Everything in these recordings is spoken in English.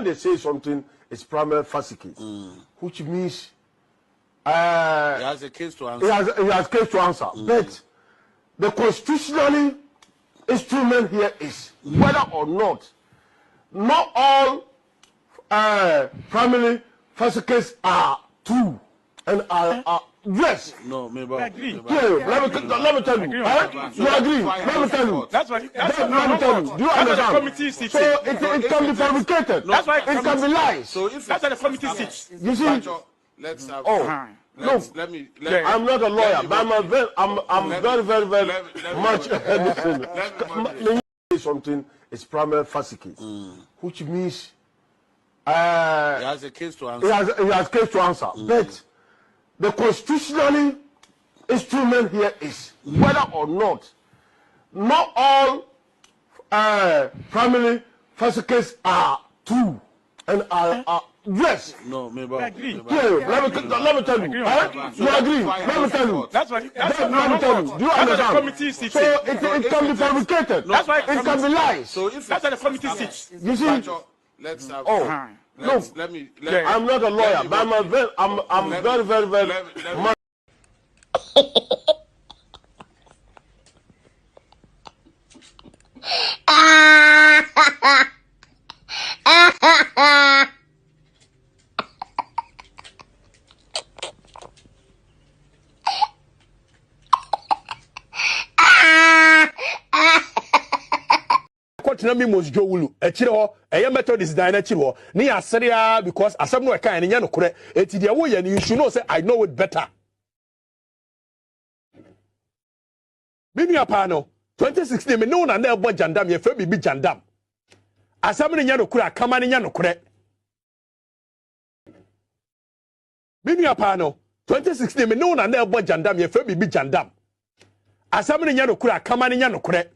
they say something, it's primary facie case, which means he has a case to answer. He has case to answer. But the constitutionally instrument here is whether or not all primary facie cases are true and are yes. No, maybe. Let me tell you. You agree? Let me tell you. That's why. Let me tell you. Do you understand? So it can be fabricated. That's why it can be lies. So if that's why the committee sits. You see? Let's have. Let me. I'm not a lawyer, but I'm very much. Let me something. It's primary facie case, which means he has a case to answer. He has case to answer. But the constitutionally instrument here is whether or not all primary facie cases are true and are yes. No, maybe. Let me tell you. You agree? Let me tell you. That's why. Let me tell you. Do you understand? So it can be fabricated. That's why it can be lies. So if that's why the committee sits. You see? Let's have. Let me. I'm not a lawyer, but I'm very much. Nami must go wulu echiro eye methodist dan echiro ni aseria because asem no eka enya no kore eti de wo ye you should know say I know it better. Binu apa no 2016 me no na na ebo jandam ye fa bibi jandam asem no nya no kore akama no nya no kore. Binu apa no 2016 me no na na ebo jandam ye fa bibi jandam asem no nya no kore akama no nya no kore.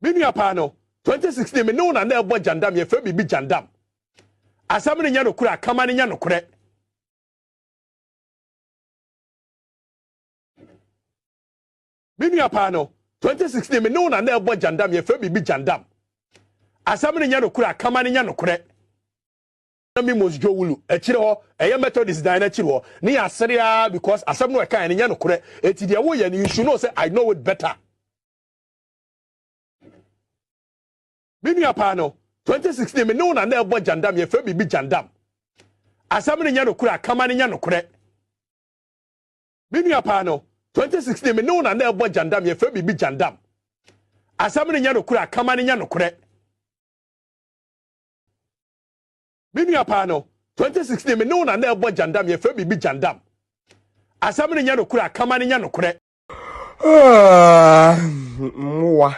Binu apa no 2016 me no na na ebo jandam ye fa bibi jandam asam ne nya no kura kama ne nya no kure. Binu apa no 2016 me no na na ebo jandam ye fa bibi jandam asam ne nya no kura kama ne nya no kure. Nami must go wulu echire ho eye methodist dan echire ho ni aseria because asam no eka ne nya no kure eti de wo ye you should know say I know it better. Binu apa no 2016 me no na na ebo jandam ye fa bibi jandam asam ne nya no kura kama ne nya no kure. Binu apa no 2016 me no na na ebo jandam ye fa bibi jandam asam ne nya no kura kama ne nya no kure. Binu apa no 2016 me no na na ebo jandam ye fa bibi jandam asam ne nya no kura kama ne nya no kure. Mwa.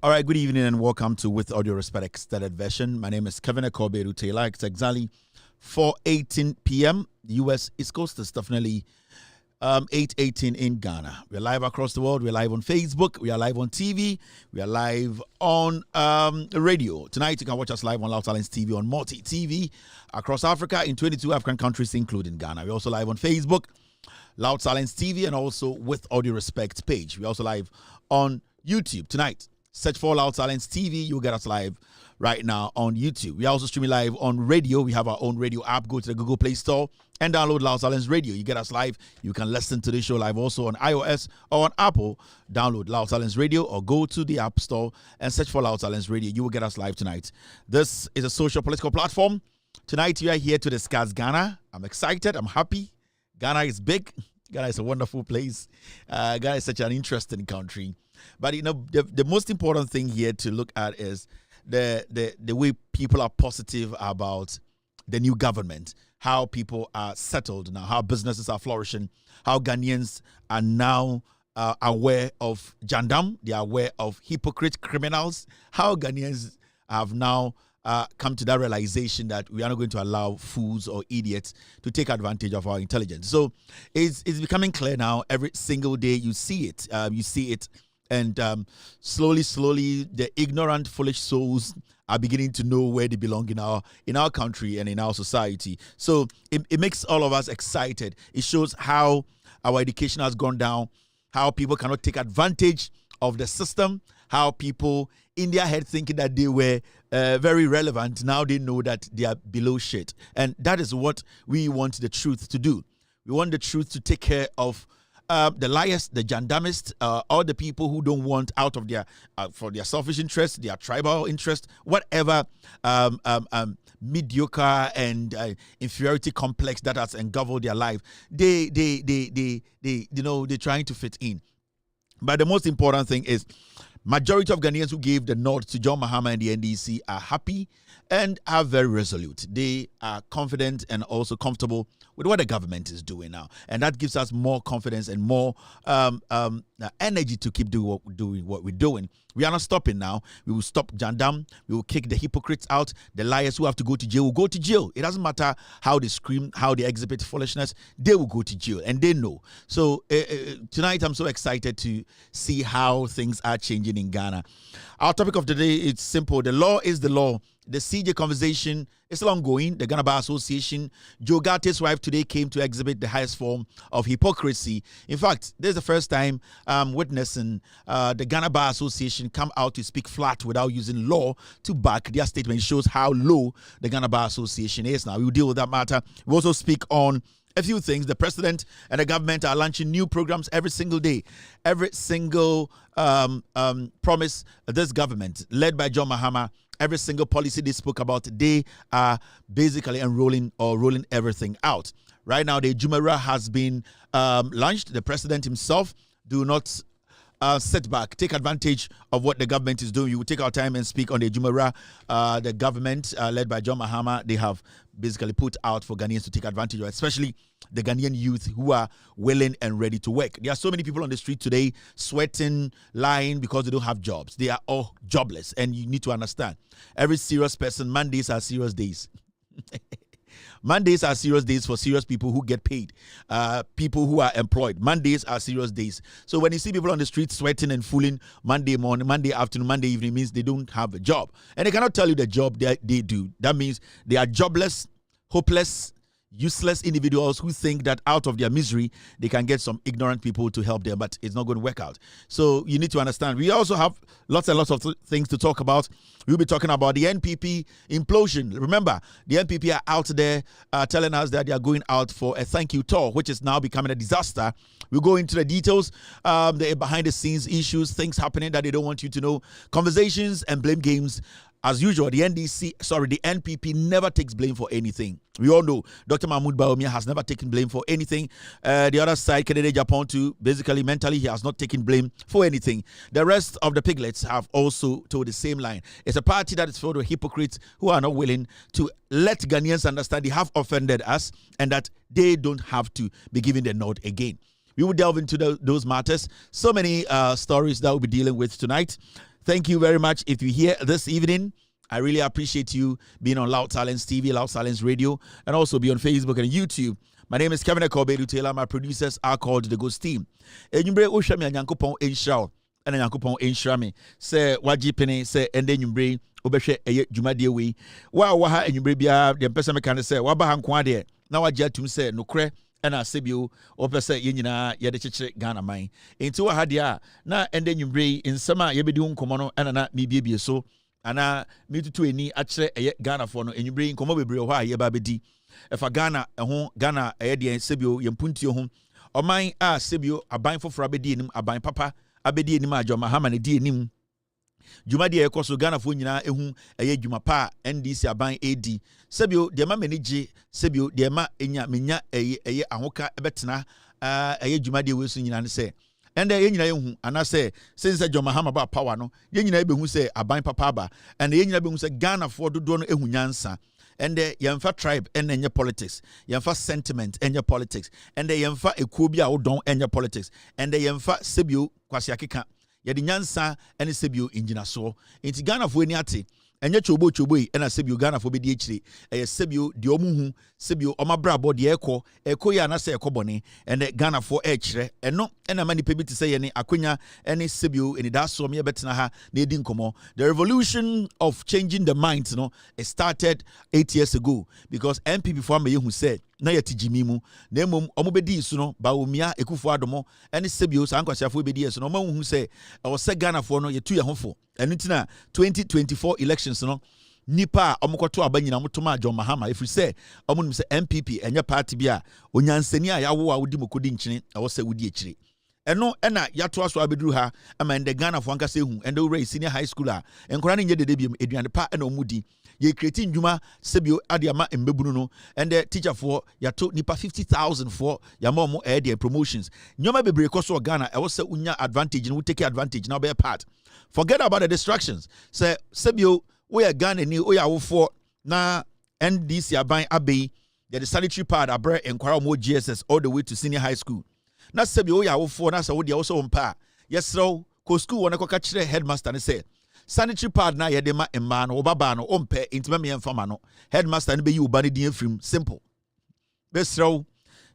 All right, good evening and welcome to With Audio Respect Extended Version. My name is Kevin Akoberu Taylor. It's exactly 4:18 p.m. The U.S. East Coast is definitely 8:18 in Ghana. We're live across the world. We're live on Facebook. We are live on TV. We are live on radio. Tonight, you can watch us live on Loud Talents TV, on Multi TV across Africa in 22 African countries, including Ghana. We're also live on Facebook, Loud Talents TV, and also With Audio Respect page. We're also live on YouTube tonight. Search for Loud Talents TV. You'll get us live right now on YouTube. We are also streaming live on radio. We have our own radio app. Go to the Google Play Store and download Loud Talents Radio. You get us live. You can listen to the show live also on iOS or on Apple. Download Loud Talents Radio or go to the App Store and search for Loud Talents Radio. You will get us live tonight. This is a social political platform. Tonight we are here to discuss Ghana. I'm excited. I'm happy. Ghana is big. Ghana is a wonderful place. Ghana is such an interesting country. But, you know, the most important thing here to look at is the way people are positive about the new government, how people are settled now, how businesses are flourishing, how Ghanaians are now aware of Jandam, they are aware of hypocrite criminals, how Ghanaians have now come to that realization that we are not going to allow fools or idiots to take advantage of our intelligence. So it's becoming clear now. Every single day you see it. You see it And slowly, the ignorant, foolish souls are beginning to know where they belong in our country and in our society. So it makes all of us excited. It shows how our education has gone down, how people cannot take advantage of the system, how people in their head thinking that they were very relevant, now they know that they are below shit. And that is what we want the truth to do. We want the truth to take care of the liars, the gendarmists, all the people who don't want out of their for their selfish interest, their tribal interest, whatever mediocre and inferiority complex that has engulfed their life. They're trying to fit in. But the most important thing is, majority of Ghanaians who gave the nod to John Mahama and the NDC are happy and are very resolute. They are confident and also comfortable with what the government is doing now. And that gives us more confidence and more energy to keep doing what we're doing. We are not stopping now. We will stop Jandam. We will kick the hypocrites out. The liars who have to go to jail will go to jail. It doesn't matter how they scream, how they exhibit foolishness. They will go to jail, and they know. So tonight I'm so excited to see how things are changing in Ghana. Our topic of the day is simple. The law is the law. The CJ conversation is still ongoing. The Ghana Bar Association, Joe Gatte's wife today came to exhibit the highest form of hypocrisy. In fact, this is the first time witnessing the Ghana Bar Association come out to speak flat without using law to back their statement. It shows how low the Ghana Bar Association is now. We will deal with that matter. We also speak on a few things. The president and the government are launching new programs every single day. Every single promise this government, led by John Mahama, every single policy they spoke about, they are basically rolling everything out. Right now, the Jumera has been launched. The president himself do not sit back, take advantage of what the government is doing. You will take our time and speak on the Jumera. The government, led by John Mahama, they have basically put out for Ghanaians to take advantage of, especially the Ghanaian youth who are willing and ready to work. There are so many people on the street today sweating, lying because they don't have jobs. They are all jobless, and you need to understand, every serious person, Mondays are serious days. Mondays are serious days for serious people who get paid, people who are employed. Mondays are serious days. So when you see people on the street sweating and fooling Monday morning, Monday afternoon, Monday evening, means they don't have a job. And they cannot tell you the job they do. That means they are jobless, hopeless, useless individuals who think that out of their misery, they can get some ignorant people to help them, but it's not going to work out. So you need to understand. We also have lots and lots of things to talk about. We'll be talking about the NPP implosion. Remember, the NPP are out there telling us that they are going out for a thank you tour, which is now becoming a disaster. We'll go into the details, the behind the scenes issues, things happening that they don't want you to know, conversations and blame games. As usual, the NPP never takes blame for anything. We all know Dr. Mahmoud Bawumia has never taken blame for anything. The other side, Kennedy Japan too, basically mentally, he has not taken blame for anything. The rest of the piglets have also told the same line. It's a party that is filled with hypocrites who are not willing to let Ghanaians understand they have offended us and that they don't have to be given the nod again. We will delve into those matters. So many stories that we'll be dealing with tonight. Thank you very much. If you're here this evening, I really appreciate you being on Loud Silence TV, Loud Silence Radio, and also be on Facebook and YouTube. My name is Kevin Kobedu Taylor. My producers are called The Ghost Team. Enyumbre Oshami Anyankopon Enshao, and Anyankopon Enshami. Say Wajipene, say Ende Nyumbre, Obeshe Eye Jumadi Way. Waha Enyumbre Bia, the person can say, Wabahan Kwade, now Wajatum say, no cre. And I say you, or per se, Yenina, Yadiche Ghana mine. Into a hadia, na and then you bring in summer, you be doing Comono, and not me be so. And I meet to any actually a Ghana for no, and you bring Comobi, why ye babidi. If a Ghana, a home, Ghana, a Eddie and Sibio, Yampunti home, or mine, Sibio, a buying for Frabedin, a buying papa, a bedi in my John Mahama, and a dear nim. Jumadi ekoso Ghana fo nyina ehu eye dwuma pa NDC aban AD sebio de ma manage sebio de ma enya menya eye ahoka ebetena eye dwumadi we so nyina ne se ende ye nyina ehu anase since John Mahama ba power no ye nyina ebehu se aban papa ba and ye nyina behu se Ghana fo dodo no ehu nyansa ende yemfa tribe enye politics yemfa sentiment enye politics ende yemfa ekuo bi a wodon enye politics ende yemfa sebio kwasiakeka yedi nyansa ene sebio injina so enti Ghana fo ani ate enye chobo yi ena sebio Ghana fo bedi echire eye sebio de omuhu sebio omabrabo de eko ya na se ekobone ene Ghana fo echire eno ena mani pe bi te se ye ne akonya ene sebio eni da so me betena ha na edi nkomo. The revolution of changing the minds, it started 8 years ago because MPP for me who said na yetijimi mu na mom omobedi su no ba omia ekufo adomo ene sebio sankwasiafo bedi eso no ma hu se o se Ghana fo no yetu ye hofo eno tina 2024 elections no nipa omokoto abanyina motoma John Mahama if you say omunum se MPP enye party bia onyansani a yawo a wodi mokodi nkyene e se wodi echire eno ena yato aso abeduru ha ama ende Ghana fo anka se hu ende we senior high school a enkora ne nye dedebiem eduane pa ena omudi ye create ndwuma sebio ade ama mbebunu no ende teacher for yato nipa 50,000 for yama omo their promotions nyoma bebre koso Ghana e se unya advantage no take advantage now be a part. Forget about the distractions. Say sebio we are Ghana ni we are for na NDC aban abe the sanitary pad abre enkwara mo GSS all the way to senior high school. Na sebio we are for na say we dey also mpa. Yes ro ko school wona ko ka kire headmaster ne say sanitary pad na yede ma emma no obaba no ompe intima me emfama no headmaster ne be yi ubani din afrim simple. Besro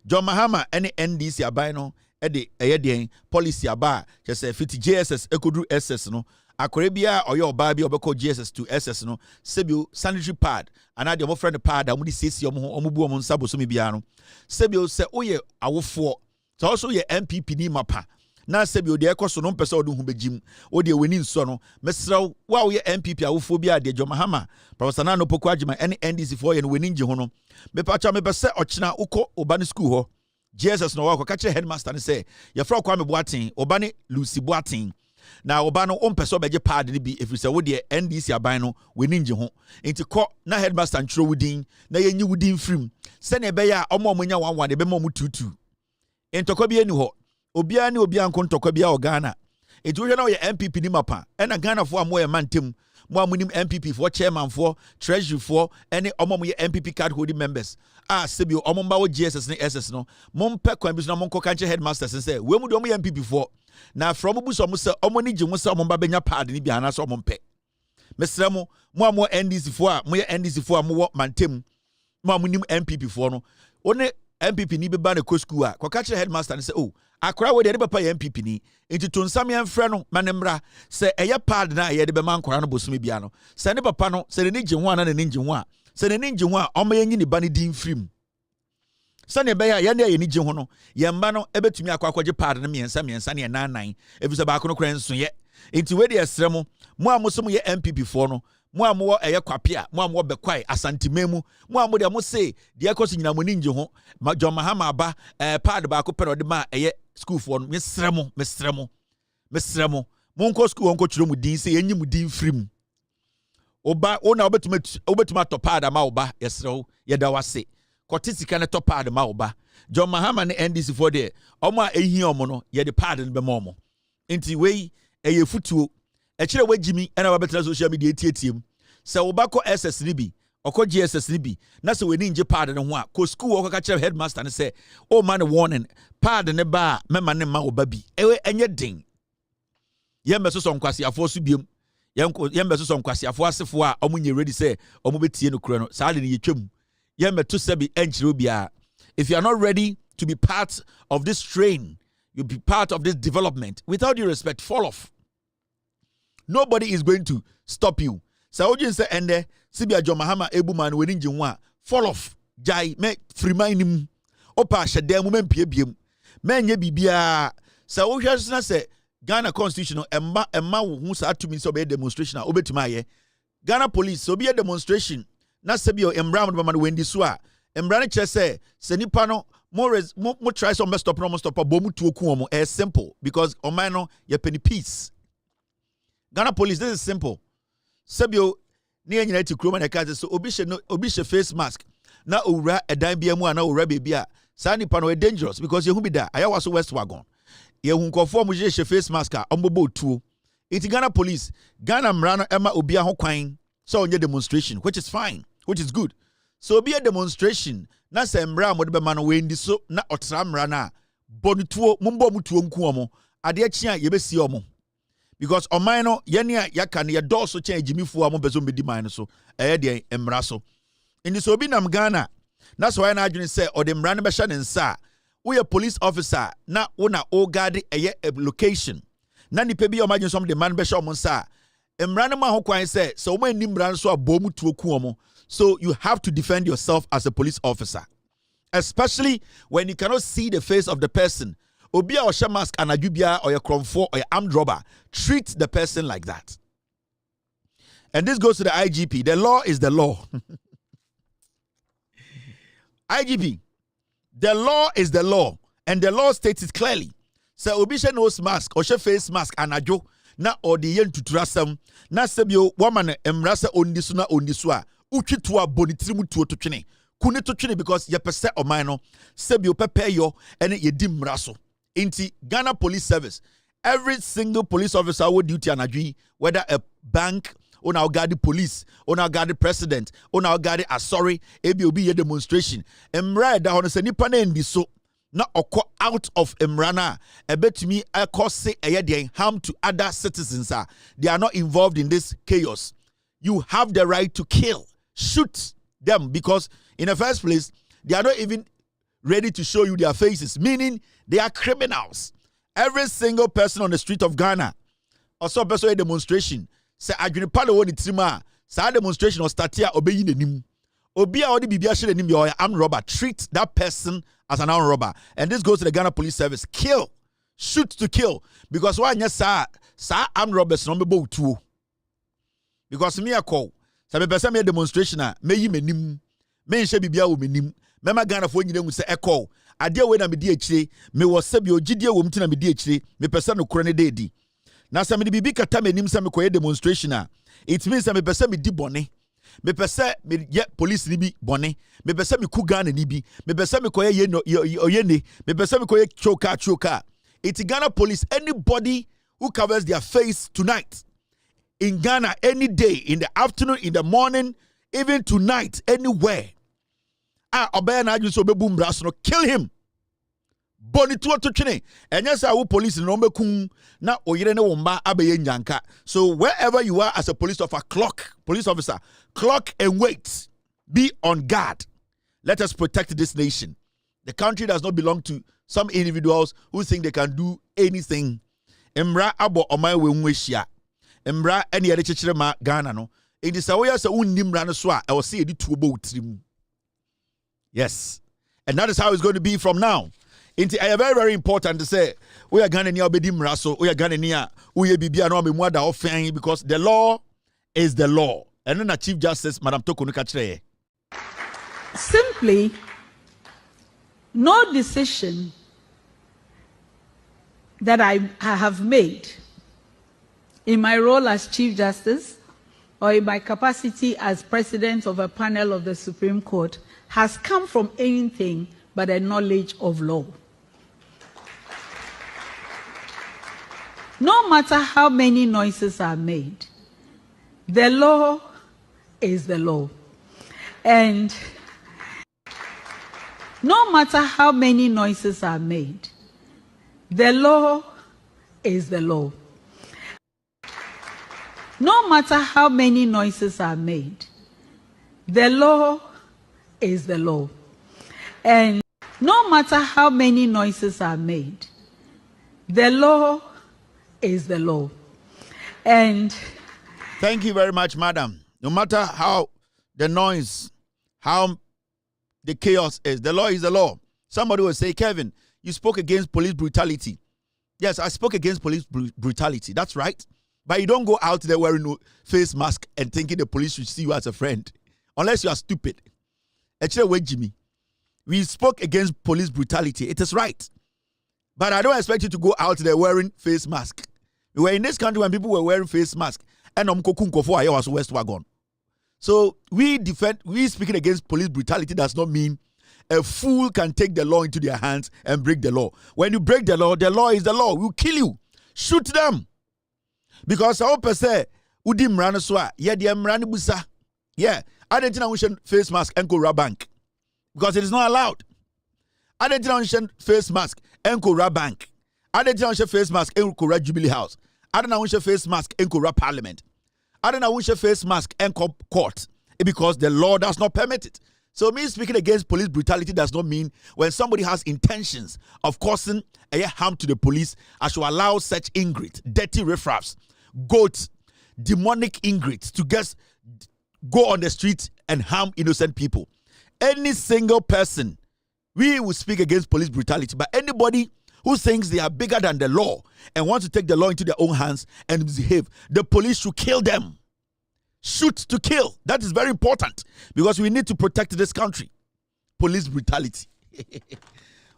John Mahama any NDC aban no ede eyeden policy aba che say fit JSS ekodru SS no akore bia oyo oba bia obekọ JSS to SS no sebio sanitary pad ana de mo friend pad amudi sesi omubu omu nsa boso me bia no sebio se oye awofo so also ye MPP ni mapa na sebio de ekoso no mpese odu hu begim odi eweni nso no mesraw wa wo ye MPP awofo bia de John Mahama Professor Nano Poko Agima any NDC for ye no weni nje ho no me pacha me pese ochina uko obani school ho Jesus no wako kache headmaster ne say ya fra kwa me Boatin obane Lucy Boatin na obano ompeso beje pad ni bi if say wo de NDC aban no weni nje ho enti ko na headmaster ntro wudin na yenyi wudin frim se ne be ya omo nya wanwa de be mo tutu entokwa bi eni ho obia ne obia nko ntokwa bia o Ghana enti wo hwe na wo ye MPP ni mapa na Ghana fo amo ye mantem mo amunim MPP for chairman for treasury for any omo ye MPP card holding members sebio omo mba wo GSS ne SS no mo mpe kwan bi so na mo nko kanche headmasters say we mu do mo ye MPP for na from buso mo se omo ni gye mo se omo mba benya pad ni bia na so omo mpe mesra mo amo NDC for a mo ye NDC for a mo wo mantem mo amunim MPP for no one MPP ni be ba na ko school a ko kanche headmaster ne say oh akora we de papa ye MPP ni enti to nsam ye mfre no manemra se eye pad na ye de be man akora no bosumi bia no se ne papa no se ne gye ho ana ne gye ho a se ne gye ho a omo ye nyi ne ba ne din frim se ne be ya ye ne ye ne gye ho no ye mba no ebetumi akwaje pad ne miensa ne nanan efise ba akono kra nso ye enti we de esre mo amosom ye MPP for no mo amwo eye kwapia mo amwo bekwai asantimemu mo amwo de mo se de ekoso nyina mo ninje ho John Mahama aba pad ba ko pero de ma eye school for no mesrɛ mo nko school nko chiro mu din se yenyi mu din frim oba ona obetuma to pad ama oba yesrɛ ye da wase kotisika ne to pad ma oba John Mahama ne NDC for there omo a ehia omo no ye de pad ne be mo omo enti we eye futuo echire wagimi ena wabetena social media tietiem se wobako SS ni bi okọ GSS ni bi na se weni nje pad ne ho a ko school okọ ka kire headmaster ne se o man warning pad ne ba mema ne ma oba bi ewe enye den yembe so nkwasiafo so biem yembe so nkwasiafo asefo a omunye ready say omo betie no kro no sa de ne yetwam yembe to sebi enchire obia. If you are not ready to be part of this train, you'll be part of this development, without due respect, fall off. Nobody is going to stop you. So Ojin say ende Sibia John Mahama ebu man weni nje fall off. Jai me free him. Opa shede mu mempie biem. Me nye bibia. So ohwe na say Ghana constitution emma wo sa atumi so be demonstration obetuma ye. Ghana police so be a demonstration na sebio embra mo man wendi so a embra ne kire se nipa no mo try some stop no mo stop bomu tuo ku omo simple because oman no ye penny peace. Ghana police, this is simple. Sebio ni enyina ti kroma na kaze so obi she face mask na owura edan bia mu ana owura bebia sa nipa no dangerous because ye hu bi da ayawa so west wagon ye hu nkofo mu she face mask a ombobo tuo it Ghana police Ghana mrano ema obi a ho kwan so onye demonstration which is fine, which is good. So be a demonstration na se mra mo de be ma no wendi so na otra mra na bonu tuo mumbo mu tuo nku omo ade a chia ye besi omo Because on mine no yenia yakan ye do so chen Jimmy fu am bezo medi mine so de emra so. In this obi nam Ghana. That's why na adwene say or dem ran be hye ne nsa. We a police officer na una o guard a location. Na nipa bi o imagine some the man be hye o nsa. Emra no ma ho kwan say so o ma ni mra so abomu tuo ku omo. So you have to defend yourself as a police officer. Especially when you cannot see the face of the person. Obia or share mask anadubia or your cromfo or your armed robber. Treat the person like that. And this goes to the IGP. The law is the law. IGP. The law is the law. And the law states it clearly. So obisha nose mask or share face mask anajo na or the yen to trasam na sebio woman emrasa ondisuna ondisua uchitua bonitirimu tuo to twene. Kune to twene because ye pese o mino sebio pepe yo and ye dim raso. Inti Ghana Police Service. Every single police officer will duty anadwi, whether a bank, on our guard the police, on our guard the president, on our guard the sorry, ABOB demonstration. Emra da hono se nipa na ndi so na okọ out of emrana. Ebet me cause say harm to other citizens. They are not involved in this chaos. You have the right to kill, shoot them because in the first place they are not even ready to show you their faces, meaning they are criminals. Every single person on the street of Ghana, also person a demonstration, say adwene pale woni trima, say demonstration or start here obeyi nenim. Obi a odi bibia hye nenim your armed robber, treat that person as an armed robber. And this goes to the Ghana Police Service. Kill, shoot to kill, because why nya sa armed robbers no mebo tuo. Because me a call, say me person me demonstration a meyi menim, me nhye bibia wo menim. Mema Ghana fo nyina ngu se echo ade we na me di akire me wo sabi ogidie wo mti na me di akire me pese no kro ne dedi na se me di bibi kata me nim se me koye demonstration a it means me pese me di bone me pese me ye police ni bi bone me pese me ku Ghana ni bi me pese me koye ye no oyene me pese me koye choka it's Ghana police. Anybody who covers their face tonight in Ghana any day, in the afternoon, in the morning, even tonight, anywhere, obey na aju so be boom brass no kill him. Bonito to twene. And yes, I will police no be kun na oyire ne wo mba abeye nyanka. So wherever you are as a police officer, clock and wait. Be on guard. Let us protect this nation. The country does not belong to some individuals who think they can do anything. Emra abo omai we nwehia. Emra ene yede chechire ma Ghana no. It is a way as a unimra no so a e wo se edi tuobo utrim. Yes. And that is how it's going to be from now. It's very, very important to say, we are Ghana near Bedim Raso, we are Ghana near, we are Bibia no Mimwada offering because the law is the law. And then the Chief Justice, Madam Tokunuka. Simply, no decision that I have made in my role as Chief Justice or in my capacity as President of a panel of the Supreme Court has come from anything but a knowledge of law. No matter how many noises are made, the law is the law. And no matter how many noises are made, the law is the law. No matter how many noises are made, the law is the law. And no matter how many noises are made, the law is the law. And thank you very much, madam. No matter how the noise, how the chaos is, the law is the law. Somebody will say, Kevin, you spoke against police brutality. Yes, I spoke against police brutality. That's right. But you don't go out there wearing no face mask and thinking the police should see you as a friend. Unless you are stupid. Actually, wait, Jimmy. We spoke against police brutality. It is right. But I don't expect you to go out there wearing face mask. We were in this country when people were wearing face mask. And was West Wagon. So we speaking against police brutality does not mean a fool can take the law into their hands and break the law. When you break the law is the law. We'll kill you. Shoot them. Because our person udim ranaswa, yeah, the mrani busa. Yeah. I didn't know we should face mask and go bank. Because it is not allowed. I didn't know we should face mask and go bank. I didn't know we should face mask and go Jubilee House. I don't know which face mask and go parliament. I don't know which face mask and court because the law does not permit it. So me speaking against police brutality does not mean when somebody has intentions of causing a harm to the police, I should allow such ingrates, dirty riffraffs, goats, demonic ingrates to just go on the street and harm innocent people. Any single person, we will speak against police brutality, but anybody who thinks they are bigger than the law and wants to take the law into their own hands and misbehave, the police should kill them. Shoot to kill. That is very important because we need to protect this country. Police brutality.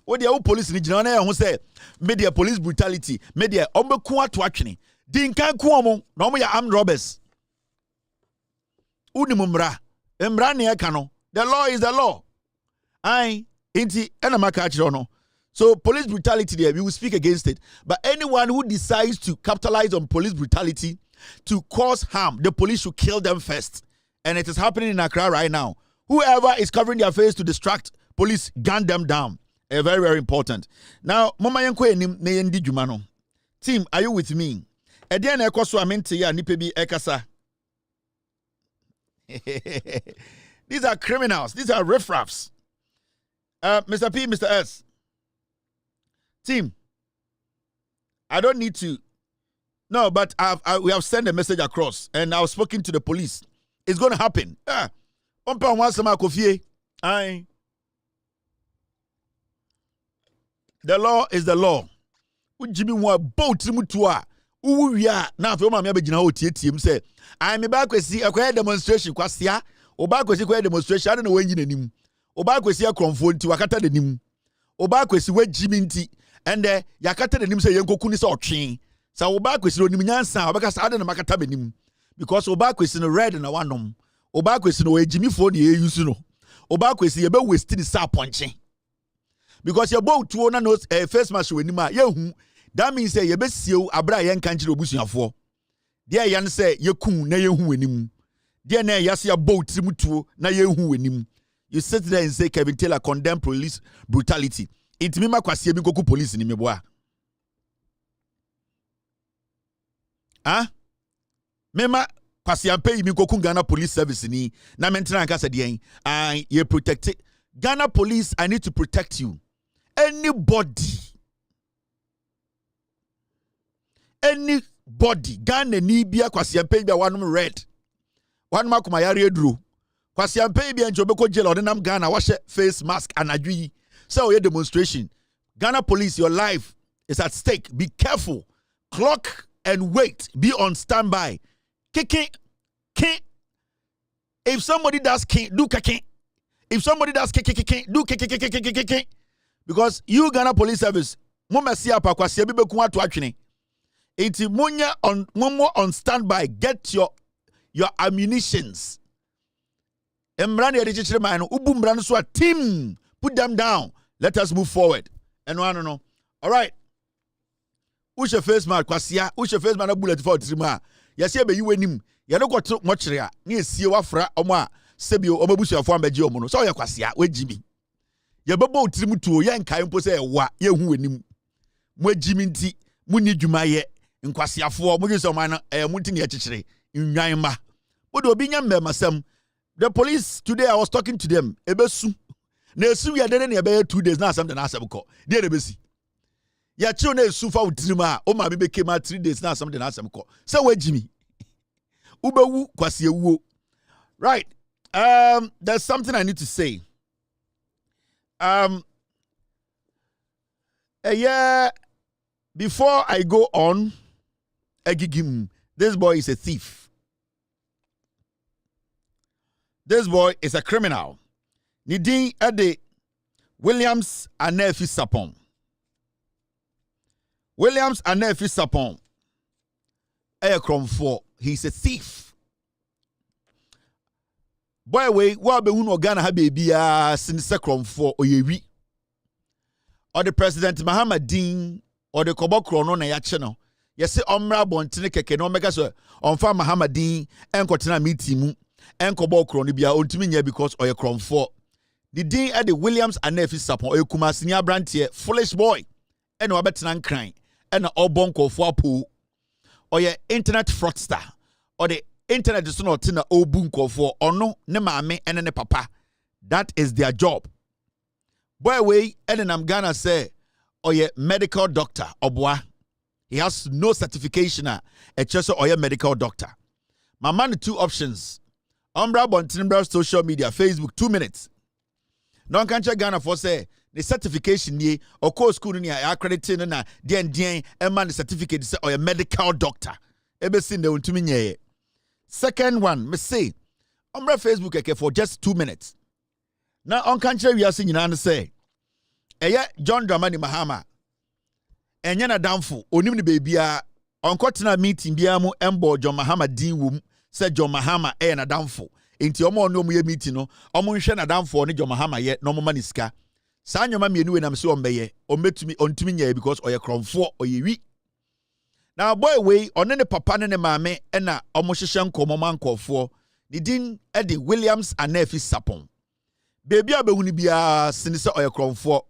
What the police need to say? Media police brutality. Media ombekuwa tuachini. Dinka kuomo. No ya armed robbers. Unimumra. Emra ni ekano. The law is the law. Aye. Inti enamaka achirono. So police brutality there, we will speak against it. But anyone who decides to capitalize on police brutality to cause harm, the police should kill them first. And it is happening in Accra right now. Whoever is covering their face to distract police, gun them down. Very, very important. Now, Mama Yanko Neyendi Jumano. Team, are you with me? Edian Ekoso Amente ya Nipebi Ekasa. These are criminals. These are riffraffs. Mr. P, Mr. S. Team, I don't need to. No, but we have sent a message across, and I've spoken to the police. It's going to happen. Aye. The law is the law. Jimmy wa boat mutua. Uwia na fe ma me abegina ho tietiem say I me ba kwesi akwaya demonstration kwasia oba kwesi kwaya demonstration ade na wanyi nanim oba kwesi akromfo nti wakata nanim oba kwesi wajimi nti ende yakata nanim say yenkoku ni say otwe sa oba kwesi onim nyansa obeka sa ade na makata benim because oba kwesi no red na wanom oba kwesi no wajimi fo na use no oba kwesi ye be waste ni sa ponche because your boat tuo na no first match wenim a yehu. That means say yebesiew abra yen kanjire obusuafo. Dia yan say yekun na yehu wenim. Dia na yase ya boat mutuo na yehu wenim. You sit there and say Kevin Taylor condemn police brutality. It me makwasie bi koku police ni meboa. Mema kwasiampe mi koku Ghana police service ni na mentena nka sɛ deɛn. You protect it. Ghana police, I need to protect you. Anybody, Ghana ni bia kwasiampe bia wanom red. Wanom akoma yare eduro. Kwasiampe bia njobeko jail odinam Ghana washe face mask anadwi. So your demonstration. Ghana police, your life is at stake. Be careful. Clock and wait. Be on standby. Kicking. If somebody does do kicking. If somebody does do kick. Because you Ghana police service, mama si apa kwasi bi beku atu atwene. Enti munya on standby. Get your ammunitions. Emra ne de chichire man no ubu mra no so a team. Put them down. Let us move forward. And no. All right. Who's your face man kwasia? Who's your face man bullet for trima? Yesi be you enim. Ya no got mo kire a. Na esie wafra omo a sebio omabusuafo ambeje omo no. So ya kwasia we jimi. Ye bebo otirimu tuo ye nkai mpo se ewa ye hu enim. Mo jimi nti muni dwumaye nkwasiafo mo gese oman na munti ne chichire nwan ma. Bo de obi nya mbemasem. The police today I was talking to them. Ebesu. Na esu ya dene ne ebe 2 days na asem de na asem ko. De ebesi. Ya chiwo na esu fa otirimu a o ma be beke ma 3 days na asem de na asem ko. Se we jimi. Ubewu kwasi ewuo. Right. There's something I need to say. Before I go on, this boy is a thief. This boy is a criminal. Nidin Ade Williams Anefi Sapon. Williams Anefi Sapon. He's a thief. Boy, we wa be hu Ghana ha baby since for oyewi. Or the President Mahamadin or the Kobokro no na ya cheno. Yesi omra bontene keke no meka so onfa Mahamadin enkotena meeting mu enkobokro no bia ontimi nya because oye kromfo. The din at the Williams Anefi Sapon oyekuma senior brand here foolish boy. Eno abetena nkran ena obonko fo apo. ɔyɛ internet fraudster or the internet is not in a obunko for or no ne maame and ne papa. That is their job. Boy way and I'm gonna say or medical doctor or he has no certification a just or medical doctor. My man 2 options. Umbra Bontimbra social media, Facebook 2 minutes. Non can't Ghana for say the certification ye or course school ni accredited na dien and man the certificate say or medical doctor. Ebe sin de untumi. Second one, me say, Umbra Facebook eke for just 2 minutes. Now on country we are seeing and say, John Dramani Mahama, and yana downfall, onim ni baby on cotton meeting biamu embo John Mahama Dean womb, said John Mahama na downfall. Inti omo no mu meeting no, omo nhwe na downfall ni John Mahama ye no mo maniska. Saa nyoma mienu we nam se ombeye, ometumi ontumi nya because oye kromfo oye wi. Now boy way on ne papa ne maame na omo hyehye nkomo mankofo the din Eddie Williams and Nefi Sapon baby abehuni bia sinise oyekromfo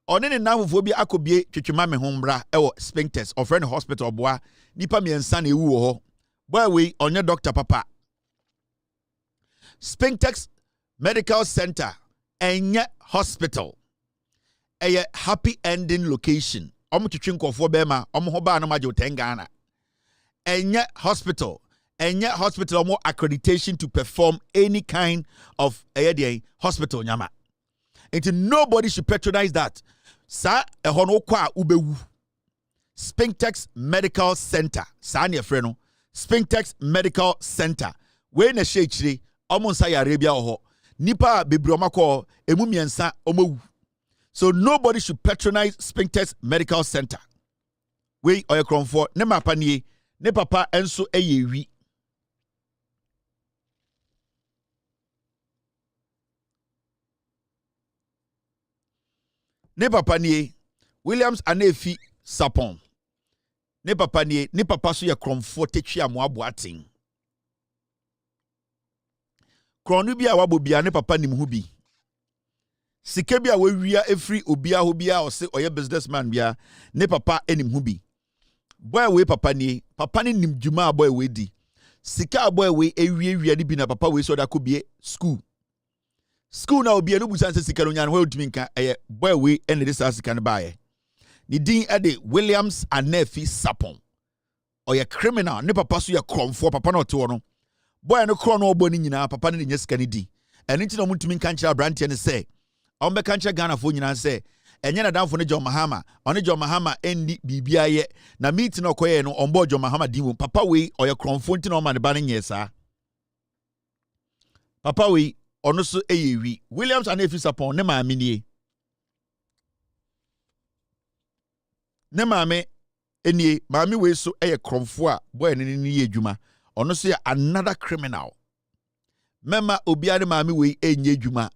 on ne namfo bi akobie twetwema me hombra ewo sphincters of friend hospital boa nipa miensa na ewu ho boy way onye doctor papa Sphincters Medical Center enye hospital eye happy ending location omo twetwe nkofo bema omo ho ba na majo 10 Ghana enye hospital omo accreditation to perform any kind of hospital nyama. And nobody should patronize that. Sa ehono kwa ubewu. Sphincters Medical Center. Sa ne freno. Sphincters Medical Center. We na shechire omo nsa ya Arabia oho. Nipa bebroma ko emu miensa omo. So nobody should patronize Sphincters Medical Center. We oyekromfo ne mapanie ne papa enso eyewi. Ne papa nie Williams Anefi Sapon. Ne papa nie ne papa so ye kromfo tetwi amoabo aten. Kronu bia wabo bia ne papa nim hu bi. Sike bia wawia efri obia ho bia o se oye businessman bia ne papa enim hu bi. Boy we papa ni nim djuma boy we di. Sika boy we ewie ni bi na papa we so da kobie school. School na obi enu busan se sika no nya no hotumi nka boy we ene this sika no baaye. Ni din ade Williams Anefi Sapon. Oye criminal ne papa so ye kromfo papa na to no. Boy no kro no obo ni nyina papa ne nya sika ni di. Eni nti no mutumi nka nkyira brand ne se ombe ka nkyira Ghana fo nyina se enye na danfo ne John Mahama one John Mahama enni bibia ye na meet no koye no onbo John Mahama diwo papa we oye kromfo nti no ma ne ba ne nyesa papa we ono so eyewi Williams Anefi Sapon ne maame nie ne maame enie maame we so eye kromfo a boy ne ne ye adwuma ono so ya another criminal mema obia ne maame we enye adwuma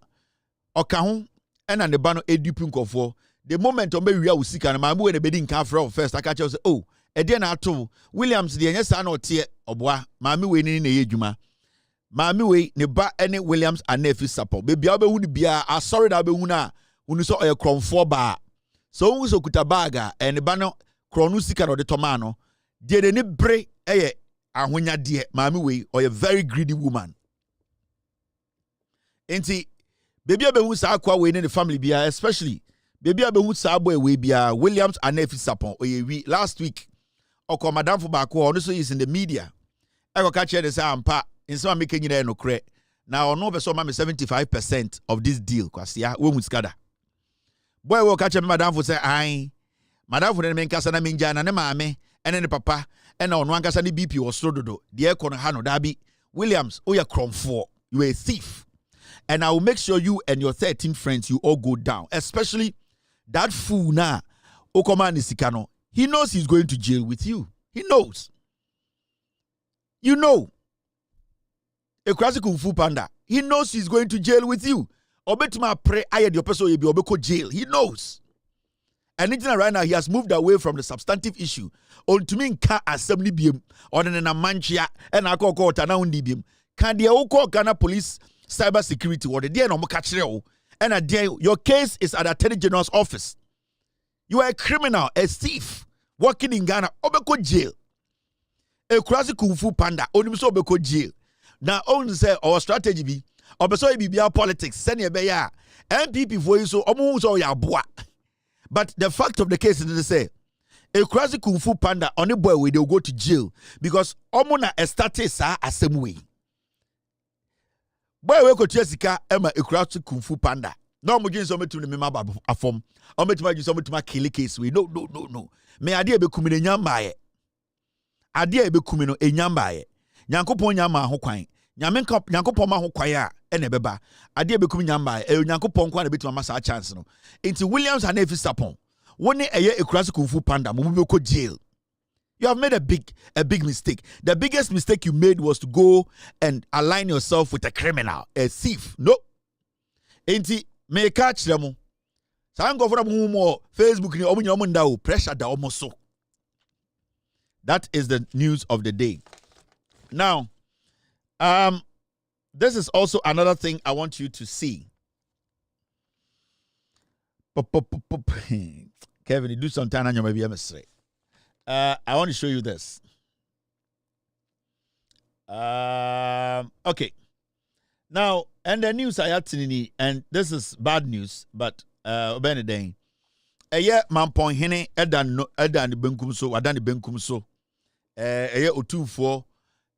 oka ho ena ne ba no edupu nkofo the moment on be wia usika na maame we ne bedi nka afra first aka che say oh e de na ato Williams de enye sa na ote oboa maame we ne ye adwuma maame we ne ba ene Williams Anefi Sapon bebia obehu ne bia asori da obehu na unu so oye kromfo ba so unu so kuta baga ene ba no kronu sika no de toma no de ne bre eye ahonya de maame we oye very greedy woman enti baby abehu sa akwa we ne the family bia especially baby abehu sa boy we bia Williams Anefi Sapon oyewi last week oko madam for back one so is in the media I go catch the say ampa in some make nyina no kre na ono be so ma me 75% of this deal kwasia we hu skada boy we catch me madam for say ai madam for ne me nkasa na me nja na ne maame ene ne papa ena ono ankasa ne BP wo srododo de e kono ha no da bi Williams oya kromfo you a thief. And I will make sure you and your 13 friends, you all go down. Especially that fool now, Okoma Nisikano. He knows he's going to jail with you. He knows. You know. A classic Kung Fu Panda. He knows he's going to jail with you. Obetuma pray ayed your person will be obeko jail. He knows. And right now, he has moved away from the substantive issue. On to me, ka assembly bim, or in a manchia, and I call Tana Undibim. Can the Oko Ghana police cyber security or the day no catch you and a day your case is at the Attorney General's office. You are a criminal, a thief, working in Ghana, obeko jail. ekurase kung fu panda onim so obeko jail na on say our strategy bi obeso bibia politics send e be ya MPP for you so omo so ya boa. But the fact of the case is they say ekurase kung fu panda on the boy we they go to jail because omo na estate sa asem way. Boy we ko tiasika ema ekurase kung fu panda. No mo gin so metu ne mema baba afom. O metu ma gin so metu ma kill case we. No. Me ade be kumi ne nyambaye. Ade e be kumi no enyambaye. Nyankopon nyama ho kwan. Nyankopon ma ho kwan a ene beba. Ade e be kumi nyambaye. Nyankopon kwa na betu ma sa chance no. Into Williams and Efi Sapon. Woni eye ekurase kung fu panda mo be ko jail. You have made a big mistake. The biggest mistake you made was to go and align yourself with a criminal, a thief. No. Enti me catch them. Sango for more Facebook ni omu ndao pressure da omoso. That is the news of the day. Now, this is also another thing I want you to see. Kevin, you do some time and you may be a mistake. I want to show you this. Okay. Now, and the news I had to, and this is bad news, but Benedine. Eye mampon hene edan benkum so wadan benkum so. Eye otumfo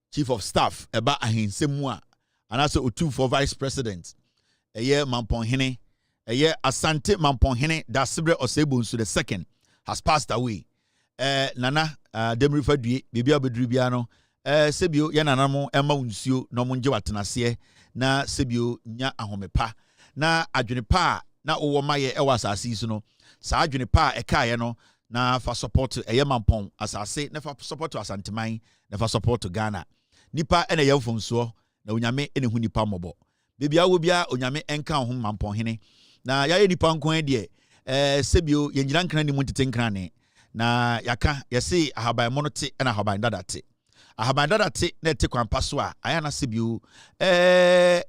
chief of staff eba ahensemu a anase otumfo vice president. Eye mampon hene. Eye Asante mampon hene Dasebre Osebunsu the second has passed away. Nana Demri Fadue bibia bedru bia no sebio ya nanamo ema unsuo no monje watenase na sebio nya ahomepa na adwenepa na owo maye ewa asase so no sa adwenepa ekaye no na fa support mampon asase na fa support Asanteman na fa support Ghana nipa ene yemfonso na onyame ene hu nipa mobo bibia wo bia onyame enka ho mampon hene na yaye nipa nkon de sebio yenyira nkran ni muntete nkran ne na yaka yesi ahaban monote na ahaban dadate ahaban dadate na te kwampa so a aya na sebio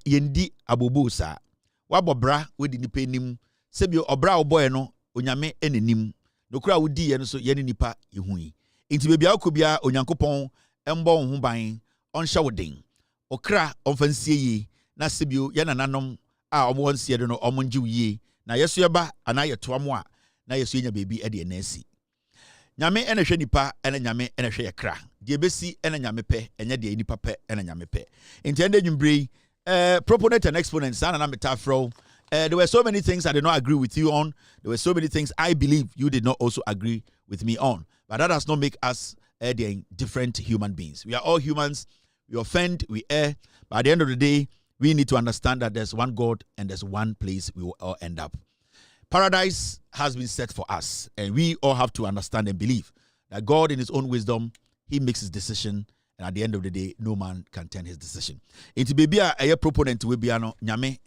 yendi abobosa wabobra wedi nipa enim sebio obra oboy no onyame enenim nokura wodi ye no so ye ne nipa ehui nti bebia akobia onyankopon embo ho ban onhye woden okra onfansie yi na sebio ye nananom a omo wonsie de no omo ngiw yi na yeso yeba ana yetoamo a na yeso nya bebi e de enasi nyame ene hwe nipa ene nyame ene hwe yekra de besi ene nyame pe enye de nipa pe ene nyame pe nti ende nwumbre proponent and exponent sana na metafro. There were so many things I did not agree with you on. There were so many things I believe you did not also agree with me on. But that does not make us different human beings. We are all humans. We offend, we err. But at the end of the day, we need to understand that there's one God and there's one place we will all end up. Paradise has been set for us. And we all have to understand and believe that God in his own wisdom, he makes his decision. And at the end of the day, no man can turn his decision. Into baby a proponent we be ano nyame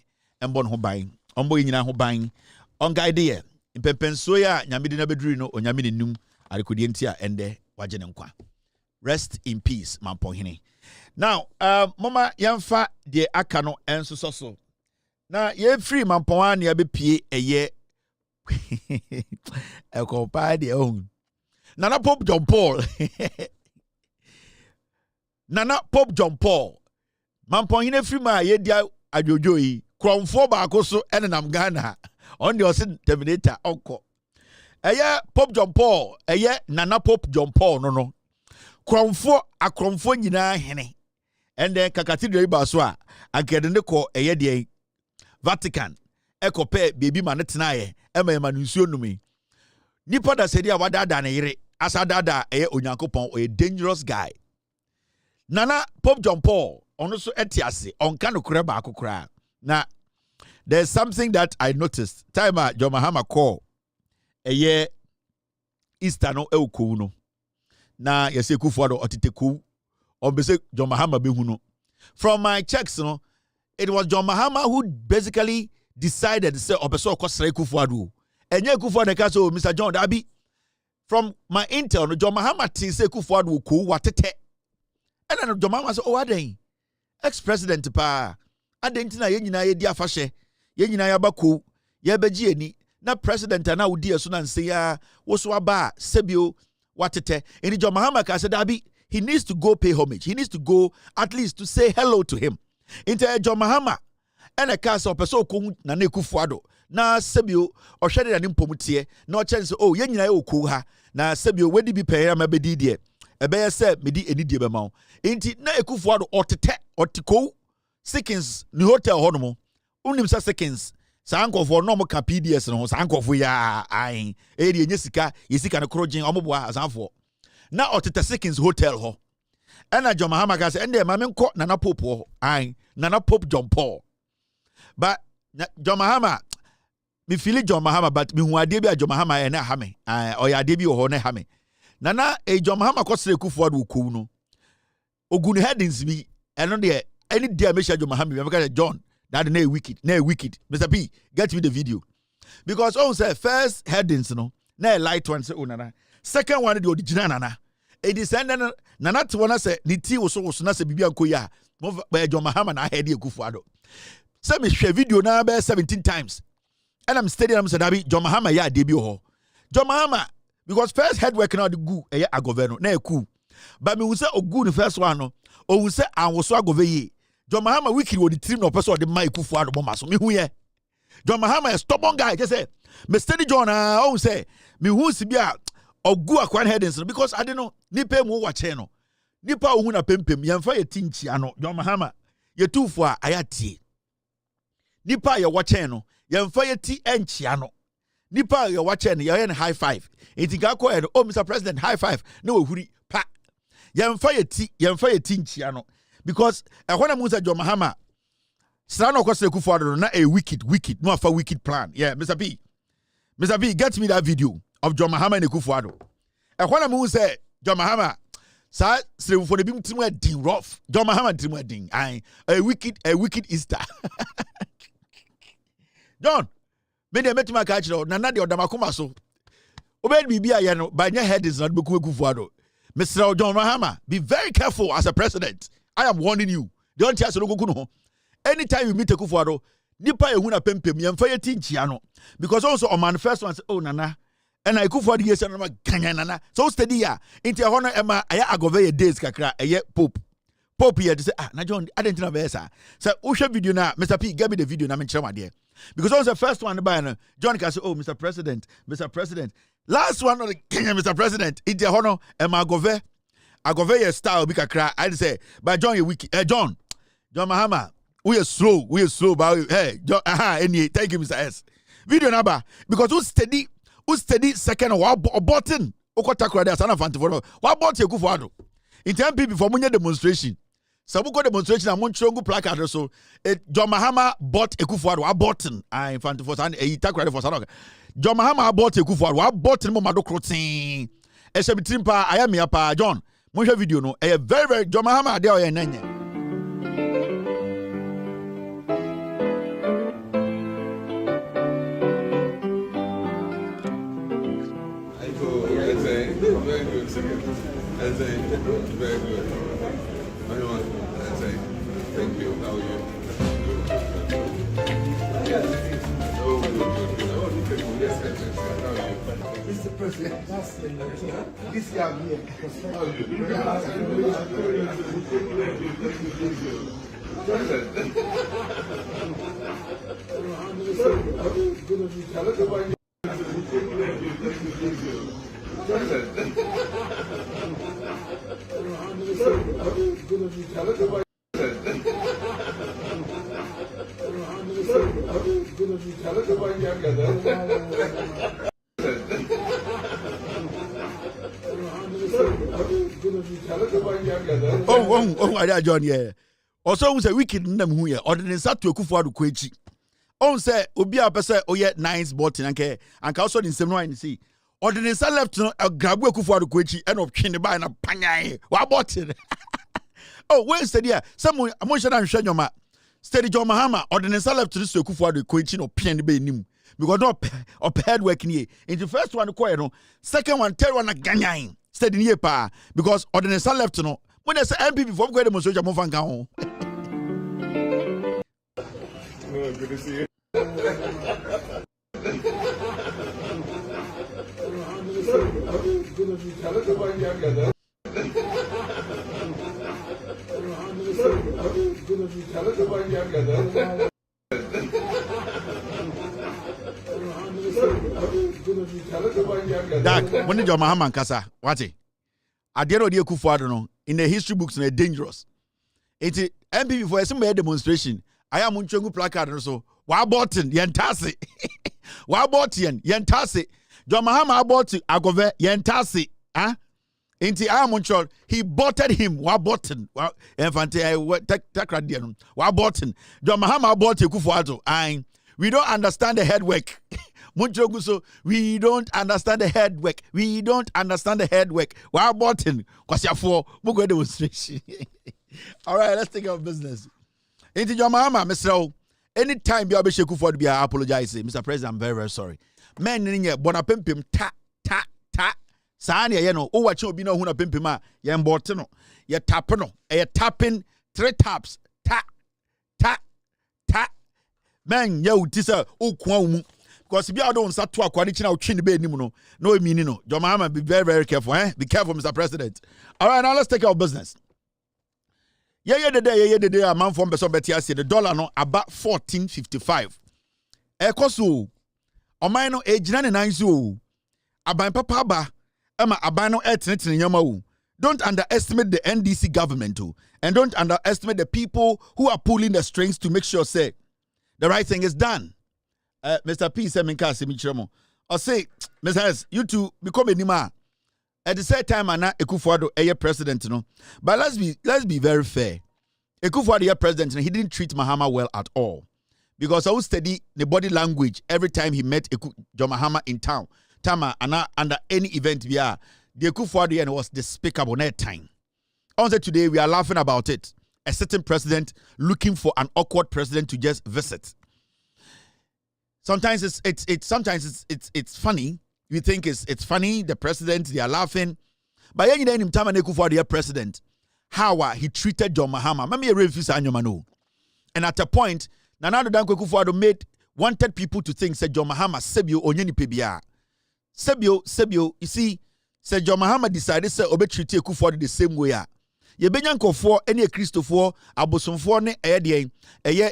embon ho ban ombo nyina ho ban on guide here impempenso ya nyame de na beduru no onyame ne num arekodi ntia ende waje ne nkwa. Rest in peace mampon hene. Now mama yamfa de aka no enso so na ye free mampon an ya be pie eye e ko pa de on Nana Pope John Paul Nana Pope John Paul mampon hene free ma ye dia adwojo yi kromfo baako so enenam Ghana on the osin terminator onko eye Pope John Paul eye Nana Pope John Paul no kromfo akromfo nyina hene ende kakatidwe ba so a akede ne ko eye de Vatican ekope baby ma ne tenaye ema nsuo numi nipa da sedi a wadada ne yire asadada eye onyankopon oye dangerous guy. Nana Pope John Paul ono so etiase onka no kure ba akokora. Now, there's something that I noticed. Time John Mahama call a year Easter no euku no. Na yese kufuado otiteku. Obese John Mahama behuno. From my checks, no, it was John Mahama who basically decided to say obeso kosre kufuado. Enye kufuado ka so Mr. John Dabi. From my intel, no, John Mahama tin say kufuado ku watete. And then John Mahama say, oh, aden ex-president pa. Adentina ye nyina ye di afahye ye nyina ya bako ye beji eni na president na wodi eso na nse ya wo so aba sebio watete eni John Mahama ka se dabi he needs to go pay homage. He needs to go at least to say hello to him. Into John Mahama and a castle person kum na nekufuado na sebio or shade an impomutie no chance oh yenina okuha na sebio wedi bi pay ma bedi die ebe se medi eni die be ma enti na ekufuado otete otiko seconds ni hotel honomo unim sa seconds sanko for no mo ka PDS no sanko for ya ai e die nyesika yesika na krojin omoboa asanfo na otete seconds hotel ho ena John Mahama ka se ende ma menko nana pope ho ai nana pope John Paul but John Mahama me feel John Mahama but me hu ade bi John Mahama e na ha me o ya ade bi ho na ha me nana e John Mahama ko sere kufu ado ku no ogun headings bi eno de any day me John Mahama me ka John that na wicked Mr. P get me the video because on say first headings no na light one say nana second one the original nana e descend nana to one say ni ti wo so na say bibia nkoya mo John Mahama na head e kufu ado say me share video na be 17 times and I'm studying am say that John Mahama ya de bi ho John Mahama because first head work na the gu e agoveno na eku but me wu say ogu the first one no o wu say anwoso agove ye John Mahama wiki wo the team no person the mic kufu ado mo maso me hu ye John Mahama a stubborn guy just say me study John o say me hu si bia ogu akwan headings because I don't know nipa mu wa che no nipa ohu na pempem yemfa ye tinchi ano John Mahama ye tufo a ayatie nipa ye wa che no yemfa ye ti enchi ano nipa ye wa che no ye high five etika ko e oh Mr. President high five na we huri pa yemfa ye tinchi ano because when I say John Mahama Srano ko seku for na a wicked no afa wicked plan yeah Mr. B get me that video of John Mahama and Ekufuado and when I say John Mahama sa sre for the bim timu din rough John Mahama timu din a wicked Easter John me dey metima ka chiro na de odamakoma so obed bibia ye no by nya head is not beku Ekufuado Mr. John Mahama be very careful as a president I am warning you don't chase no go no anytime you meet Ekufuado nipa ehu na pempem yemfa ye tinchia no because also on manifest one say oh nana and Ekufuado yes na ganya nana so steady ya into hono ema aya agove ye days kakra eye pope here to say na John I didn't know better say uhwe video na Mr. P give me the video na me chema there because also the first one by no John can say oh Mr. President last one no Kenya Mr. President into hono ema agove ye style bi kakra I say but John you wiki John Mahama we are slow but hey John any thank you Mr. S video number because who steady second or button okota there sana fanti for what bought you Ekufuado in time people for munya demonstration sabuko demonstration amon chongu placard so John Mahama bought Ekufuado a button I fanti for sana e takra for sana John Mahama bought Ekufuado a button mo mado krotin e se bitimpa aya me pa John mo hwe video no e very very John Mahama there o ye nanye Very good. Thank you. How are you? Oh, good. Yes. How are you? Mr. President, this guy here. How are you? Oh, I John, yeah. Also, we say wicked in them who ye ordinance to Ekufuado kwechi. On say, Obia Pesa, oh, yeah, nice button, and also in some wine see. Ordinance left no grab Ekufuado kwechi and of chin by na panya. What button? Oh, where steady? Someone, I'm sure I'm showing your ma. Steady John Mahama, ordinance left to this Ekufuado kwechi no pian be nim. Because no head working here. In the first one, no. Second one, third one, a ganyain. Steady near pa. Because ordinance left no. When they say MP before we go to demonstration, I'm going to go. Good to see you. Dak, when did your Mahama Kasa? What? At the end of the Kufuado, in the history books, they're dangerous. It's MPP for a demonstration. I am Munchungu placard so. Wabotin, Yentasi. Wabotian, Yentasi. John Mahama Aboti, Agove, Yentasi. Ah? Inti Amunchor, he botted him. Wabotin. Infante, Takradian. Wabotin. John Mahama Aboti Kufuado. We don't understand the head work. Munchoguso, we don't understand the head work. We don't understand the head work. Wabotin. Kwasiafo, Mugo demonstration. All right, let's take our business. Inti John Mahama, Mr. Anytime you be shaku for be I apologize. Mr. President, I'm very, very sorry. Men in here, bonapimpim ta. Sanya, you know, oh, what you be no huna pimpima, yan bortino, ya tapino, a tapping 3 taps, ta. Man, yo, tisa, oh, quam. Because if you don't start to acquire chin the bed, no meaning, no. Your mama be very, very careful, eh? Be careful, Mr. President. All right, now let's take our business. Yeah, the day, a man from Besobetiasi, the dollar no about 14.55. Ekosu, o mine age 99 so. Aban papa ba, ama abano etnet nyama. Don't underestimate the NDC government too, and don't underestimate the people who are pulling the strings to make sure say the right thing is done. Mr. P. Seminka Semichromo. Or say, Mr. S, you two become a nima. At the same time, Anna Ekufuado a president, no. But let's be very fair. Ekufuado a president, he didn't treat Mahama well at all. Because I would study the body language every time he met John Mahama in town. Tama Anna under any event we are. The Ekufuado was despicable that time. Also today we are laughing about it. A certain president looking for an awkward president to just visit. Sometimes it's funny. You think it's funny, the president, they are laughing. But any day in time Ekufuado the president, how he treated John Mahama. Maybe refuse anyomano. And at a point, Nana Danko Ekufuado made wanted people to think said John Mahama Sebio Onyeni Pebia. Sebio, you see, said John Mahama decided say obe treat Ekufuado the same way. Ye benyanko for any Christopher Abosomfo ne eye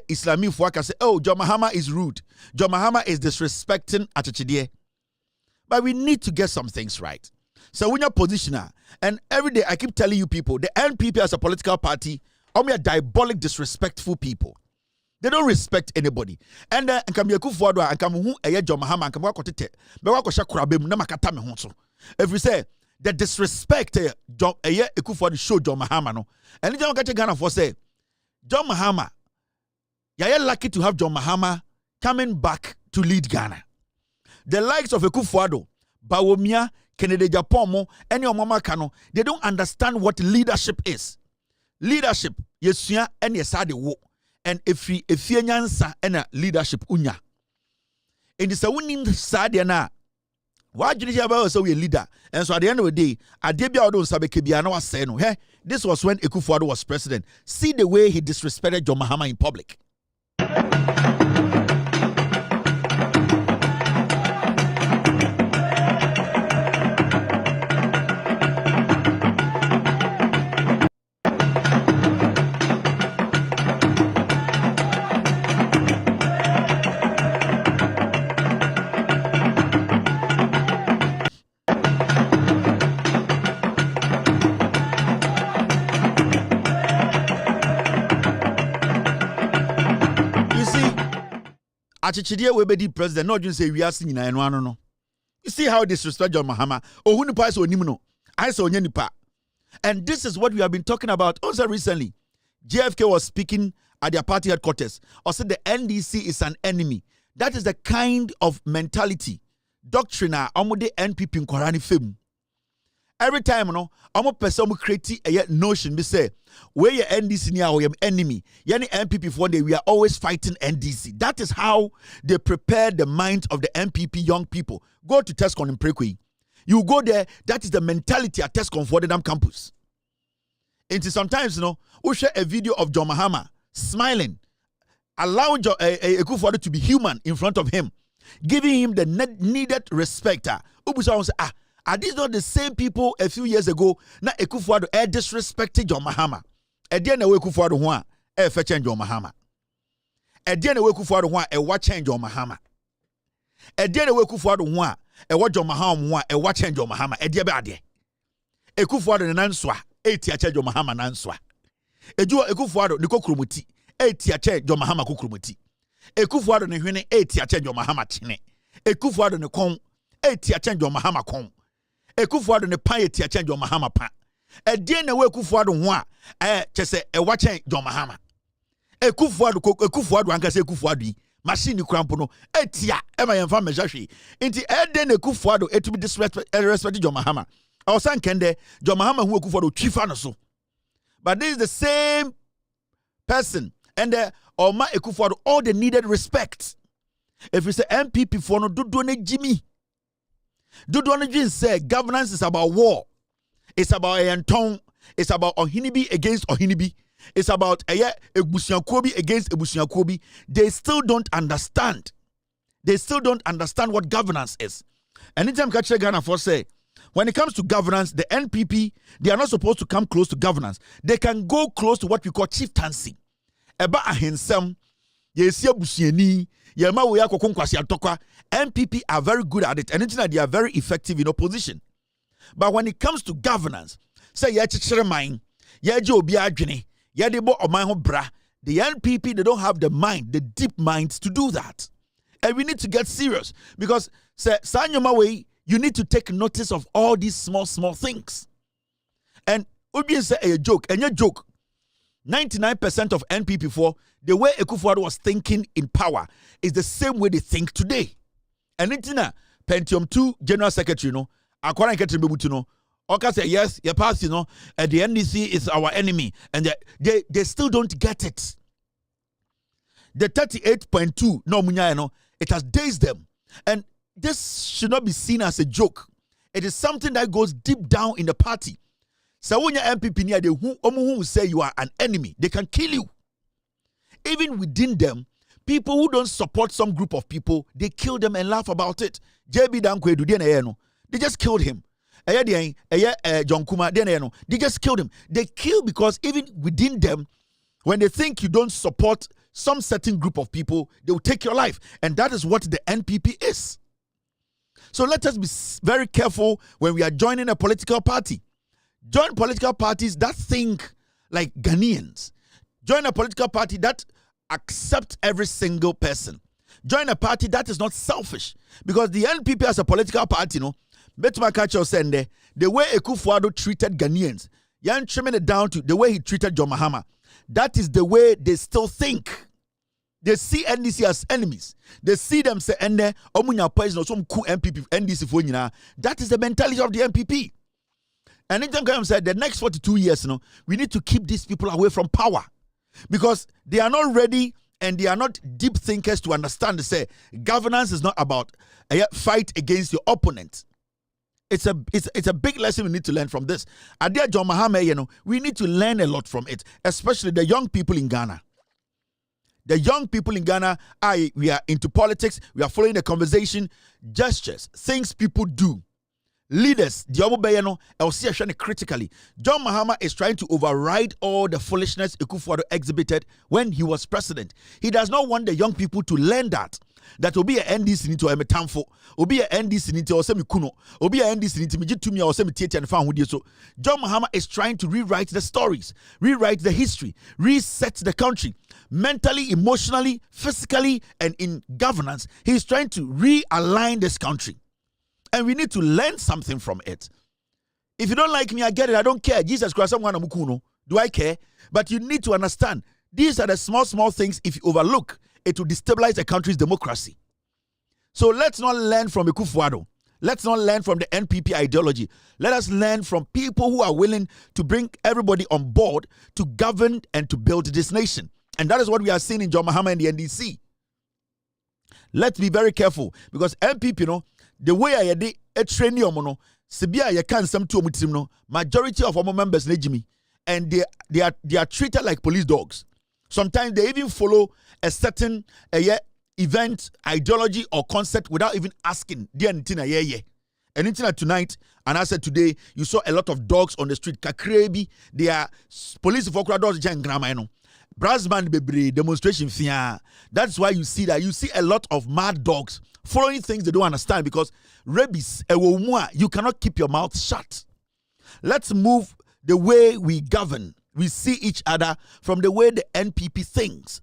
Islamic for say, oh, John Mahama is rude. John Mahama is disrespecting Atachidie. But we need to get some things right. So when you're positioner, and every day I keep telling you people, the NPP as a political party, are diabolic, disrespectful people. They don't respect anybody. And come Ekufuado and come who John Mahama and come wakotete. Be wakosha kurabem na makata me honso. If we say the disrespect John Ekufuado show John Mahama no. And John Kache Ghana for say John Mahama, you're lucky to have John Mahama coming back to lead Ghana. The likes of Ekufuado, Bawumia, Kennedy Japomo, any Omama Kano, they don't understand what leadership is. Leadership, yesuya and yesade wo. And if you nyansa and leadership unya. And it's a winning side na. Why do you about so we leader? And so at the end of the day, Adebia Odo Sabekebiano was saying, hey, this was when Ekufuado was president. See the way he disrespected John Mahama in public. Achichidie we be president no dun say we are singing na no. You see how disrespect John Mahama. Oh who nipa so onim no. I say onye nipa. And this is what we have been talking about also recently. JFK was speaking at their party headquarters. Or said the NDC is an enemy. That is the kind of mentality, doctrine omude NPP nkorani fem. Every time, you know, I'm person create a notion. We say, where your NDC near or your enemy, yani MPP for one day, we are always fighting NDC. That is how they prepare the minds of the MPP young people. Go to Tescon in Prekwe. You go there, that is the mentality at Tescon for the damn campus. And sometimes, you know, we share a video of John Mahama smiling, allowing Ekufuado to be human in front of him, giving him the needed respect. Ubusa say, Are these not the same people a few years ago na Ekufuado disrespected John Mahama? Edian we Ekufuado ho a fe change John Mahama. Edian we Ekufuado ho a wa change John Mahama. Edian we Ekufuado ho a wa John Mahama ho a wa change John Mahama. Edie be ade. Ekufuado ne nanswa eti a change John Mahama nanswa. Eju Ekufuado ne kokromoti eti a change John Mahama kokromoti. Ekufuado ne hwene eti a change John Mahama chene. Ekufuado ne kon eti a change John Mahama kon. Ekufuado ne pan eti a change John Mahama pan. Edie na we Ekufuado ho a chese e wa change John Mahama. Ekufuado anka se Ekufuado yi machine krampo no etia e ma yemfa mejahwe nti ede na Ekufuado etu be disrespect John Mahama. Osan kende John Mahama hu Ekufuado twifa no so. But this is the same person and Oma Ekufuado all the needed respect. If you say MPP for no do ne Jimmy. Do ne say governance is about war. It's about a tongue. It's about Ohinibi against Ohinibi. It's about Ebusiankobi against Ebusiankobi. They still don't understand. They still don't understand what governance is. Anytime Kache Ghana for say, when it comes to governance, the NPP, they are not supposed to come close to governance. They can go close to what we call chieftaincy. Eba ahensem, yesia busieni, yema we akokonkwasi atokwa. NPP are very good at it, and they are very effective in opposition. But when it comes to governance, say ye chichere mind, ye je obi adwene, ye de bo oman ho bra. The NPP, they don't have the mind, the deep minds to do that. And we need to get serious because say sanyoma way, you need to take notice of all these small things. And Obi say a joke, and your joke. 99% of NPP for the way Ekufuado was thinking in power is the same way they think today. And it's na Pentium 2 General Secretary, Akwana Ketribebutu, Oka say yes, your party, the NDC is our enemy, and they still don't get it. The 38.2 no munya, it has dazed them, and this should not be seen as a joke. It is something that goes deep down in the party. So when your MPP near the who say you are an enemy, they can kill you. Even within them, people who don't support some group of people, they kill them and laugh about it. JB Dankwe, they just killed him. John Kuma, they just killed him. They kill because even within them, when they think you don't support some certain group of people, they will take your life. And that is what the NPP is. So let us be very careful when we are joining a political party. Join political parties that think like Ghanaians. Join a political party that accepts every single person. Join a party that is not selfish. Because the NPP as a political party, Betuma Kacho Sende, the way Ekufuado treated Ghanaians, Yan trimming it down to the way he treated John Mahama, that is the way they still think. They see NDC as enemies. They see them say, "Ende omunya poison some cool MPP NDC for nyina." That is the mentality of the NPP. And anytime Kayam said the next 42 years, we need to keep these people away from power because they are not ready and they are not deep thinkers to understand. They say governance is not about a fight against your opponent. It's a big lesson we need to learn from this. Adia John Mahama, we need to learn a lot from it, especially the young people in Ghana. The young people in Ghana, we are into politics, we are following the conversation, gestures, things people do. Leaders, critically. John Mahama is trying to override all the foolishness Ekufuado exhibited when he was president. He does not want the young people to learn that will be an NDC need to emetamfo, will be an NDC need to osemi kuno, will be an NDC need to mijitumi or semi tieti and fan. So John Mahama is trying to rewrite the stories, rewrite the history, reset the country mentally, emotionally, physically, and in governance. He's trying to realign this country. And we need to learn something from it. If you don't like me, I get it. I don't care. Jesus Christ, do I care? But you need to understand, these are the small things. If you overlook, it will destabilize a country's democracy. So let's not learn from Ekufuado. Let's not learn from the NPP ideology. Let us learn from people who are willing to bring everybody on board to govern and to build this nation. And that is what we are seeing in John Mahama and the NDC. Let's be very careful because MPP, the way I did a training, Sibia, you can't some two majority of our members, and they are treated like police dogs. Sometimes they even follow a certain event, ideology, or concept without even asking. And internet tonight, and I said today, you saw a lot of dogs on the street. Kakrebi, they are police for dogs, Brassband bebre demonstration fear. That's why you see that. You see a lot of mad dogs following things they don't understand because rabies, you cannot keep your mouth shut. Let's move the way we govern. We see each other from the way the NPP thinks.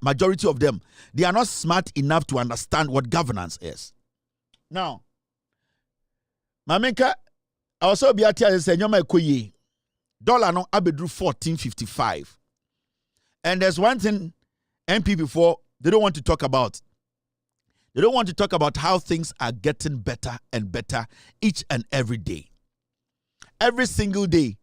Majority of them, they are not smart enough to understand what governance is. Now, Mamenka, I also be at here saying, dollar no abedru 14.55. And there's one thing NPP for they don't want to talk about. They don't want to talk about how things are getting better and better each and every day. Every single day,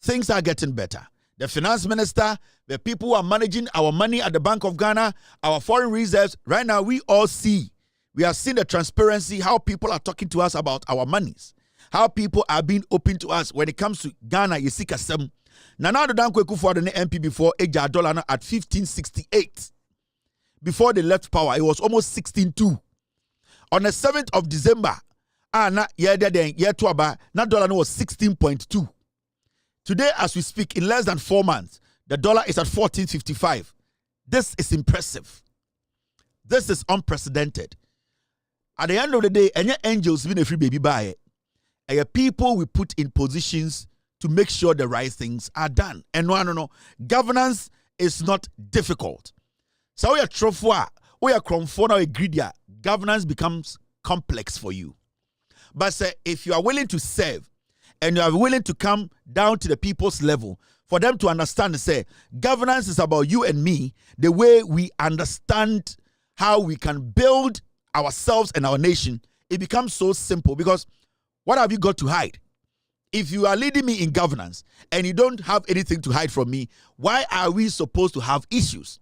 things are getting better. The finance minister, the people who are managing our money at the Bank of Ghana, our foreign reserves, right now we all see. We are seeing the transparency, how people are talking to us about our monies, how people are being open to us when it comes to Ghana, you see Kasem. Now the Dankweku for the MP before $1 at 15.68. Before they left power, it was almost 16.2. On the 7th of December, na dollar was 16.2. Today, as we speak, in less than 4 months, the dollar is at 14.55. This is impressive. This is unprecedented. At the end of the day, any angels being a free baby buy, people we put in positions to make sure the right things are done. And no. Governance is not difficult. So we are trofwa, we are cromfona, we greedier. Governance becomes complex for you. But if you are willing to serve and you are willing to come down to the people's level for them to understand, say, governance is about you and me, the way we understand how we can build ourselves and our nation, it becomes so simple because what have you got to hide? If you are leading me in governance and you don't have anything to hide from me, why are we supposed to have issues?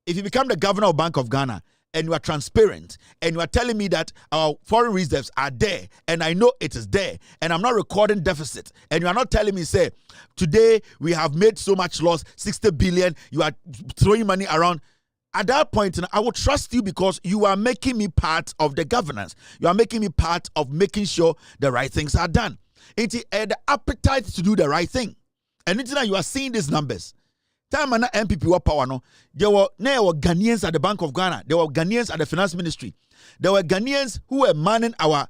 If you become the governor of Bank of Ghana and you are transparent and you are telling me that our foreign reserves are there and I know it is there and I'm not recording deficit and you are not telling me, say, today we have made so much loss, 60 billion, you are throwing money around. At that point, I will trust you because you are making me part of the governance. You are making me part of making sure the right things are done. It's the appetite to do the right thing. And it's now you are seeing these numbers. Time and MPP were power no. There were Ghanaians at the Bank of Ghana. There were Ghanaians at the Finance Ministry. There were Ghanaians who were manning our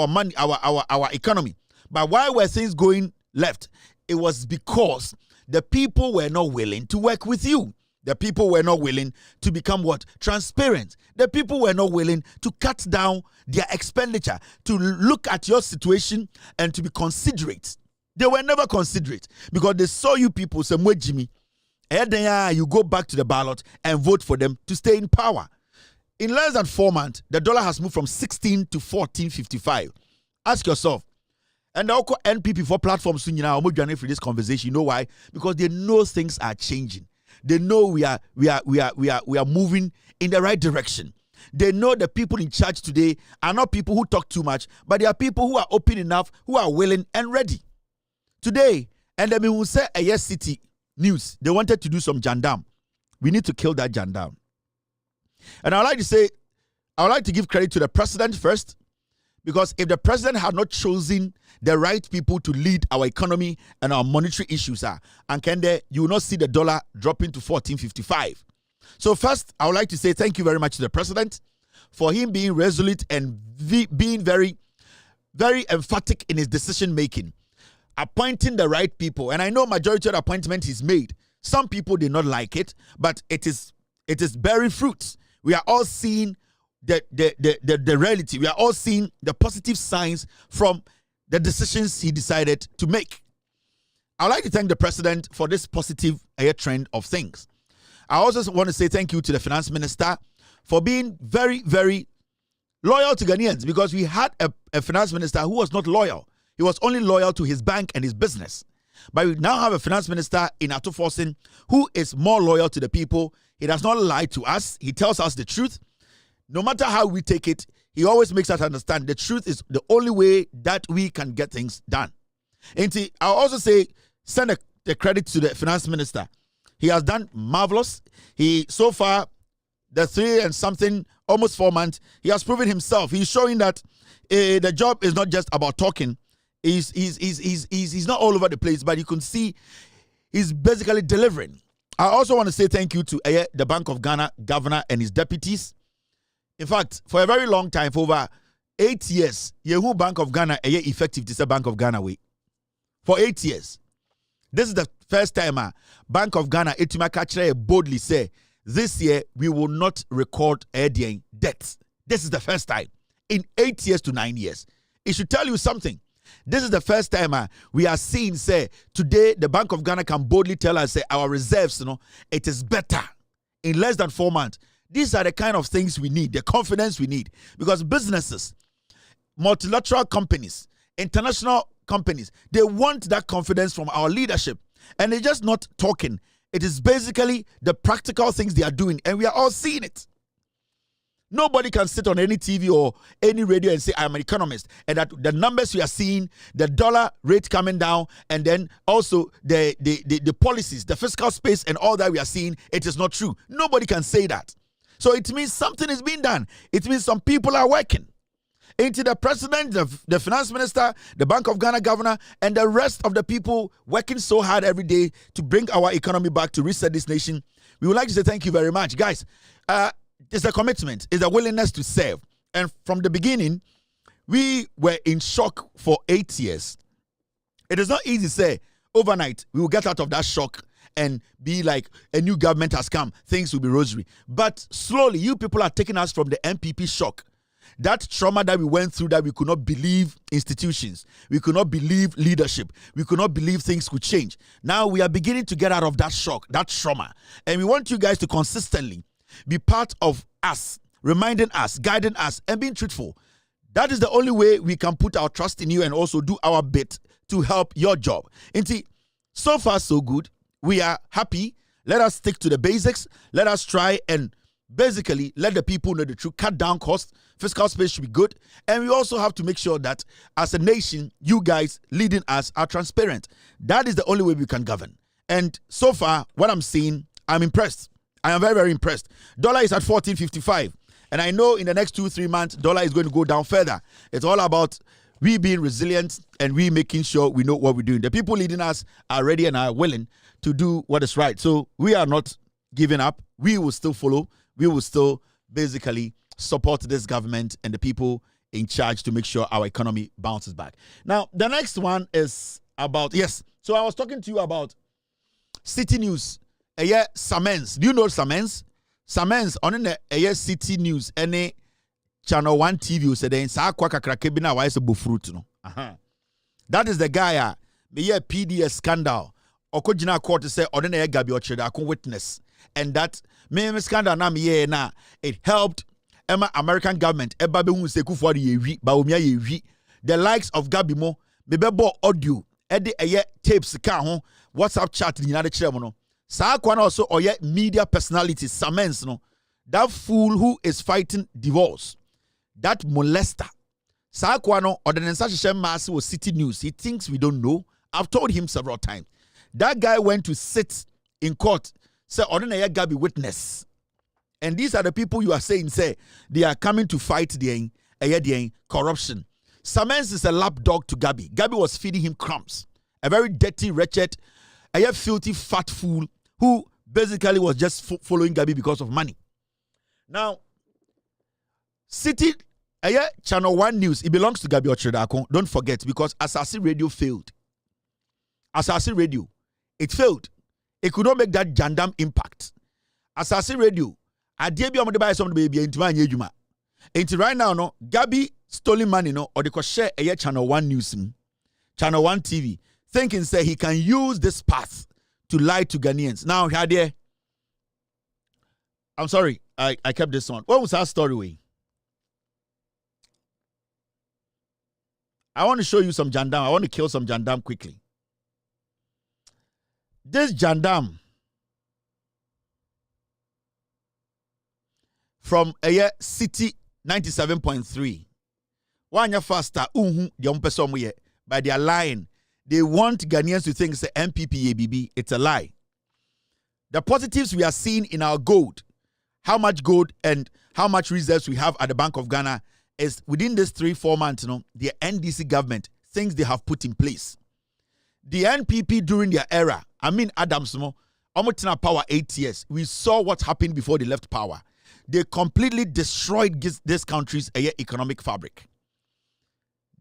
money, our economy. But why were things going left? It was because the people were not willing to work with you. The people were not willing to become what? Transparent. The people were not willing to cut down their expenditure, to look at your situation and to be considerate. They were never considerate because they saw you people say, Jimmy, you go back to the ballot and vote for them to stay in power. In less than 4 months, the dollar has moved from 16 to 14.55. Ask yourself, and the NPP for platforms soon now, for this conversation. You know why? Because they know things are changing. They know we are moving in the right direction. They know the people in charge today are not people who talk too much, but they are people who are open enough, who are willing and ready. Today, and then we will say a yes city news. They wanted to do some jandam. We need to kill that jandam. And I would like to give credit to the president first, because if the president had not chosen the right people to lead our economy and our monetary issues, you will not see the dollar dropping to 14.55. So first, I would like to say thank you very much to the president for him being resolute and being very, very emphatic in his decision making, appointing the right people. And I know majority of the appointment he's made, some people did not like it, but it is bearing fruits. We are all seeing the reality. We are all seeing the positive signs from the decisions he decided to make. I would like to thank the president for this positive trend of things. I also want to say thank you to the finance minister for being very, very loyal to Ghanaians, because we had a finance minister who was not loyal. He was only loyal to his bank and his business. But we now have a finance minister in Atufosin who is more loyal to the people. He does not lie to us. He tells us the truth. No matter how we take it, he always makes us understand the truth is the only way that we can get things done. And I'll also say, send the credit to the finance minister. He has done marvelous. So far, the 3 and something, almost 4 months, he has proven himself. He's showing that the job is not just about talking. He's not all over the place, but you can see he's basically delivering. I also want to say thank you to the Bank of Ghana governor and his deputies. In fact, for a very long time, for over 8 years, Yehu Bank of Ghana effective to say Bank of Ghana way. For 8 years. This is the first time Bank of Ghana etimaka boldly say this year we will not record debts. This is the first time in 8 years to 9 years. It should tell you something. This is the first time we are seeing say today the Bank of Ghana can boldly tell us say our reserves, it is better in less than 4 months. These are the kind of things we need, the confidence we need, because businesses, multilateral companies, international companies, they want that confidence from our leadership. And they're just not talking. It is basically the practical things they are doing, and we are all seeing it. Nobody can sit on any TV or any radio and say, I'm an economist, and that the numbers we are seeing, the dollar rate coming down, and then also the policies, the fiscal space, and all that we are seeing, it is not true. Nobody can say that. So it means something is being done. It means some people are working. Into the president, the finance minister, the Bank of Ghana governor, and the rest of the people working so hard every day to bring our economy back, to reset this nation. We would like to say thank you very much. Guys, it's a commitment, it's a willingness to serve. And from the beginning, we were in shock for 8 years. It is not easy to say, overnight, we will get out of that shock and be like, a new government has come, things will be rosary. But slowly, you people are taking us from the MPP shock. That trauma that we went through, that we could not believe institutions, we could not believe leadership, we could not believe things could change. Now we are beginning to get out of that shock, that trauma. And we want you guys to consistently be part of us, reminding us, guiding us, and being truthful. That is the only way we can put our trust in you and also do our bit to help your job. And see, so far so good. We are happy. Let us stick to the basics. Let us try and basically let the people know the truth, cut down costs. Fiscal space should be good. And we also have to make sure that as a nation, you guys leading us are transparent. That is the only way we can govern. And so far, what I'm seeing, I'm impressed. I am very, very impressed. Dollar is at 14.55. And I know in the next 2-3 months, dollar is going to go down further. It's all about we being resilient and we making sure we know what we're doing. The people leading us are ready and are willing to do what is right. So we are not giving up. We will still follow. We will still basically support this government and the people in charge to make sure our economy bounces back. Now, the next one is about, yes, so I was talking to you about City News. Samens. Do you know Samens? Samens on the City News, any Channel 1 TV said in Sakwa Kakrakebina wise bufruit no. That is the guy the PDS scandal. Okojina court say ordinary Gabi Ocheda witness. And that me scandal na me na it helped American government eba be hu se Kufuor ye ba omia ye the likes of Gabi mo me bebo audio e de tapes ka ho WhatsApp chat ni na de kire mo no. Sakwa na also oye media personality Samens no. That fool who is fighting divorce, that molester. Sakwa no ordinance mass was City News. He thinks we don't know. I've told him several times. That guy went to sit in court. Say ordinary Gabi witness. And these are the people you are saying say they are coming to fight the corruption. Samens is a lapdog to Gabi. Gabi was feeding him crumbs. A very dirty, wretched, filthy, fat fool who basically was just following Gabi because of money. Now, City Channel 1 News, it belongs to Gabi Ochredakon. Don't forget, because Asasi Radio failed. Asasi Radio, it failed. It could not make that Jandam impact. Asasi Radio, Adiebi omode buy some baby intima anye juma. Enti right now no, Gabi stolen money no or they could share Channel 1 News, Channel 1 TV, thinking say he can use this path to lie to Ghanaians. Now here there. I'm sorry, I kept this one. What was our story way? I want to show you some Jandam. I want to kill some Jandam quickly. This Jandam from City 97.3. One faster, by their lying. They want Ghanaians to think it's a MPP ABB. It's a lie. The positives we are seeing in our gold, how much gold and how much reserves we have at the Bank of Ghana is within this 3-4 months, the NDC government, things they have put in place. The NPP during their era, Adams, almost power 8 years. We saw what happened before they left power. They completely destroyed this country's economic fabric.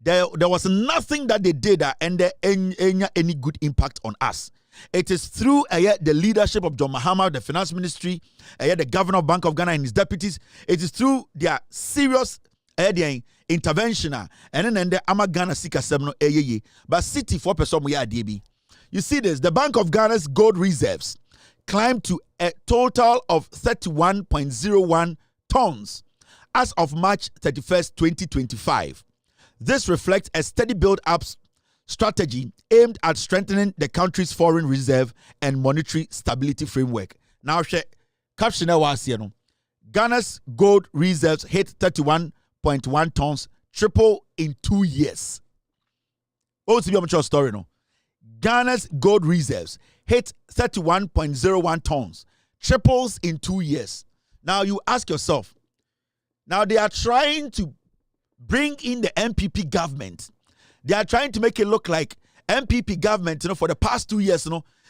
There was nothing that they did that ended any good impact on us. It is through the leadership of John Mahama, the finance ministry, the governor of Bank of Ghana and his deputies. It is through their serious intervention and then the Ghana Sika Semno but city 4% we are DB. You see this, the Bank of Ghana's gold reserves climbed to a total of 31.01 tons as of March 31st, 2025. This reflects a steady build-up strategy aimed at strengthening the country's foreign reserve and monetary stability framework. Now, caption was here. Ghana's gold reserves hit 31.1 tons, triple in 2 years. What's the story? No, Ghana's gold reserves hit 31.01 tons, triples in 2 years. Now you ask yourself, now they are trying to bring in the MPP government. They are trying to make it look like MPP government, for the past 2 years,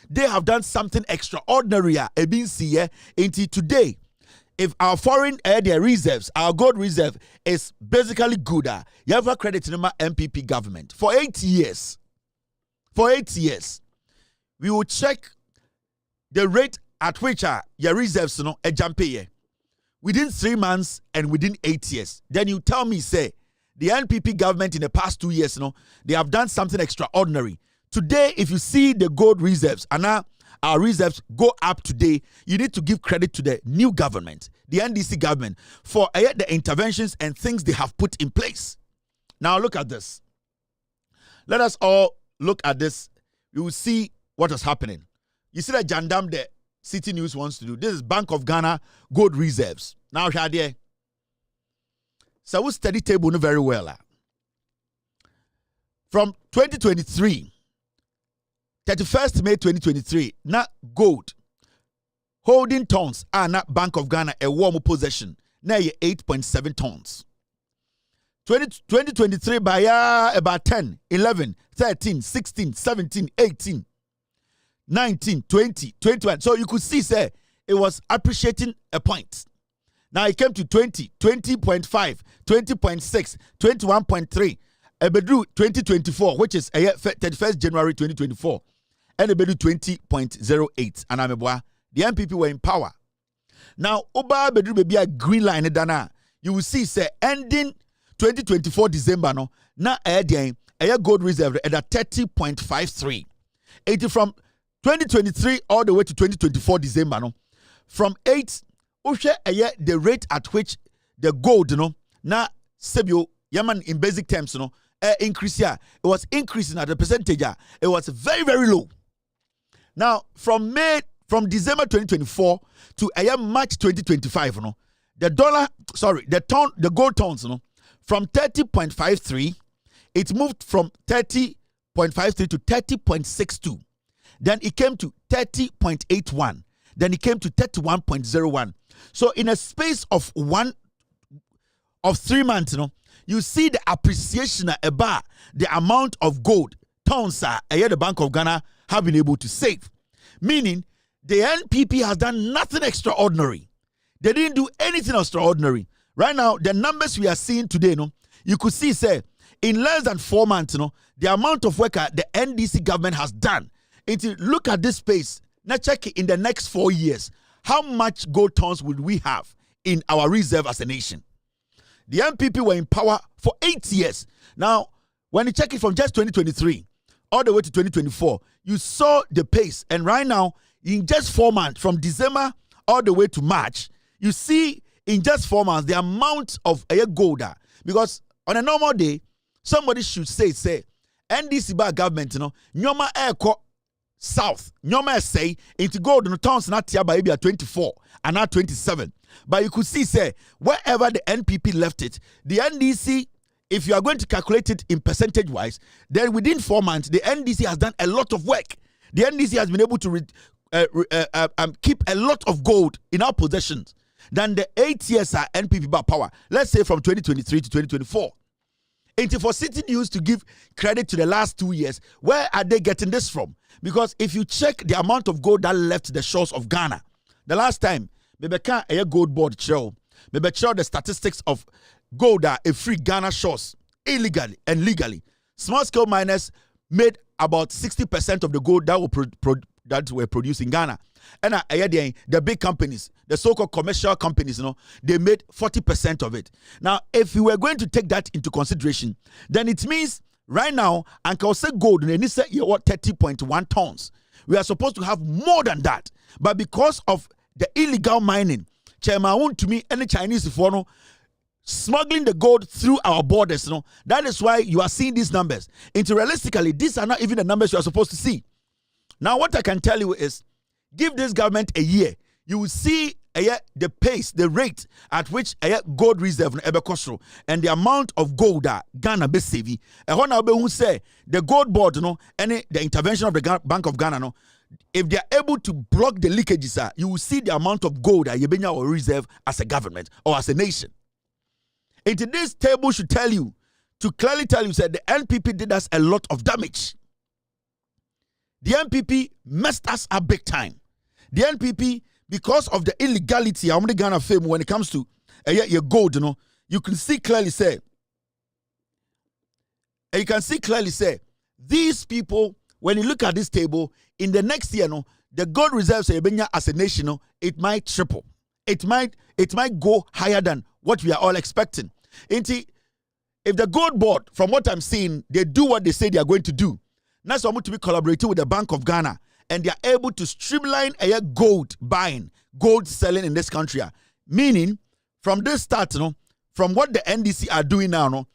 they have done something extraordinary. Until today, if our foreign their reserves, our gold reserve is basically good, you have a credit in the MPP government for 8 years. For 8 years, we will check the rate at which your reserves, a jump within 3 months and within 8 years. Then you tell me, say, the NPP government in the past 2 years, they have done something extraordinary. Today, if you see the gold reserves and now our reserves go up today, you need to give credit to the new government, the NDC government, for the interventions and things they have put in place. Now look at this. Let us all look at this. You will see what is happening. You see that Jandam, the City News wants to do. This is Bank of Ghana gold reserves. Now, Shadia. So we study table very well. From 2023, 31st May 2023, not gold holding tons are not Bank of Ghana a warm possession. Now you 8.7 tons. 2023 by about 10, 11, 13, 16, 17, 18, 19, 20, 21. So you could see, say, it was appreciating a point. Now it came to 20, 20.5, 20.6, 21.3. Ebedu 2024, which is 31st January 2024. And Ebedu 20.08. And the MPP were in power. Now, Oba Ebedu be a green line dana. You will see, say, ending 2024 December, no, now a gold reserve at 30.53. 80 from 2023 all the way to 2024 December, no, from 8. The rate at which the gold, now Sebio Yaman in basic terms, increase here. It was increasing at the percentage. It was very, very low. Now, from December 2024 to March 2025, the gold tons, from 30.53, it moved from 30.53 to 30.62. Then it came to 30.81. Then it came to 31.01. So in a space of 3 months, you see the appreciation about the amount of gold tons the Bank of Ghana have been able to save. Meaning the NPP has done nothing extraordinary. They didn't do anything extraordinary. Right now, the numbers we are seeing today, you could see, say, in less than 4 months, the amount of work the NDC government has done. Look at this space. Now check it in the next 4 years. How much gold tons would we have in our reserve as a nation? The MPP were in power for 8 years. Now, when you check it from just 2023 all the way to 2024, you saw the pace. And right now, in just 4 months, from December all the way to March, you see in just 4 months the amount of gold. Because on a normal day, somebody should say, NDC by government, nyoma airco south, nyoma say into gold no towns not here by 24 and not 27. But you could see, say, wherever the NPP left it, the NDC, if you are going to calculate it in percentage wise, then within 4 months, the NDC has done a lot of work. The NDC has been able to keep a lot of gold in our possessions. than the 8 years are NPP by power. Let's say from 2023 to 2024. And for City News to give credit to the last 2 years, where are they getting this from? Because if you check the amount of gold that left the shores of Ghana, the last time, maybe can't a gold board show, maybe show the statistics of gold that a free Ghana shores illegally and legally. Small scale miners made about 60% of the gold that were produced in Ghana. And the big companies, the so-called commercial companies, they made 40% of it. Now, if we were going to take that into consideration, then it means right now, Uncle say gold, and say 30.1 tons. We are supposed to have more than that. But because of the illegal mining, Chairman, to me, any Chinese foreigner smuggling the gold through our borders, that is why you are seeing these numbers. Realistically, these are not even the numbers you are supposed to see. Now, what I can tell you is, give this government a year, you will see the pace, the rate at which gold reserve and the amount of gold that Ghana be saving. And who say the gold board, and the intervention of the Bank of Ghana, if they are able to block the leakages, you will see the amount of gold that you or reserve as a government or as a nation. And this table should tell you, to clearly tell you, that the NPP did us a lot of damage. The NPP messed us up big time. The NPP, because of the illegality, I'm the Ghana fame when it comes to your gold, you can see clearly say, these people, when you look at this table, in the next year, the gold reserves as a nation, it might triple. It might go higher than what we are all expecting. If the gold board, from what I'm seeing, they do what they say they are going to do. Now, so I'm going to be collaborating with the Bank of Ghana, and they are able to streamline gold buying, gold selling in this country. Meaning, from this start, from what the NDC are doing now,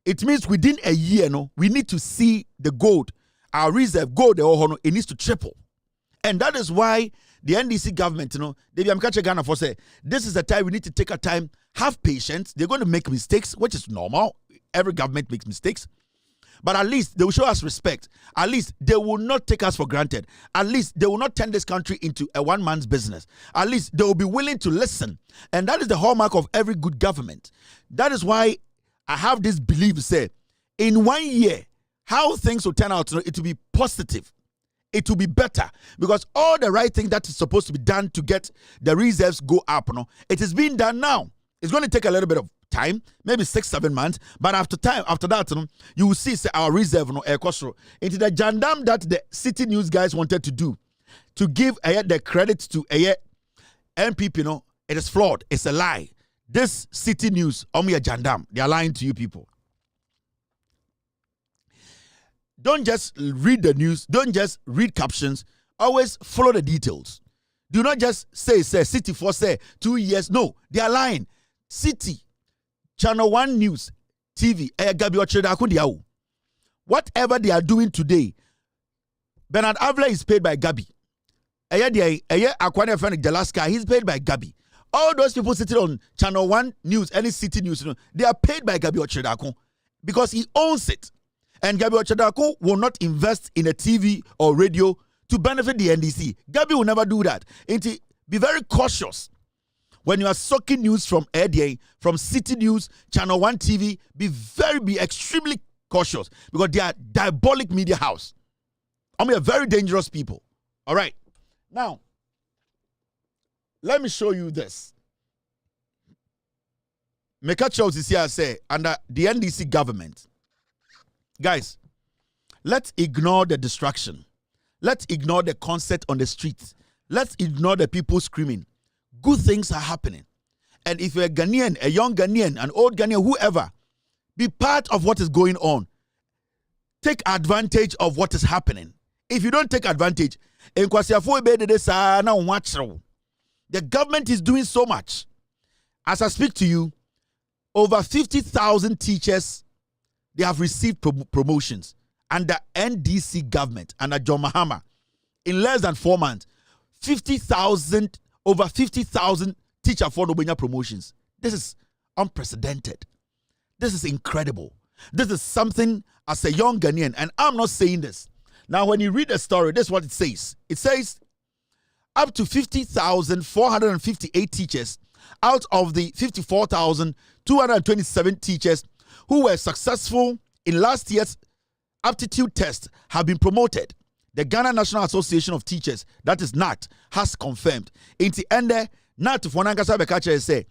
it means within a year, we need to see the gold, our reserve gold, it needs to triple. And that is why the NDC government, they be catching Ghana for say, this is the time we need to take our time, have patience. They're going to make mistakes, which is normal. Every government makes mistakes. But at least they will show us respect. At least they will not take us for granted. At least they will not turn this country into a one-man's business. At least they will be willing to listen. And that is the hallmark of every good government. That is why I have this belief, say, in 1 year, how things will turn out, it will be positive. It will be better. Because all the right thing that is supposed to be done to get the reserves go up, it is being done now. It's going to take a little bit of time, maybe 6-7 months, but after that, you will see our reserve into the jandam that the City News guys wanted to do, to give the credit to NPP. It is flawed. It's a lie. This City News, jandam, they are lying to you people. Don't just read the news. Don't just read captions. Always follow the details. Do not just say City for say 2 years. No, they are lying. City, Channel 1 News, TV, whatever they are doing today, Bernard Avila is paid by Gabi. He's paid by Gabi. All those people sitting on Channel 1 News, any City News, they are paid by Gabi Ochedako because he owns it. And Gabi Ochedako will not invest in a TV or radio to benefit the NDC. Gabi will never do that. Be very cautious. When you are sucking news from ADA, from City News, Channel 1 TV, be extremely cautious because they are diabolic media house. They are very dangerous people. All right. Now, let me show you this. Make a choice this year, say, under the NDC government. Guys, let's ignore the distraction. Let's ignore the concert on the streets. Let's ignore the people screaming. Good things are happening. And if you're a Ghanaian, a young Ghanaian, an old Ghanaian, whoever, be part of what is going on. Take advantage of what is happening. If you don't take advantage, the government is doing so much. As I speak to you, over 50,000 teachers, they have received promotions under NDC government, under John Mahama. In less than 4 months, over 50,000 teacher for Nobenya promotions. This is unprecedented. This is incredible. This is something as a young Ghanaian, and I'm not saying this. Now, when you read the story, this is what it says. It says up to 50,458 teachers out of the 54,227 teachers who were successful in last year's aptitude test have been promoted. The Ghana National Association of Teachers, that is NAT, has confirmed. In the end, NAT for Nankasa Bekache say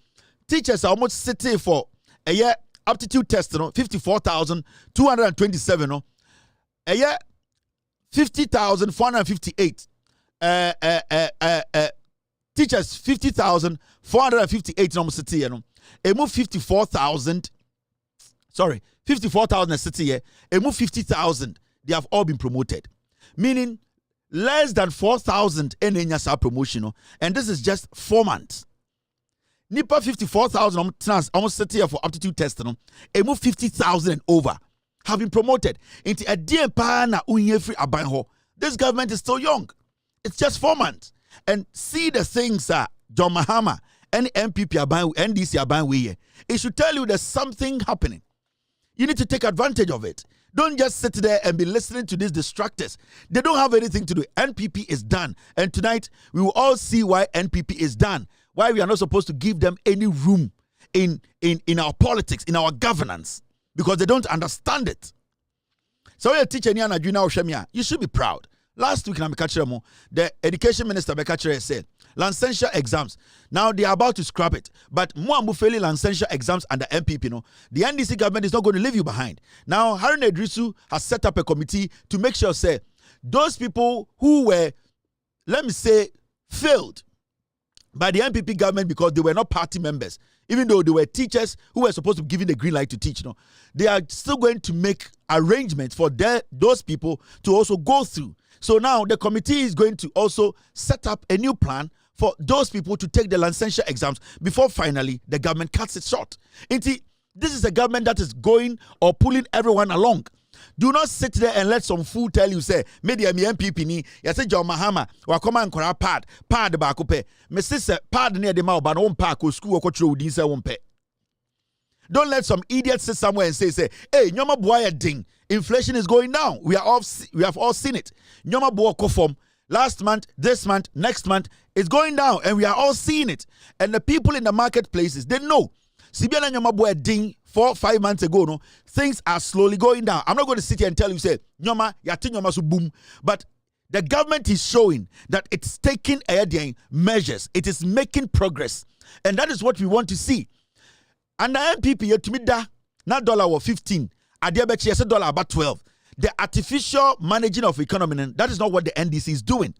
teachers are almost sitting for a year aptitude test, 54,227, a year 50,458. Teachers 50,458 no city, a move 54,000. Sorry, 54,000 a city here, a move 50,000. They have all been promoted, meaning less than 4,000 in Enyasa promotion, and this is just 4 months. Nipa 54,000 almost city here for aptitude test, a move 50,000 and over have been promoted into a dear pana unyefri abanho. This government is still young. It's just 4 months. And see the things John Mahama and MPP aban NDC aban we. It should tell you there's something happening. You need to take advantage of it. Don't just sit there and be listening to these distractors. They don't have anything to do. NPP is done. And tonight we will all see why NPP is done. Why we are not supposed to give them any room in our politics, in our governance. Because they don't understand it. So you're a teacher, you should be proud. Last week, the education minister said, licensure exams. Now they are about to scrap it. But Muambufeli licensure exams under MPP, the NDC government is not going to leave you behind. Now, Harun Edrisu has set up a committee to make sure, say, those people who were, let me say, failed by the MPP government because they were not party members, even though they were teachers who were supposed to be given the green light to teach, they are still going to make arrangements for those people to also go through. So now the committee is going to also set up a new plan for those people to take the licensure exams before finally the government cuts it short. This is a government that is going or pulling everyone along. Do not sit there and let some fool tell you, say, media me MPP ni, ya say John Mahama, wa koma nkora pad ba kope. Me say pad near the mouth, but on park or school or coach road, say one pe. Don't let some idiot sit somewhere and say, hey, nyoma boy ding. Inflation is going down. We have all seen it. Nyoma boy kofom. Last month, this month, next month, it's going down, and we are all seeing it. And the people in the marketplaces, they know. Sibiana nyoma boy ding 4-5 months ago, things are slowly going down. I'm not going to sit here and tell you, say, nyoma, yati nyoma su boom. But the government is showing that it's taking measures. It is making progress. And that is what we want to see. And the MPP, yetumida, not $15. Adiabechi, yes, $12 about 12. The artificial managing of economy, that is not what the NDC is doing.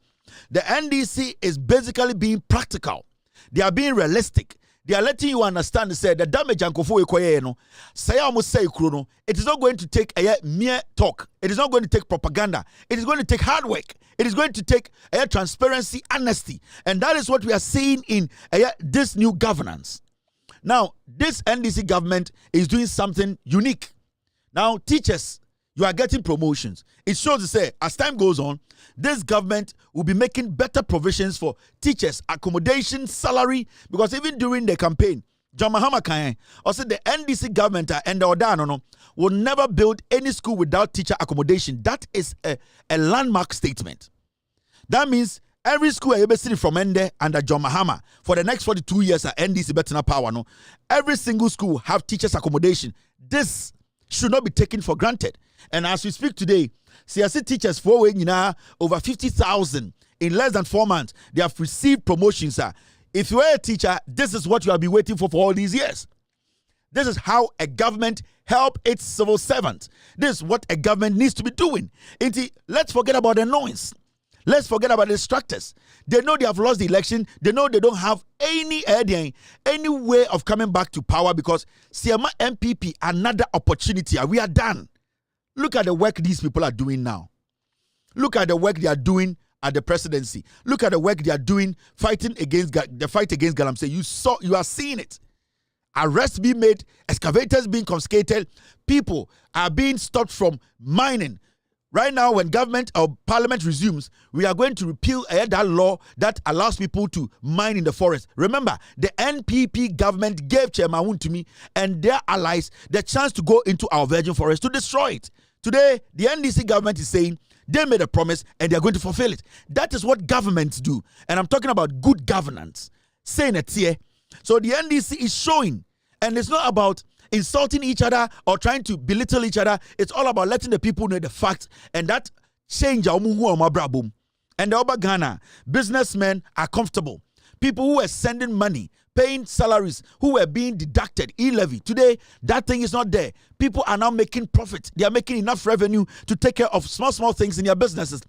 The NDC is basically being practical. They are being realistic. They are letting you understand, say, the damage and say almost say it is not going to take a mere talk. It is not going to take propaganda. It is going to take hard work. It is going to take a transparency, honesty. And that is what we are seeing in this new governance. Now, this NDC government is doing something unique. Now, teachers, you are getting promotions. It shows to say, as time goes on, this government will be making better provisions for teachers, accommodation, salary, because even during the campaign, John Mahama Kanye also the NDC government and the Odano will never build any school without teacher accommodation. That is a landmark statement. That means every school I ever seen from Ende under John Mahama for the next 42 years at NDC better power. Every single school have teachers accommodation. This should not be taken for granted. And as we speak today, CSC teachers for over 50,000 in less than 4 months. They have received promotions. If you are a teacher, this is what you have been waiting for all these years. This is how a government help its civil servants. This is what a government needs to be doing. Let's forget about the noise. Let's forget about the distractors. They know they have lost the election. They know they don't have any way of coming back to power because Siama MPP, another opportunity. We are done. Look at the work these people are doing now. Look at the work they are doing at the presidency. Look at the work they are doing fighting against the fight against Galamsey. You are seeing it. Arrests being made, excavators being confiscated, people are being stopped from mining. Right now, when government or parliament resumes, we are going to repeal that law that allows people to mine in the forest. Remember, the NPP government gave Chairman Wuntumi and their allies the chance to go into our virgin forest to destroy it. Today, the NDC government is saying they made a promise and they are going to fulfill it. That is what governments do. And I'm talking about good governance. Saying it here, So the NDC is showing, and it's not about insulting each other or trying to belittle each other. It's all about letting the people know the facts, and that change. And the Oba Ghana businessmen are comfortable. People who are sending money, paying salaries, who were being deducted, e-levy. Today, that thing is not there. People are now making profit. They are making enough revenue to take care of small things in their businesses.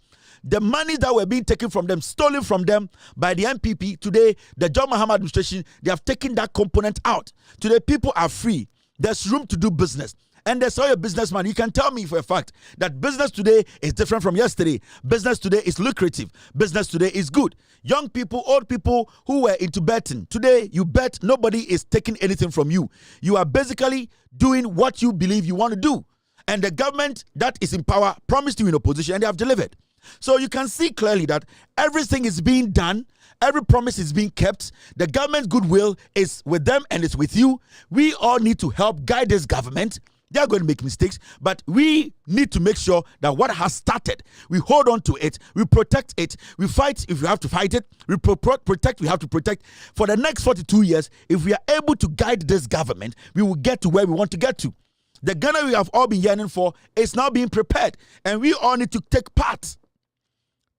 The money that were being taken from them, stolen from them by the MPP, today, the John Mahama administration, they have taken that component out. Today, people are free. There's room to do business. And there's all your businessman. You can tell me for a fact that business today is different from yesterday. Business today is lucrative. Business today is good. Young people, old people who were into betting. Today, you bet, nobody is taking anything from you. You are basically doing what you believe you want to do. And the government that is in power promised you in opposition, and they have delivered. So you can see clearly that everything is being done. Every promise is being kept. The government's goodwill is with them and it's with you. We all need to help guide this government. They are going to make mistakes, but we need to make sure that what has started, we hold on to it, we protect it, we fight if we have to fight it, we protect, we have to protect. For the next 42 years, if we are able to guide this government, we will get to where we want to get to. The Ghana we have all been yearning for is now being prepared, and we all need to take part.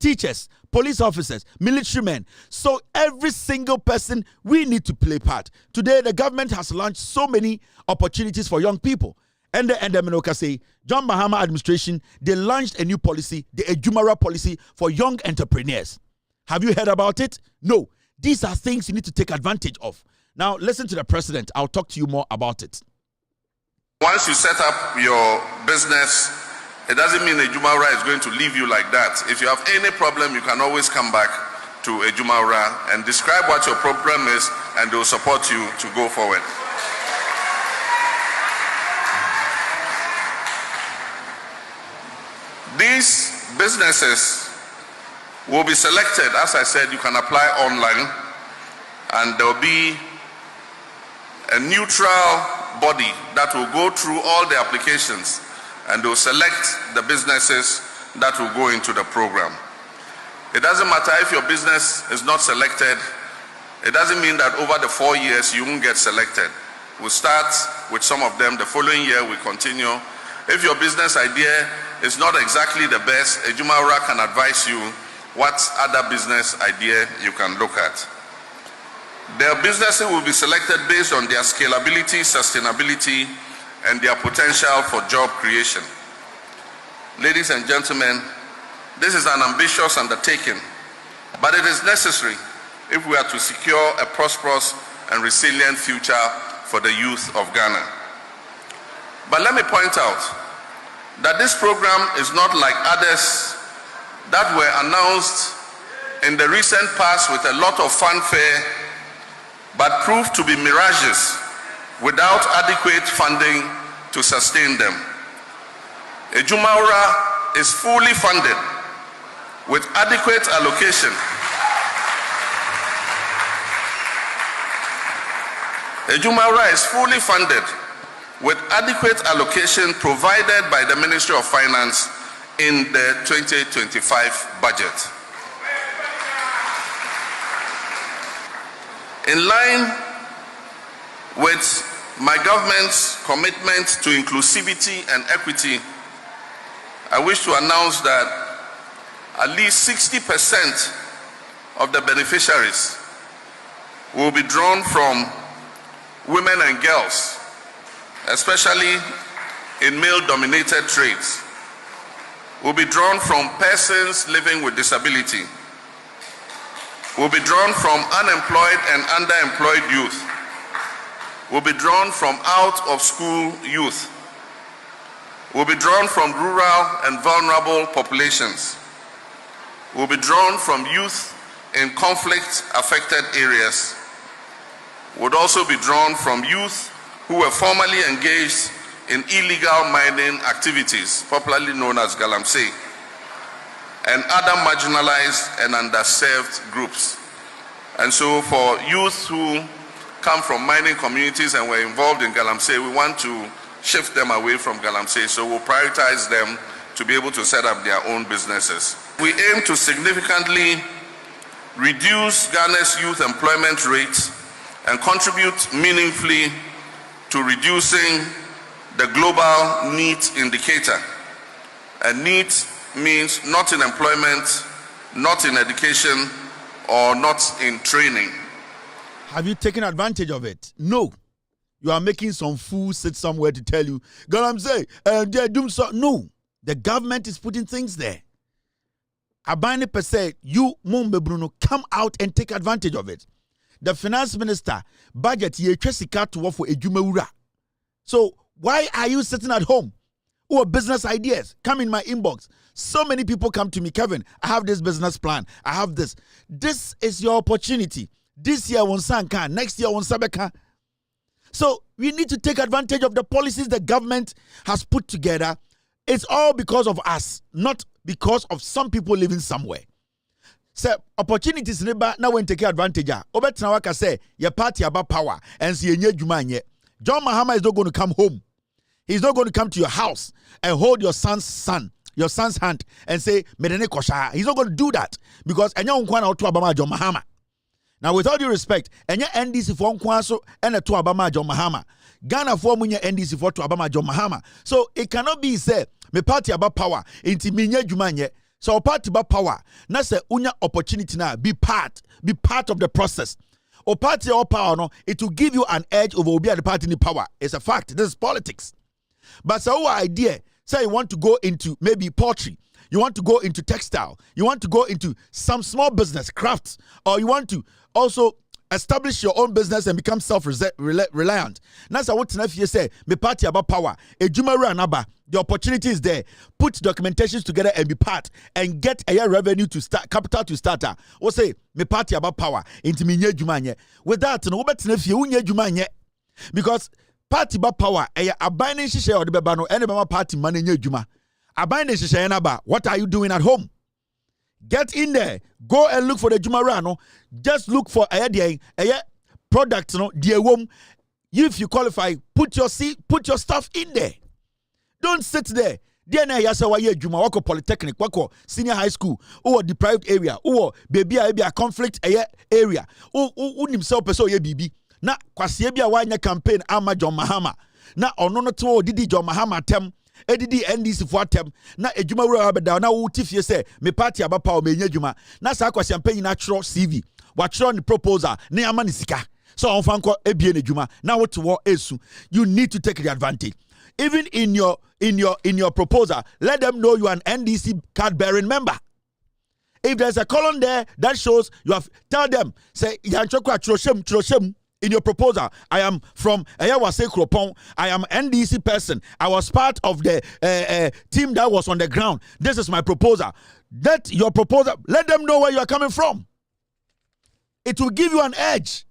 Teachers, police officers, military men. So every single person, we need to play part. Today, the government has launched so many opportunities for young people. And the Menoka say, John Mahama administration, they launched a new policy, the Ejumara policy for young entrepreneurs. Have you heard about it? No. These are things you need to take advantage of. Now, listen to the president. I'll talk to you more about it. Once you set up your business, it doesn't mean Ejumara is going to leave you like that. If you have any problem, you can always come back to Ejumara and describe what your problem is, and they will support you to go forward. These businesses will be selected. As I said, you can apply online, and there will be a neutral body that will go through all the applications, and they will select the businesses that will go into the program. It doesn't matter if your business is not selected. It doesn't mean that over the 4 years you won't get selected. We'll start with some of them. The following year we continue. If your business idea is not exactly the best, Ejumara can advise you what other business idea you can look at. Their businesses will be selected based on their scalability, sustainability, and their potential for job creation. Ladies and gentlemen, this is an ambitious undertaking, but it is necessary if we are to secure a prosperous and resilient future for the youth of Ghana. But let me point out that this program is not like others that were announced in the recent past with a lot of fanfare, but proved to be mirages without adequate funding to sustain them. Ejumara is fully funded with adequate allocation. Ejumara is fully funded with adequate allocation provided by the Ministry of Finance in the 2025 budget. In line with my government's commitment to inclusivity and equity, I wish to announce that at least 60% of the beneficiaries will be drawn from women and girls, especially in male-dominated trades, will be drawn from persons living with disability, will be drawn from unemployed and underemployed youth, will be drawn from out-of-school youth, will be drawn from rural and vulnerable populations, will be drawn from youth in conflict-affected areas, would also be drawn from youth who were formerly engaged in illegal mining activities, popularly known as Galamsey, and other marginalized and underserved groups. And so for youth who come from mining communities and were involved in Galamsey, we want to shift them away from Galamsey, so we'll prioritize them to be able to set up their own businesses. We aim to significantly reduce Ghana's youth employment rate and contribute meaningfully to reducing the global needs indicator. And needs means not in employment, not in education, or not in training. Have you taken advantage of it? No. You are making some fool sit somewhere to tell you, girl, I'm saying, they're doing so. No. The government is putting things there. Abani per se, you, Mumbe Bruno, come out and take advantage of it. The finance minister, budget, ye chesika to work for a Jumeura. So, why are you sitting at home? Or business ideas come in my inbox. So many people come to me, Kevin, I have this business plan. I have this. This is your opportunity. This year one sanka, next year one sabeka. So we need to take advantage of the policies the government has put together. It's all because of us, not because of some people living somewhere. So opportunities never now when take advantage. Obetanawaka say your party about power and see ye John Mahama is not going to come home. He's not going to come to your house and hold your son's hand and say, Medene Kosha. He's not going to do that because Enya Unkwana or Tuabama John Mahama. Now, with all due respect, Enya NDC for Unkwanso and a Tuabama John Mahama. Ghana for Munya NDC for Tuabama John Mahama. So it cannot be said, me party about power, inti minye jumanye. So party about power. Na se unya opportunity na be part of the process. Or party or power, no, it will give you an edge over obi at the party in power. It's a fact. This is politics. But so our idea, say you want to go into maybe poultry, you want to go into textile, you want to go into some small business, crafts, or you want to also establish your own business and become self-reliant. That's what you say, me party about power. The opportunity is there. Put documentations together and be part and get a revenue to start, capital to start. Or say, me party about power. Into me nye. With that, no better if you nye. Because party about power, a binding share or the bebano, and the party money nye juma. A binding share naba. What are you doing at home? Get in there. Go and look for the Jumarano. Just look for a product, if you qualify, put your stuff in there. Don't sit there. DNA yasa wa ye juma wako polytechnic wako senior high school or deprived area or baby a conflict area or himself person ye bibi na kwase bia wa nya campaign ama John Mahama na ono no to didi John Mahama tem edidi NDC for tem na ejuma wura abeda na wo tifie say me party aba pa o me nya juma na sa kwase campaign na tro CV wa tro ni proposal na ama ni sika so on fanko ebie na juma na wo to wo esu. You need to take the advantage. Even in your proposal, let them know you are an NDC card-bearing member. If there's a column there that shows you have, tell them, say, in your proposal, I am from Ayawase Kropon. I am NDC person. I was part of the team that was on the ground. This is my proposal. Let your proposal, let them know where you are coming from. It will give you an edge.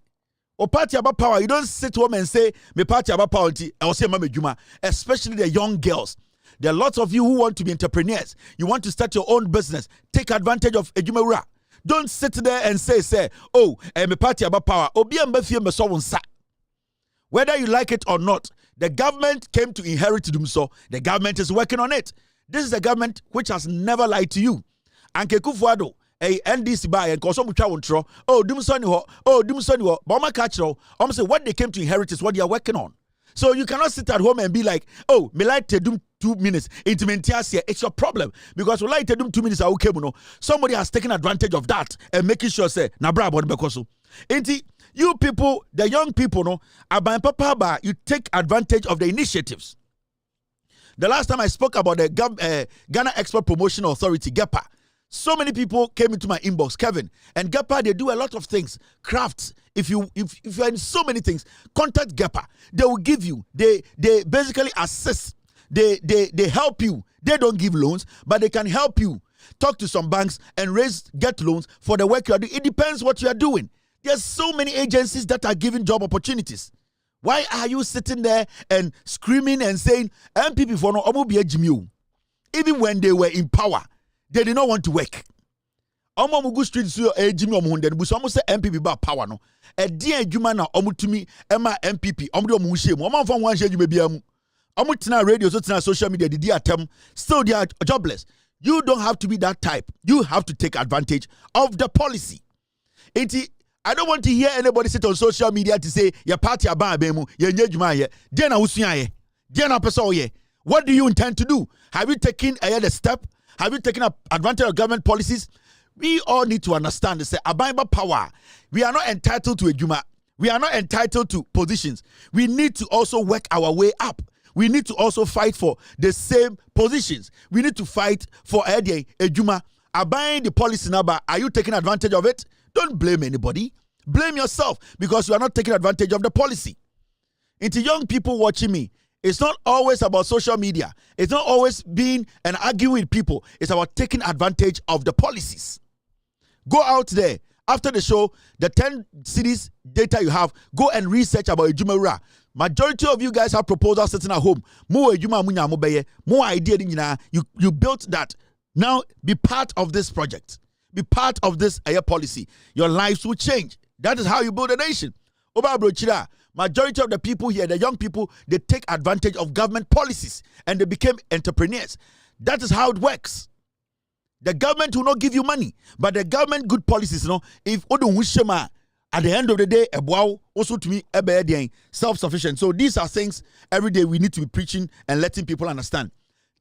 Or party about power, you don't sit home and say, me party about power, I will say, Mama Juma, especially the young girls. There are lots of you who want to be entrepreneurs. You want to start your own business. Take advantage of Ejumera. Don't sit there and say, oh, me party about power. Whether you like it or not, the government came to inherit them, so the government is working on it. This is a government which has never lied to you. Anke Kufuado, a NDC buy and Kosomucha won't oh, Dumsoni ho, Bama Kachro, say what they came to inherit is what they are working on. So you cannot sit at home and be like, oh, me like to do 2 minutes. It's your problem. Because we like to do 2 minutes, okay, somebody has taken advantage of that and making sure say, Nabra Bonbekoso. You people, the young people, you take advantage of the initiatives. The last time I spoke about the Ghana Export Promotion Authority, GEPA, so many people came into my inbox, Kevin, and GEPA, they do a lot of things, crafts. If you're in so many things, contact GEPA. They will give you. They basically assist. They help you. They don't give loans, but they can help you. Talk to some banks and get loans for the work you are doing. It depends what you are doing. There's so many agencies that are giving job opportunities. Why are you sitting there and screaming and saying, MPP for no omobi ejimiu? Even when they were in power, they did not want to work. Omo street so ejimi omo den bu so omo say MPP ba power no. E dia adwuma na omo tumi ema MPP omo de omo hye mu. Omo fa wan hye adwuma bia mu. Omo tena radio so tena social media didi atem. Still they are jobless. You don't have to be that type. You have to take advantage of the policy. I don't want to hear anybody sit on social media to say your party abandemu, your nyejuma ye, dena usuye, dena peso ye. What do you intend to do? Have you taken the step? Have you taken advantage of government policies? We all need to understand this. Abaiba power. We are not entitled to a juma. We are not entitled to positions. We need to also work our way up. We need to also fight for the same positions. We need to fight for a juma. Abiding the policy number. Are you taking advantage of it? Don't blame anybody. Blame yourself because you are not taking advantage of the policy. Into young people watching me, it's not always about social media. It's not always being and arguing with people. It's about taking advantage of the policies. Go out there. After the show, the 10 cities data you have, go and research about Ejumara. Majority of you guys have proposals sitting at home. More idea. You built that. Now be part of this project. Be part of this policy. Your lives will change. That is how you build a nation. Majority of the people here, the young people, they take advantage of government policies and they became entrepreneurs. That is how it works. The government will not give you money, but the government good policies, if at the end of the day, also to me, self-sufficient. So these are things every day we need to be preaching and letting people understand.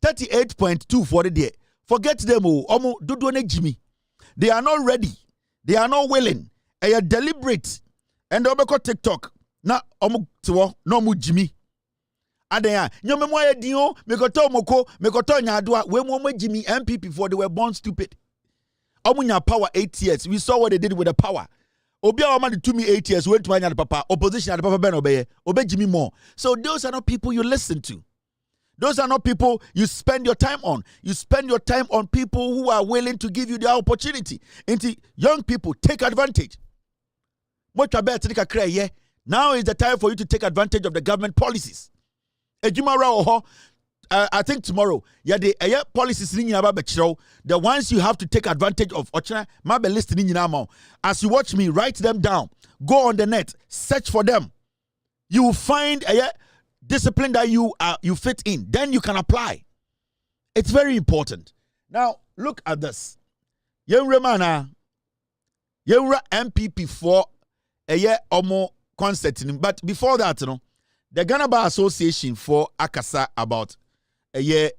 38.2 for the day. Forget them. Jimmy. They are not ready. They are not willing. They are deliberate. And they will TikTok. Na no mu Jimmy. Adaya, nyomemwa dio, mekoto moko, mekoto nyadua, we mo Jimmy MPP for they were born stupid. Omunya power 8 years. We saw what they did with the power. Obia Omani to me 8 years, went to my papa, opposition at Papa Ben obey Jimmy more. So those are not people you listen to. Those are not people you spend your time on. You spend your time on people who are willing to give you the opportunity. Into young people, take advantage. Now is the time for you to take advantage of the government policies. I think tomorrow, the policies the ones you have to take advantage of. As you watch me, write them down. Go on the net, search for them. You will find a discipline that you fit in. Then you can apply. It's very important. Now look at this. Yenra MPP for a year or more concert. But before that, the Ghana Bar Association for Akasa about a year.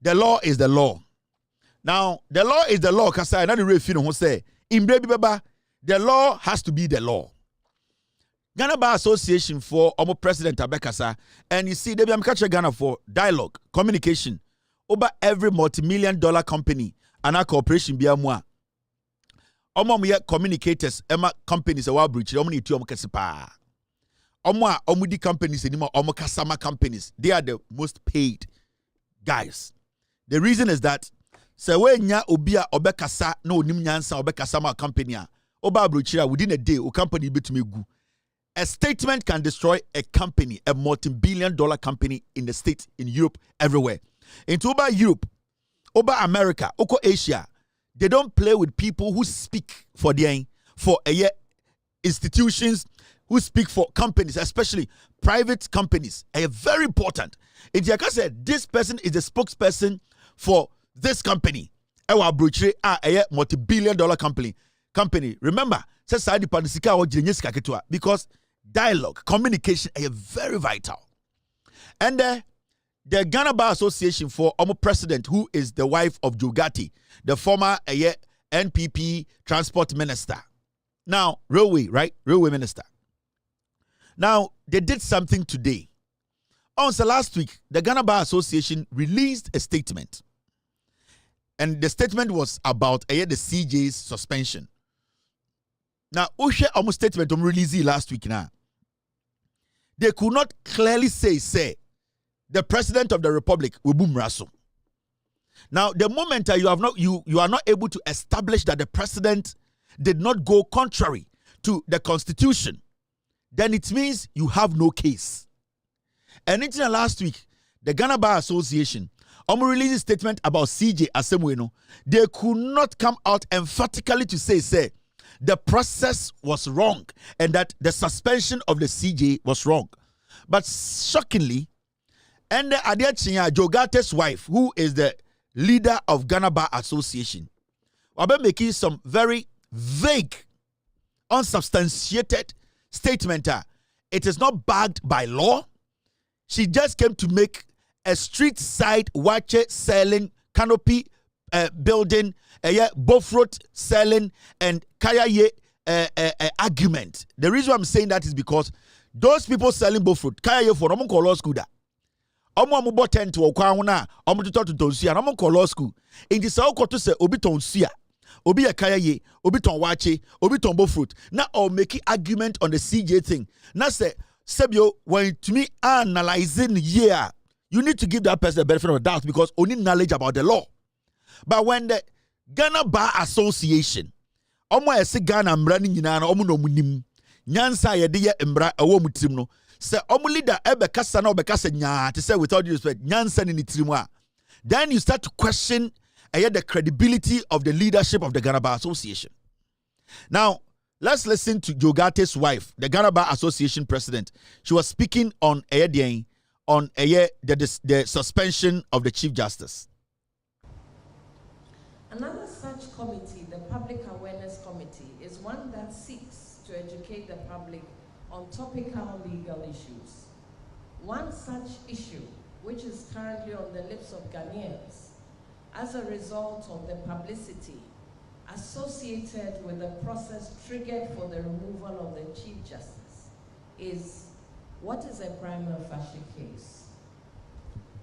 The law is the law. Now, the law is the law. Kasa, another referee who say, the law has to be the law. Ghana Bar Association for Omo President Abekasa, and you see, they be catching Ghana for dialogue, communication over every multi-million-dollar company and our corporation be amwa. Omo communicators, Emma companies a breach. Omo ni tu omo kesipa. Omo di companies anymore. Omo kasama companies. They are the most paid guys. The reason is that se we nya obia obekasa na onim nyansa obekasa ma company a oba breachira within a day o company betumi gu. A statement can destroy a company, a multi-billion-dollar company in the States, in Europe, everywhere. Into over Europe, over America, over Asia, they don't play with people who speak for institutions, who speak for companies, especially private companies. Are very important. If you can say this person is the spokesperson for this company, a multi-billion-dollar company. Remember, because dialogue, communication are very vital. And the Ghana Bar Association for Omo President, who is the wife of Jogati, the former NPP transport minister. Now, railway minister. Now, they did something today. Also, last week, the Ghana Bar Association released a statement. And the statement was about the CJ's suspension. Now, Oshe almost statement released last week now. They could not clearly say the president of the republic will boom raso. Now, the moment you are not able to establish that the president did not go contrary to the constitution, then it means you have no case. And until last week, the Ghana Bar Association released a statement about CJ Asemweno. They could not come out emphatically to say the process was wrong and that the suspension of the CJ was wrong. But shockingly, and the Adiachinya Jogate's wife, who is the leader of Ghana Bar Association, are making some very vague unsubstantiated statement. It is not backed by law. She just came to make a street side watch selling canopy building, bofrot selling, and kaya argument. The reason I'm saying that is because those people selling bofrot, kaya for omo law school da. Omo amu boten to okwa na omo to tonsia na omo law school. In the sao koto se obi tonsia, obi ya kaya ye, obi ton wache, obi ton bofrot. Na or make argument on the CJ thing. Na say Sebio, when to me analyzing here, you need to give that person the benefit of the doubt because only knowledge about the law. But when the Ghana Bar Association, omo ese Ghana mbrani nyina na omo no munim, nyansa ye de ye mbra ewo mutim no, se omo leader ebe kasa na obekasa nya, to say without due respect, nyansa ni tirim a, then you start to question the credibility of the leadership of the Ghana Bar Association. Now, let's listen to Jogate's wife, the Ghana Bar Association president. She was speaking on the suspension of the Chief Justice. Another such committee, the Public Awareness Committee, is one that seeks to educate the public on topical legal issues. One such issue, which is currently on the lips of Ghanaians as a result of the publicity associated with the process triggered for the removal of the Chief Justice, is what is a prima facie case?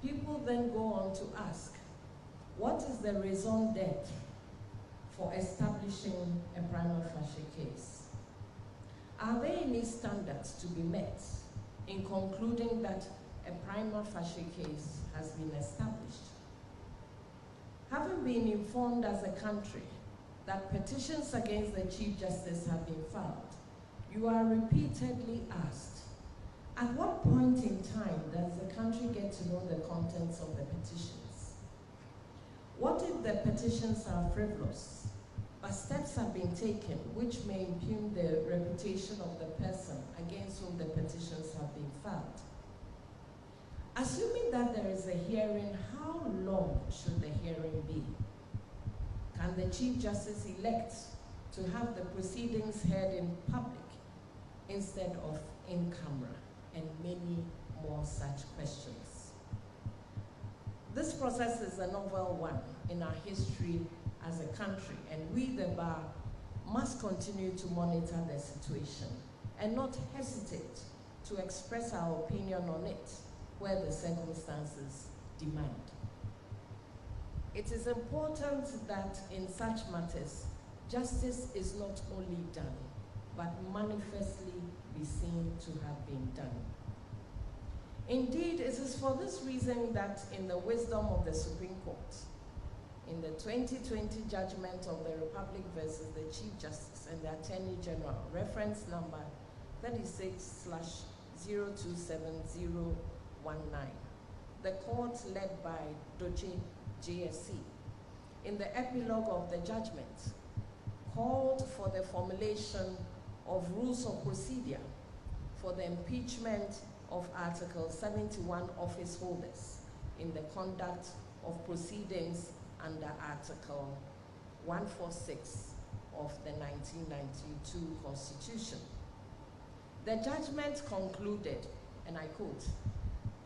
People then go on to ask, what is the raison d'etre for establishing a prima facie case? Are there any standards to be met in concluding that a prima facie case has been established? Having been informed as a country that petitions against the Chief Justice have been filed, you are repeatedly asked, at what point in time does the country get to know the contents of the petitions? What if the petitions are frivolous, but steps have been taken which may impugn the reputation of the person against whom the petitions have been filed? Assuming that there is a hearing, how long should the hearing be? Can the Chief Justice elect to have the proceedings heard in public instead of in camera? And many more such questions. This process is a novel one in our history as a country, and we, the bar, must continue to monitor the situation and not hesitate to express our opinion on it where the circumstances demand. It is important that in such matters, justice is not only done, but manifestly be seen to have been done. Indeed, it is for this reason that in the wisdom of the Supreme Court, in the 2020 judgment of the Republic versus the Chief Justice and the Attorney General, reference number 36/027019, the court led by Doche JSC, in the epilogue of the judgment, called for the formulation of rules of procedure for the impeachment of Article 71 office holders in the conduct of proceedings under Article 146 of the 1992 Constitution. The judgment concluded, and I quote,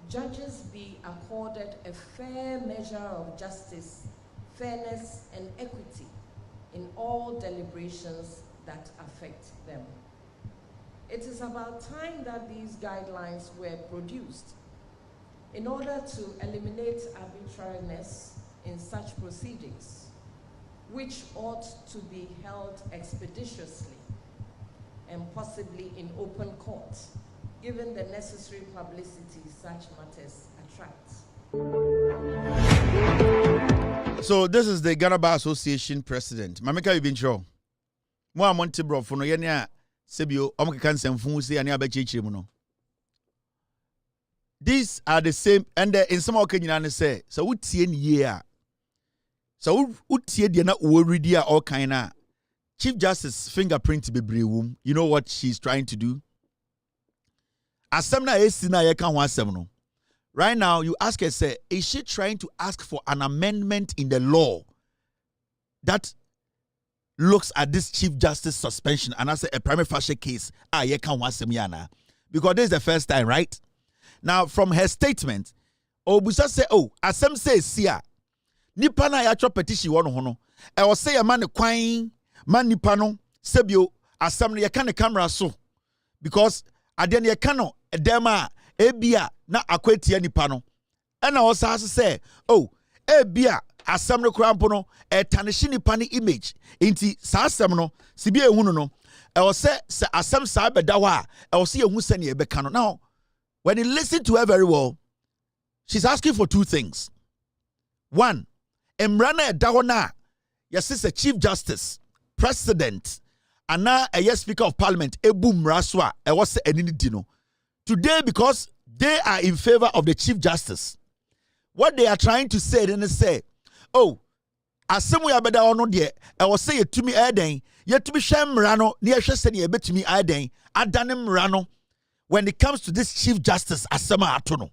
"Judges be accorded a fair measure of justice, fairness, and equity in all deliberations that affect them." It is about time that these guidelines were produced in order to eliminate arbitrariness in such proceedings, which ought to be held expeditiously and possibly in open court, given the necessary publicity such matters attract. So this is the Ghana Bar Association president. Mameka, you've been sure. Mo Monte bro for no yenya sebio omkeka nsemfu se ane abechichire mu no. These are the same, and in some occasion say so utie ni ye a so utie de na wo ready a all kind a Chief Justice fingerprint bebre wom. You know what she's trying to do? Asem na esi na ye kan ho asem no. Right now, you ask her, say, is she trying to ask for an amendment in the law that looks at this Chief Justice suspension and as a prima facie case, ye can want yana. Because this is the first time, right? Now, from her statement, Obusa say, asem say sia. Nipa na ya petition wono hono. E wo say man kwan man nipa no sebio asem no ye kan camera so. Because aden ye kan no edem a ebia na akwatia nipa no. E na wo sa say, ebia asem no krampo no etanishi nipa ni image. Inti sa asem no sibia ehunu no. E wo say asem sa beda wa e wo say ehunu se ne e beka no. Now, when you listen to her very well, she's asking for two things. One, Emrana Dahona, yes, is a Chief Justice, President, and now a yes Speaker of Parliament, Ebum Raswa, a was a dino. Today, because they are in favor of the Chief Justice, what they are trying to say, then they say, as we are better or not yet, I was say it to me, Aden, yet to be Sham Rano, near Shasani, a bit to me, Aden, Adanim Rano, when it comes to this Chief Justice, Asama Atono.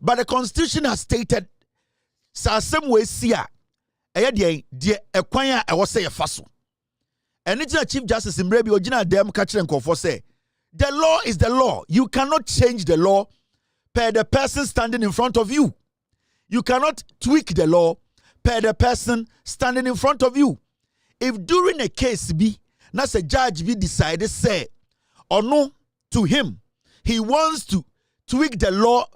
But the Constitution has stated, sa some way sia de ekwanya e wo say e faso and it's a Chief Justice in Mrebi original dem catch and for say the law is the law. You cannot change the law per the person standing in front of you. You cannot tweak the law per the person standing in front of you. If during a case be na say judge be decided say or no to him he wants to tweak the law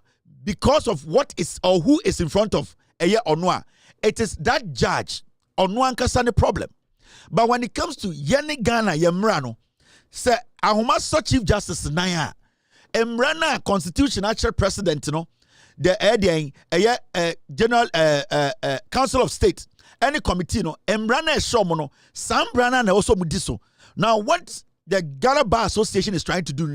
because of what is or who is in front of Onwa, it is that judge Onwa Kasane problem. But when it comes to Yeni Ghana Yemrano, say Ahuma Chief Justice Naya, Emrana Constitution Actual President, the General Council of State, any committee, Emrana Shomono, Sam Brana and also Mudiso. Now, what the Ghana Bar Association is trying to do,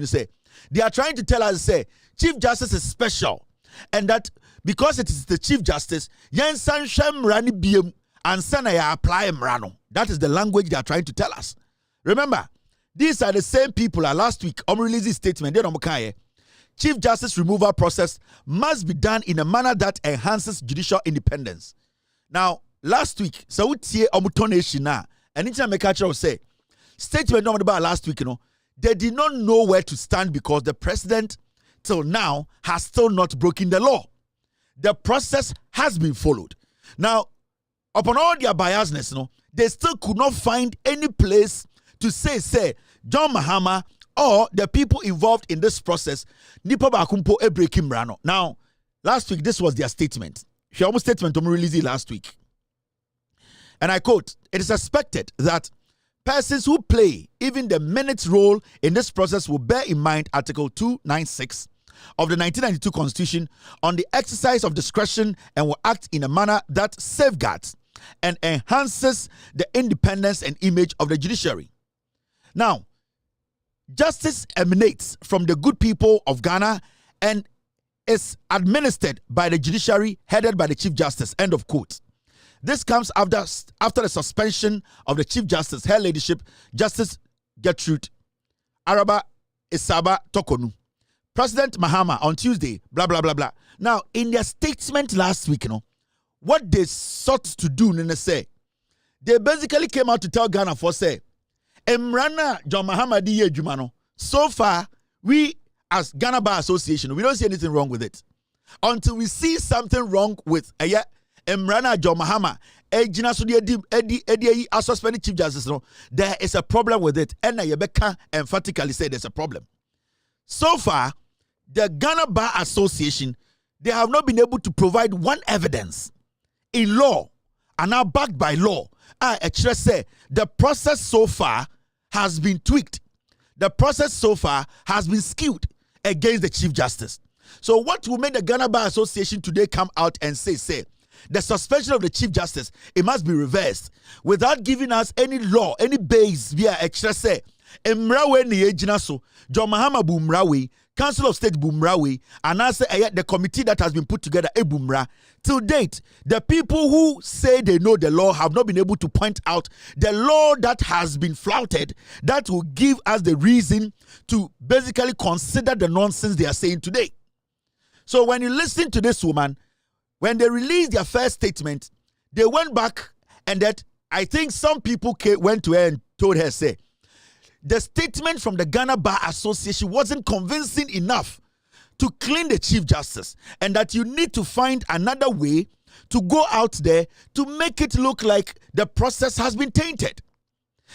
they are trying to tell us, say, Chief Justice is special, and that because it is the Chief Justice, Yen San Shem Rani Biem and Sanaya apply Mrano. That is the language they are trying to tell us. Remember, these are the same people last week released statement. Chief Justice removal process must be done in a manner that enhances judicial independence. Now, last week, Sautie Omutoneshina, and anytime I catch say statement about last week, they did not know where to stand because the president till now has still not broken the law. The process has been followed. Now, upon all their biasness, they still could not find any place to say John Mahama or the people involved in this process, Nipa Bakumpo e breaking Rano. Now, last week, this was their statement. She almost statement to me released last week. And I quote, "It is expected that persons who play even the minute's role in this process will bear in mind Article 296 of the 1992 Constitution on the exercise of discretion and will act in a manner that safeguards and enhances the independence and image of the judiciary." Now, justice emanates from the good people of Ghana and is administered by the judiciary headed by the Chief Justice. End of quote. This comes after the suspension of the Chief Justice, Her Ladyship, Justice Gertrude Araba Isaba Tokonu. President Mahama on Tuesday, blah, blah, blah, blah. Now, in their statement last week, what they sought to do, they basically came out to tell Ghana for say, Emrana John Mahama Diye Jumano. So far, we as Ghana Bar Association, we don't see anything wrong with it. Until we see something wrong with Emrana John Mahama, suspended Chief Justice, there is a problem with it. And Yebeka emphatically said there's a problem. So far, the Ghana Bar Association, they have not been able to provide one evidence in law and now backed by law. I actually say the process so far has been tweaked. The process so far has been skewed against the Chief Justice. So what will make the Ghana Bar Association today come out and say the suspension of the Chief Justice, it must be reversed without giving us any law, any base via extra say Emrawe ni ejina so John Mahama Bumrawe, Council of State Bumrawe, and I say the committee that has been put together Bumra. Till date, the people who say they know the law have not been able to point out the law that has been flouted that will give us the reason to basically consider the nonsense they are saying today. So when you listen to this woman, when they released their first statement, they went back and that I think some people went to her and told her, say, the statement from the Ghana Bar Association wasn't convincing enough to clean the Chief Justice, and that you need to find another way to go out there to make it look like the process has been tainted.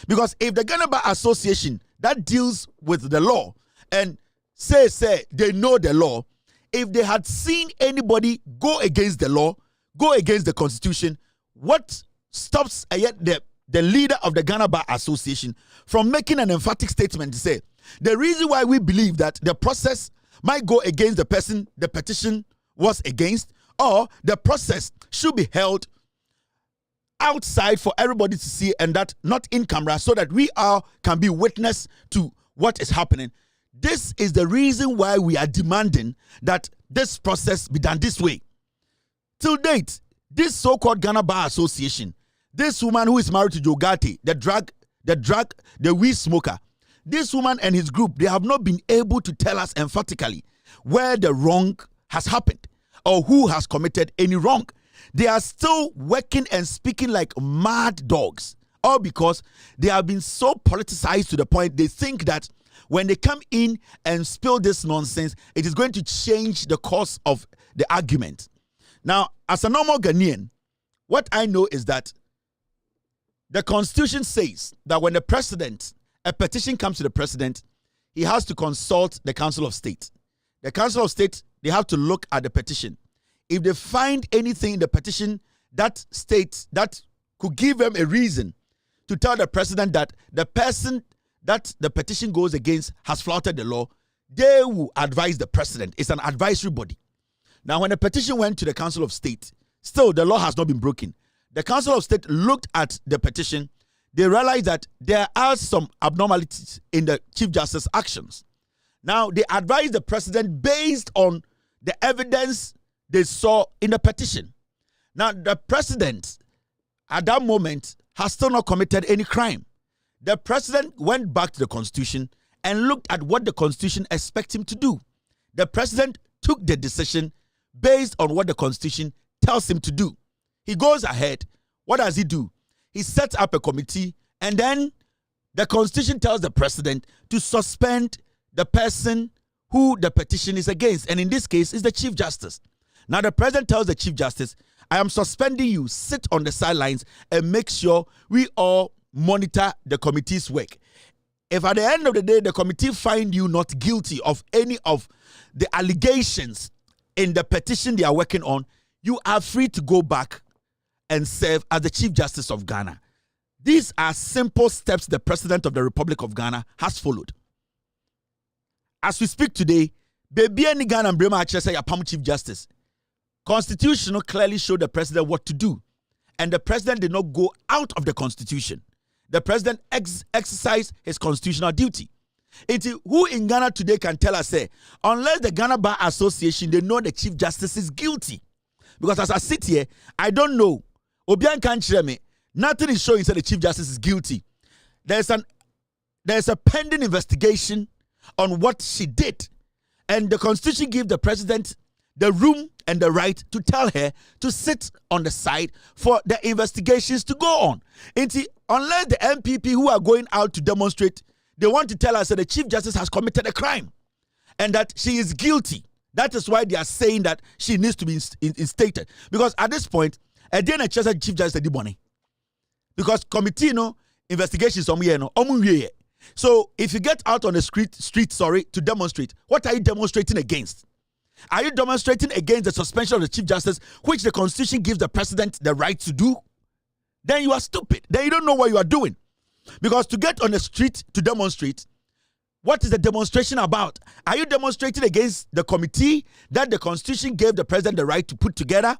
Because if the Ghana Bar Association that deals with the law and say they know the law, if they had seen anybody go against the law, go against the Constitution, what stops the leader of the Ghana Bar Association from making an emphatic statement to say, the reason why we believe that the process might go against the person the petition was against, or the process should be held outside for everybody to see, and that not in camera, so that we all can be witness to what is happening. This is the reason why we are demanding that this process be done this way. Till date, this so-called Ghana Bar Association, this woman who is married to Jogati, the weed smoker, this woman and his group, they have not been able to tell us emphatically where the wrong has happened or who has committed any wrong. They are still working and speaking like mad dogs, all because they have been so politicized to the point they think that when they come in and spill this nonsense, it is going to change the course of the argument. Now, as a normal Ghanaian, what I know is that the Constitution says that when a petition comes to the president, he has to consult the Council of State. The Council of State, they have to look at the petition. If they find anything in the petition that states that could give them a reason to tell the president that the person that the petition goes against has flouted the law, they will advise the president. It's an advisory body. Now, when the petition went to the Council of State, still the law has not been broken. The Council of State looked at the petition. They realized that there are some abnormalities in the Chief Justice's actions. Now, they advised the president based on the evidence they saw in the petition. Now, the president, at that moment, has still not committed any crime. The president went back to the Constitution and looked at what the Constitution expects him to do. The president took the decision based on what the Constitution tells him to do. He goes ahead. What does he do? He sets up a committee, and then the Constitution tells the president to suspend the person who the petition is against, and in this case is the Chief Justice. Now the president tells the Chief Justice, I am suspending you, sit on the sidelines and make sure we all monitor the committee's work. If at the end of the day the committee find you not guilty of any of the allegations in the petition they are working on, you are free to go back and serve as the Chief Justice of Ghana. These are simple steps the President of the Republic of Ghana has followed. As we speak today, baby any Ghana and Brema say Yapam Chief Justice. Constitution clearly showed the president what to do, and the president did not go out of the Constitution. The president exercised his constitutional duty. Who in Ghana today can tell us, say, unless the Ghana Bar Association, they know the Chief Justice is guilty? Because as I sit here, I don't know. Obian can't share me. Nothing is showing that the Chief Justice is guilty. There's a pending investigation on what she did, and the Constitution gives the president the room and the right to tell her to sit on the side for the investigations to go on. Unless the MPP who are going out to demonstrate, they want to tell us that the Chief Justice has committed a crime and that she is guilty. That is why they are saying that she needs to be instated. Because at this point, again, a Chief Justice did money. Because committee, investigations So if you get out on the street, to demonstrate, what are you demonstrating against? Are you demonstrating against the suspension of the Chief Justice, which the Constitution gives the president the right to do? Then you are stupid. Then you don't know what you are doing. Because to get on the street to demonstrate, what is the demonstration about? Are you demonstrating against the committee that the Constitution gave the president the right to put together?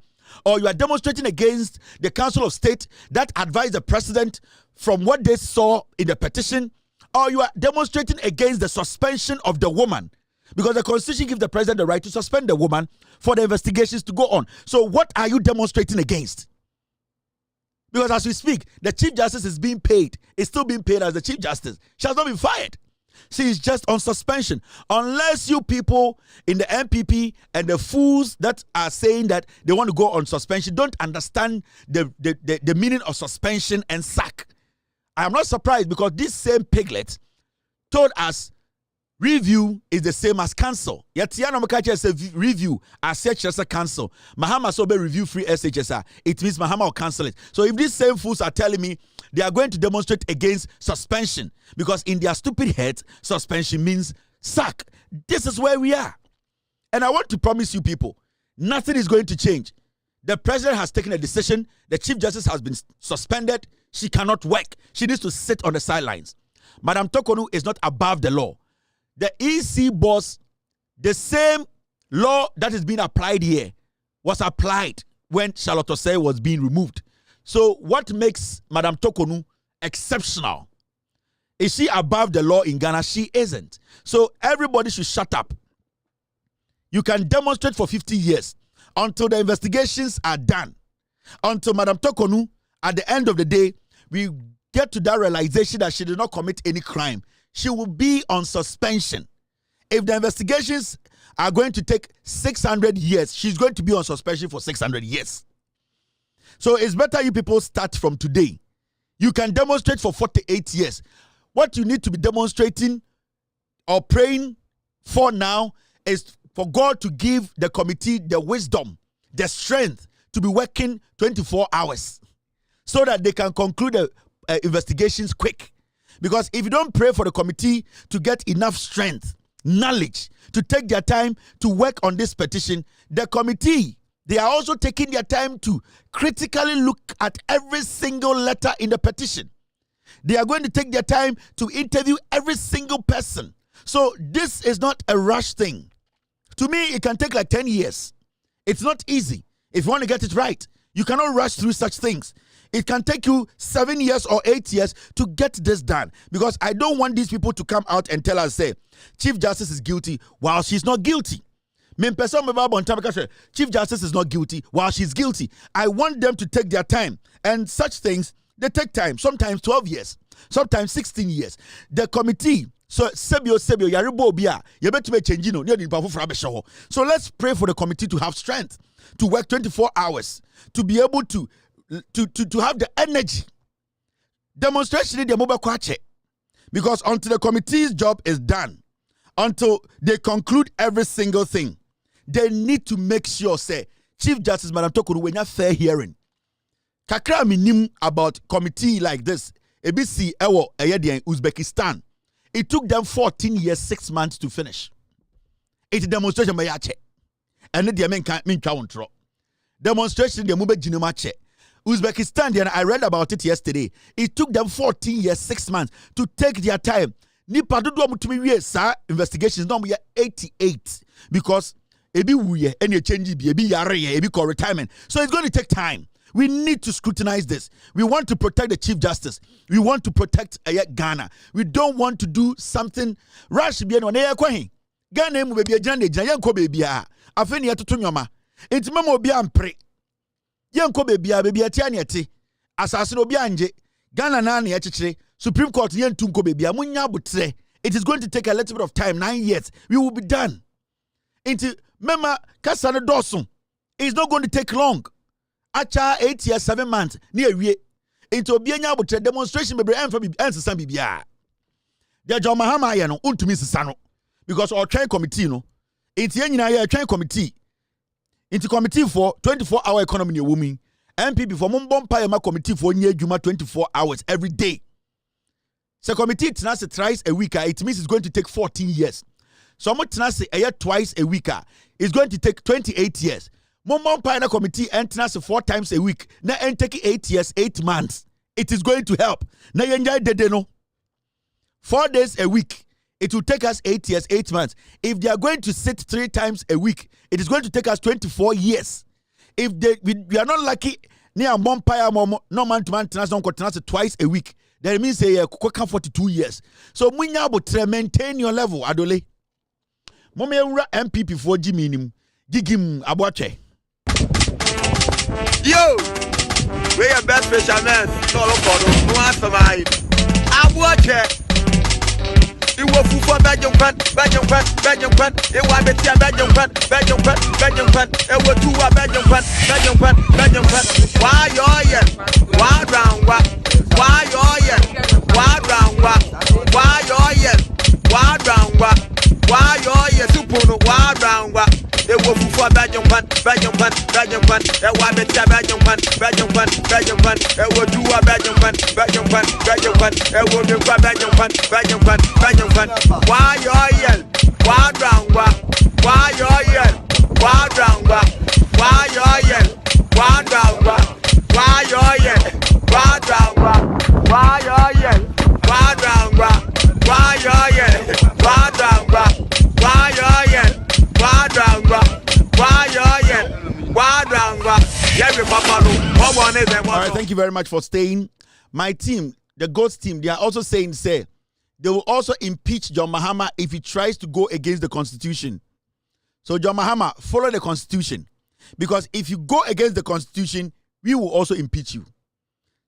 Or you are demonstrating against the Council of State that advised the president from what they saw in the petition? Or you are demonstrating against the suspension of the woman? Because the Constitution gives the president the right to suspend the woman for the investigations to go on. So what are you demonstrating against? Because as we speak, the Chief Justice is being paid. Is still being paid as the Chief Justice. She has not been fired. She is just on suspension. Unless you people in the MPP and the fools that are saying that they want to go on suspension don't understand the meaning of suspension and sack. I am not surprised because this same piglet told us review is the same as cancel. Yatiano Makacha says review as such as a cancel. Mahama so be review free SHSR. It means Mahama will cancel it. So if these same fools are telling me they are going to demonstrate against suspension because in their stupid heads, suspension means sack. This is where we are. And I want to promise you people, nothing is going to change. The president has taken a decision. The Chief Justice has been suspended. She cannot work. She needs to sit on the sidelines. Madam Tokonu is not above the law. The EC boss, the same law that is being applied here was applied when Charlotte Osei was being removed. So what makes Madam Tokonu exceptional? Is she above the law in Ghana? She isn't. So everybody should shut up. You can demonstrate for 50 years until the investigations are done. Until Madam Tokonu, at the end of the day, we get to that realization that she did not commit any crime. She will be on suspension. If the investigations are going to take 600 years, she's going to be on suspension for 600 years. So it's better you people start from today. You can demonstrate for 48 years. What you need to be demonstrating or praying for now is for God to give the committee the wisdom, the strength to be working 24 hours so that they can conclude the investigations quick. Because if you don't pray for the committee to get enough strength, knowledge, to take their time to work on this petition, the committee, they are also taking their time to critically look at every single letter in the petition. They are going to take their time to interview every single person. So this is not a rush thing. To me, it can take like 10 years. It's not easy. If you want to get it right, you cannot rush through such things. It can take you 7 years or 8 years to get this done. Because I don't want these people to come out and tell us, say, Chief Justice is guilty while she's not guilty. Chief Justice is not guilty while she's guilty. I want them to take their time. And such things, they take time. Sometimes 12 years. Sometimes 16 years. The committee, so Sebio, Yaribo Bia, so let's pray for the committee to have strength, to work 24 hours, to be able to have the energy. Demonstration in the mobile kwache. Because until the committee's job is done, until they conclude every single thing, they need to make sure, say, Chief Justice Madam Tokuru, when you're fair hearing. Kakra minim about committee like this, ABC Ewo Ayedi in Uzbekistan. It took them 14 years, 6 months to finish. It's a demonstration by Yache. And the men can't mean counter. Demonstration the mube jinumache. Uzbekistan, I read about it yesterday. It took them 14 years, 6 months to take their time. Nipa do mutumi wie sa investigations no we 88 because ebi wuye any change bi ebi yare ebi call retirement. So it's going to take time. We need to scrutinize this. We want to protect the Chief Justice. We want to protect Ghana. We don't want to do something rash bi no na yakwahin. Ghana mu bebi agyan agyan yanko bebi a. Afeni atoto nyoma. Entima mo obi ampre. Yanko bebi a bebi ati aniati. Asase no obi anje. Ghana na na yakekere. Supreme Court yentunko bebi a munya butre. It is going to take a little bit of time, 9 years. We will be done. Into mema kasane dosun. It's not going to take long. Acha 8 years, 7 months. Near we into obianya butre demonstration bebre enfa ensesa bibia. Dia John Mahama ye no untumi sesa no because our train committee no. Into nyina ye train committee. Into committee for 24-hour economy ne woman. MPP for Mumbompa ma committee for nye adwuma 24 hours every day. So committee tenase thrice a week, it means it's going to take 14 years. So mo tenase twice a week, it's going to take 28 years. Mumbompa na committee tenase 4 times a week. Na take 8 years, 8 months. It is going to help. Na yenjai dede no. 4 days a week. It will take us 8 years, 8 months. If they are going to sit 3 times a week, it is going to take us 24 years. If we are not lucky, near Mumbompa no man to man tenase twice a week. That means say 42 years. So munya botre maintain your level adole. Mome ura MPP for Jiminim. Gigim aboache. Yo! We are best fishermen. No answer my aboache. It will will fool for Belgium Pan, Belgium Pan, Belgium Pan, it will be a Belgium Pan, Belgium Pan, Belgium Pan, it will do a Belgium Pan, Belgium Pan, Belgium Pan. Why you're yet? Why round what? Why you're yet? Why round what? Why you're yet? Why round what? Why you're yet? Suppono, why round what? It will fool for Belgium Pan, Belgium Pan, Belgium Pan, it will be a Belgium Pan, Belgium Pan, Belgium Pan, it will do a Belgium Pan, Belgium Pan, Belgium Pan, it will be a Belgium Pan, Belgium Pan, Belgium Pan. Why you're yet? Why round what? Why you're yet? Why round what? Why you're yet? Why round what? Why you're yet? Why round what? Why you're yet? Why round what? Why you're yet? Why round what? Why you're yet? Why round what? Why you're yet? Why round what? All right, thank you very much for staying. My team, the GOATS team, they are also saying, say, they will also impeach John Mahama if he tries to go against the Constitution. So, John Mahama, follow the Constitution. Because if you go against the Constitution, we will also impeach you.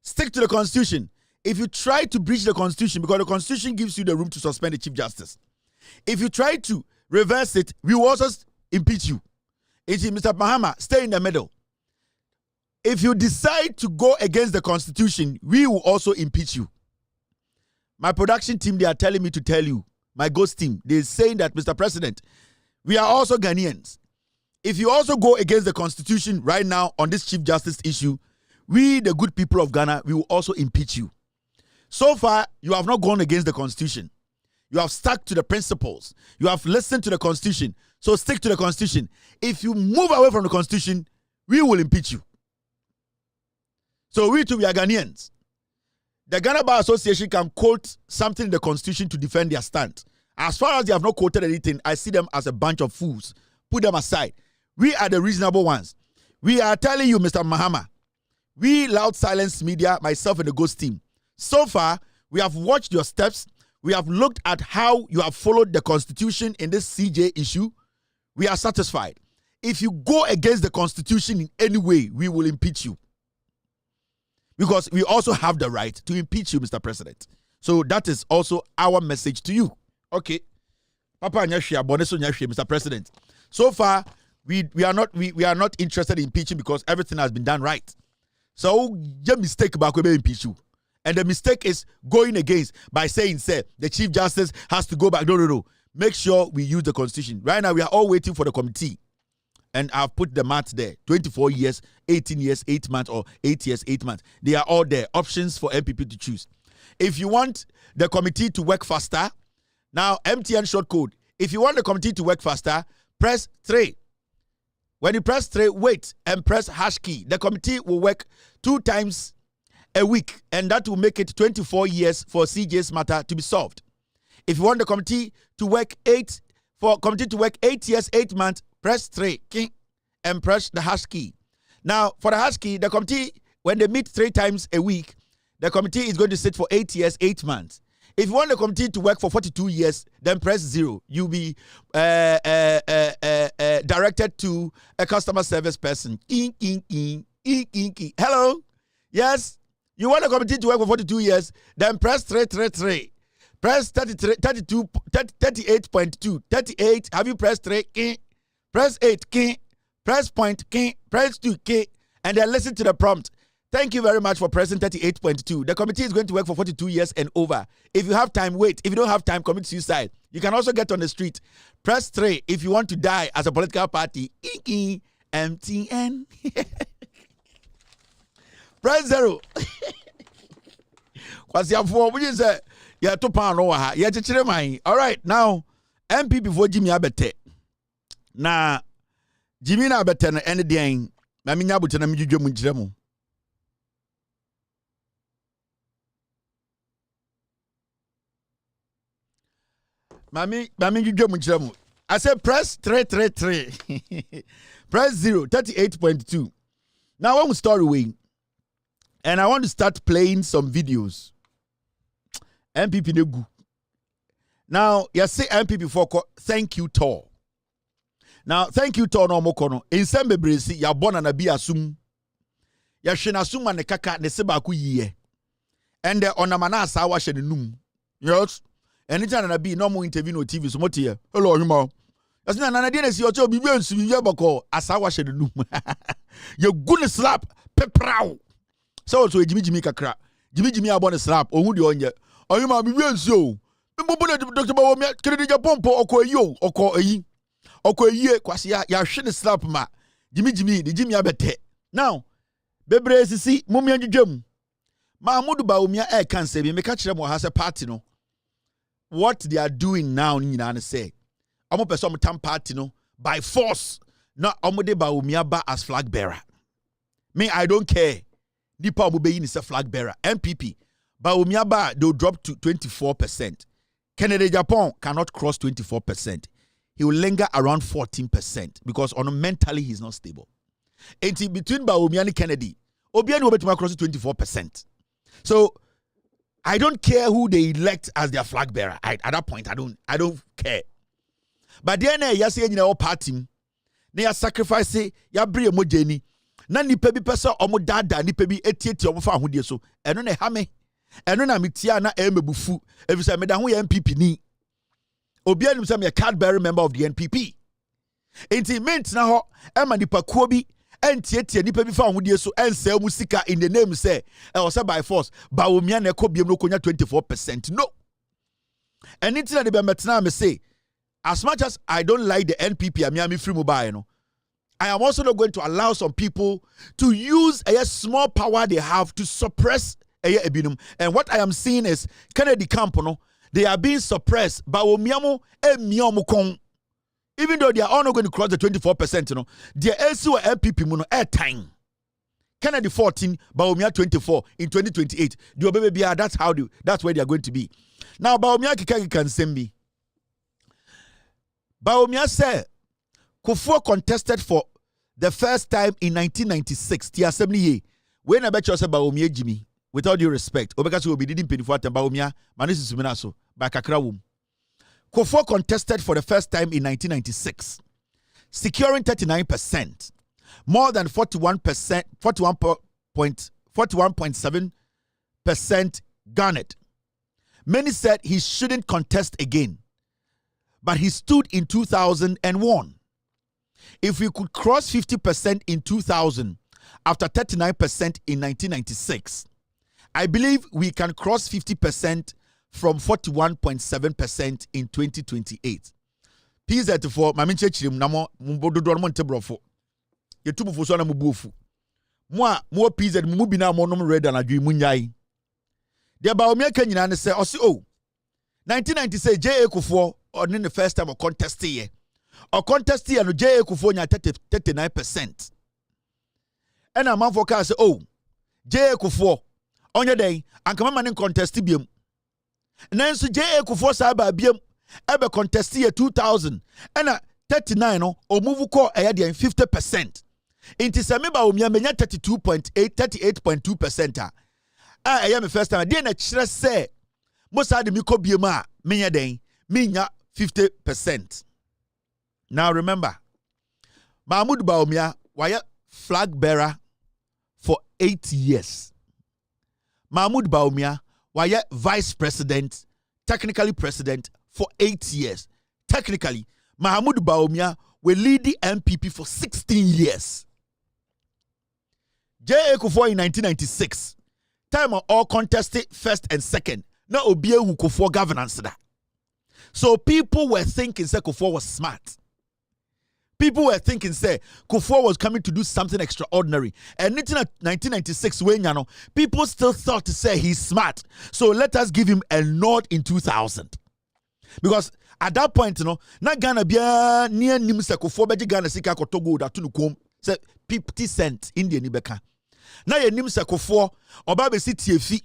Stick to the Constitution. If you try to breach the Constitution, because the Constitution gives you the room to suspend the Chief Justice. If you try to reverse it, we will also impeach you. It's Mr. Mahama, stay in the middle. If you decide to go against the Constitution, we will also impeach you. My production team, they are telling me to tell you, my GOATS team, they're saying that, Mr. President, we are also Ghanaians. If you also go against the Constitution right now on this Chief Justice issue, we, the good people of Ghana, we will also impeach you. So far, you have not gone against the Constitution. You have stuck to the principles. You have listened to the Constitution. So stick to the Constitution. If you move away from the Constitution, we will impeach you. So we too, we are Ghanaians. The Ghana Bar Association can quote something in the Constitution to defend their stand. As far as they have not quoted anything, I see them as a bunch of fools. Put them aside. We are the reasonable ones. We are telling you, Mr. Mahama, we Loud Silence Media, myself and the GOATS team, so far, we have watched your steps. We have looked at how you have followed the Constitution in this CJ issue. We are satisfied. If you go against the Constitution in any way, we will impeach you. Because we also have the right to impeach you, Mr. President. So that is also our message to you. Okay. Papa Mr. President. So far, we are not interested in impeaching because everything has been done right. So your mistake about we impeach you. And the mistake is going against by saying, say, the Chief Justice has to go back. No. Make sure we use the Constitution. Right now, we are all waiting for the committee. And I've put the math there. 24 years, 18 years, 8 months, or 8 years, 8 months. They are all there. Options for MPP to choose. If you want the committee to work faster, now MTN short code. If you want the committee to work faster, press 3. When you press 3, wait and press hash key. The committee will work 2 times a week, and that will make it 24 years for CJ's matter to be solved. If you want the committee to work 8 years, 8 months, press 3 and press the hash key. Now, for the hash key, the committee, when they meet 3 times a week, the committee is going to sit for 8 years, 8 months. If you want the committee to work for 42 years, then press 0. You'll be directed to a customer service person. Hello? Yes? You want the committee to work for 42 years, then press 333. Press 38.2. 38. Have you pressed 3? Press 8. Press point. Press 2. And then listen to the prompt. Thank you very much for pressing 38.2. The committee is going to work for 42 years and over. If you have time, wait. If you don't have time, commit suicide. You can also get on the street. Press 3 if you want to die as a political party. MTN. Press 0. All right, now, MP before Jimmy Abete. Na Jimmy Abete na any day. Na minya butena mijuju munjiremu. Mami juju munjiremu. I said press 333. Press 0, 38.2. Now one story way. And I want to start playing some videos. MPP Negu. Now, you say MPP for thank you tour. Now, thank you tour no mokono. In sembe bresi ya bona na bi asum. Ya hwe na sum ne kaka ne seba ku yiye. And the onamana asa wa hwe ne num. Yes. Anytime na be no more interview no TV so what here. Hello hima. As na na dey see ocho bibi ensu bibi boko asawa hye no. You gonna slap pepraw. So ejimi kakra. Jimi abon slap ohu de onye. Oyuma bibi ensu o. Mbo na Dr. Bawumia kede Japan po okoyi okoyi kwase ya hwe ne slap ma. Jimi de Jimi abete. Now bebre sisi mumia dwedwam. Mahmoud Bawumia can say me ka kire mo ha se party no. What they are doing now nyina say omo person tam party no by force na omo de Bawumia ba as flag bearer. Me I don't care. Nipa omo be yin is a flag bearer. MPP Bawumia ba they'll drop to 24%. Kennedy Japan cannot cross 24%. He will linger around 14% because on mentally he's not stable. And between Bawumia and Kennedy, Obiani will be to cross 24%. So I don't care who they elect as their flag bearer. At that point, I don't care. But then you say you know party, they are sacrificing ya bri emojeni. Na nipa bi pesa omo dada nipa bi etieti omo fa ahodie so. Eno na ha me. Eno na metia na emebufu. Efisa me da ho ya MPP ni. Obi anim say me a card bearer member of the NPP. Enti mint na ho e ma nipa kuo bi entieti nipa bi fa ahodie so ense mu sika in the name say e was by force Bawumia na ekobiem no konya 24%. No. Anything that they be metna me say as much as I don't like the NPP amiami free mobile no, I am also not going to allow some people to use a small power they have to suppress a ebinum. And what I am seeing is Kennedy camp no, they are being suppressed. Bawumiamo emiamu kon. Even though they are all not going to cross the 24%, you know, their LCO LPP mono air time. Kennedy 14, Bawumia 24 in 2028. That's where they are going to be. Now Bawumia can send me. Bawumia said Kufuor contested for the first time in 1996. The assembly when I bet you say Bawumia Jimmy, with all due respect, Obeka will be didn't pay for Bawumia, Manisi Suminaso, by Kakrawum. Kufuor contested for the first time in 1996, securing 39%, more than 41.7% garnered. Many said he shouldn't contest again, but he stood in 2001. If we could cross 50% in 2000 after 39% in 1996, I believe we can cross 50% from 41.7% in 2028. PZ for Maminche Chirim Namo Mbodo Montebrofo. Yetubu for Sona Mubufu. More PZ Mubina Monum Red and Adu Munyai. The Bawumia Kenyan say, oh, 1996 J.A. Kufuor, or the first time of contest here. Or contest here, and J.A. Kufuor 39%. And a man for car say, oh, J.A. Kufuor, on your day, and come on in contest bium. Nancy J.A. Kufuor Saba bium, ever contest here 2000, and a 39 or move call a 50%. Into Samiba Umia menya 38.2%. I am a first time. I didn't say most of the Miko Bioma, Minya Day, Minya 50%. Now remember, Mahmoud Bawumia was flag bearer for 8 years. Mahmoud Bawumia was vice president, technically president, for 8 years. Technically, Mahmoud Bawumia will lead the MPP for 16 years. J.A. Kufuor in 1996, time of all contested first and second. Now Obiye Kufuor governance that. So people were thinking say Kufuor was smart. People were thinking say Kufuor was coming to do something extraordinary. And in 1996 when you know, people still thought to say he's smart. So let us give him a nod in 2000. Because at that point, you know, na Ghana bia near Nimsa Kufuor beji Ghana sika kotogo da tunu kom say 50 cents Indian ibeka. Na ye Nimsa Kufuor oba be si tiefi.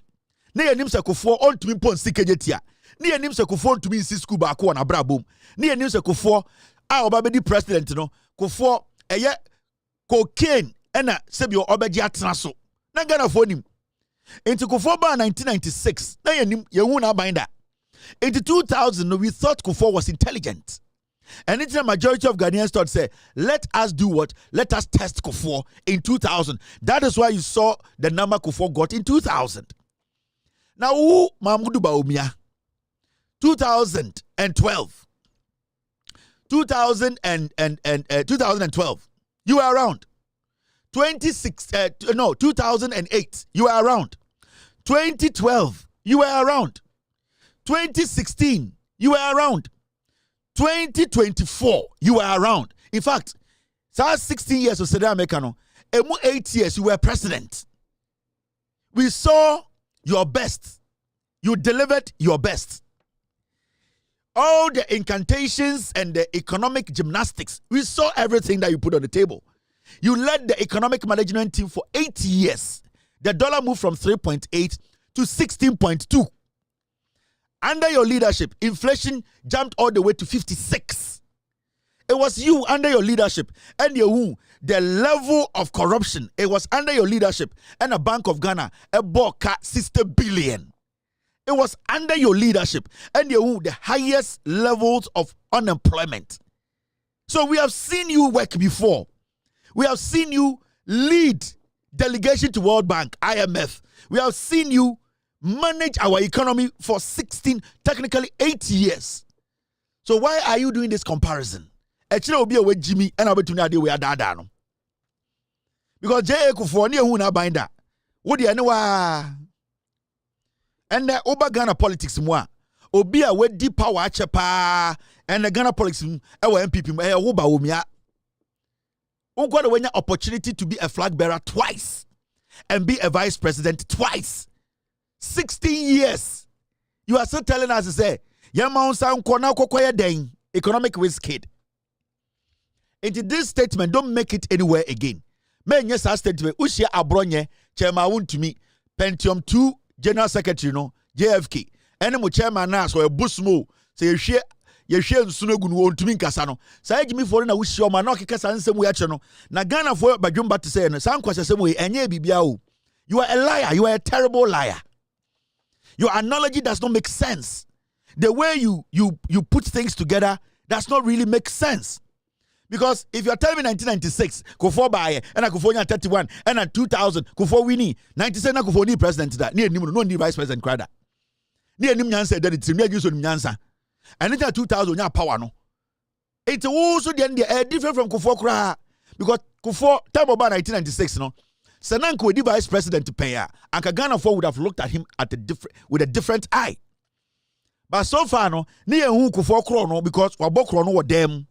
Na ye Nimsa Kufuor ontumi pon sika jetia. Na ye Nimsa Kufuor ontumi insi school ba ko na brabom. Na ye Nimsa Kufuor a oba be di president no. Kufuor eye cocaine ena sebio obeji atena so. Na Ghana fo nim. Into Kufuor ba 1996. Na ye nim ye hu na binder. In 2000, we thought Kufuor was intelligent. And it's the majority of Ghanaians thought, say, let us do what? Let us test Kufuor in 2000. That is why you saw the number Kufuor got in 2000. Now, who Mahmoud Bawumia? 2012. 2012. You were around. 2008. You were around. 2012. You were around. 2016. You were around. 2024. You were around. In fact, 16 years of Sedam Mekano, 8 years you were president. We saw your best. You delivered your best. All the incantations and the economic gymnastics, we saw everything that you put on the table. You led the economic management team for 8 years. The dollar moved from 3.8 to 16.2. Under your leadership, inflation jumped all the way to 56. It was you under your leadership and the level of corruption. It was under your leadership and a Bank of Ghana, a boka 60 billion. It was under your leadership and the highest levels of unemployment. So we have seen you work before. We have seen you lead delegation to World Bank, IMF. We have seen you manage our economy for 16, technically 8 years. So why are you doing this comparison? Actually, will be a way Jimmy and opportunity we are dada. Because J. Kufuor ni who na binder. What do you know? And the over Ghana politics moi. Obi a we deep power chepa and the Ghana politics our MPP woba umia. Got the opportunity to be a flag bearer twice and be a vice president twice. 16 years. You are still telling us to say, economic risk kid. Into this statement, don't make it anywhere again. Men yes, our statement, Ushia Abronye, chairman to me, Pentium 2, General Secretary, no, JFK. Any chairman now, so a busmo, say you share Sunogun won't to me Casano. Say, give me for a wish your manoki Casan, some way, no. Nagana for Bajumba to say, and some question, some way, and ye bibiao. You are a liar, you are a terrible liar. Your analogy does not make sense. The way you put things together does not really make sense. Because if you're telling me 1996, Kufuor by and I Kufuor 31 and at 2000, Kufuor winning 97 Kufuor ni president that near no ni vice president crowd. Near nim nyansa that it's near use on nyansa. And it's 2000 nya power no. It's also the different from Kufuor kra because Kufuor time about 1996 no. Sananko the vice president to pay and Ghana would have looked at him with a different eye. But so far no near who Kufuor kro no because wabokro no them.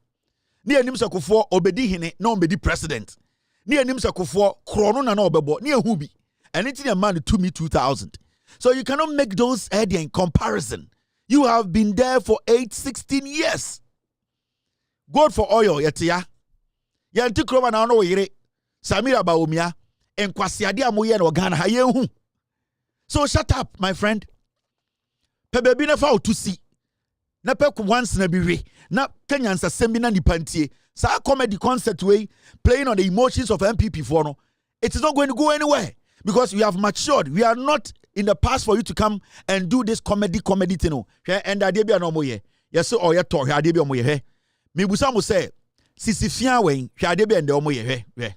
Near Nimsa Kufuor obedi hine no obedi president. Near Nimsa Kufuor krono na no obebo near hubi. And it's a man to me 2000. So you cannot make those idea in comparison. You have been there for 16 years. God for oil yetia. Yanti kroma na ono yire. Samira Baumia en kwasiadia moye no Ghana hayehu. So shut up my friend. Pebebi na fa otusi. Na peku once na biwe. Na Kenyans seminar ni pantie. Sa comedy concert way playing on the emotions of MPP for no. It is not going to go anywhere because we have matured. We are not in the past for you to come and do this comedy thing. And I debia no moye. Yes, or ya talk. I debia moye. He. Me busa mo say. Sisi fia we. I debia and the moye. He.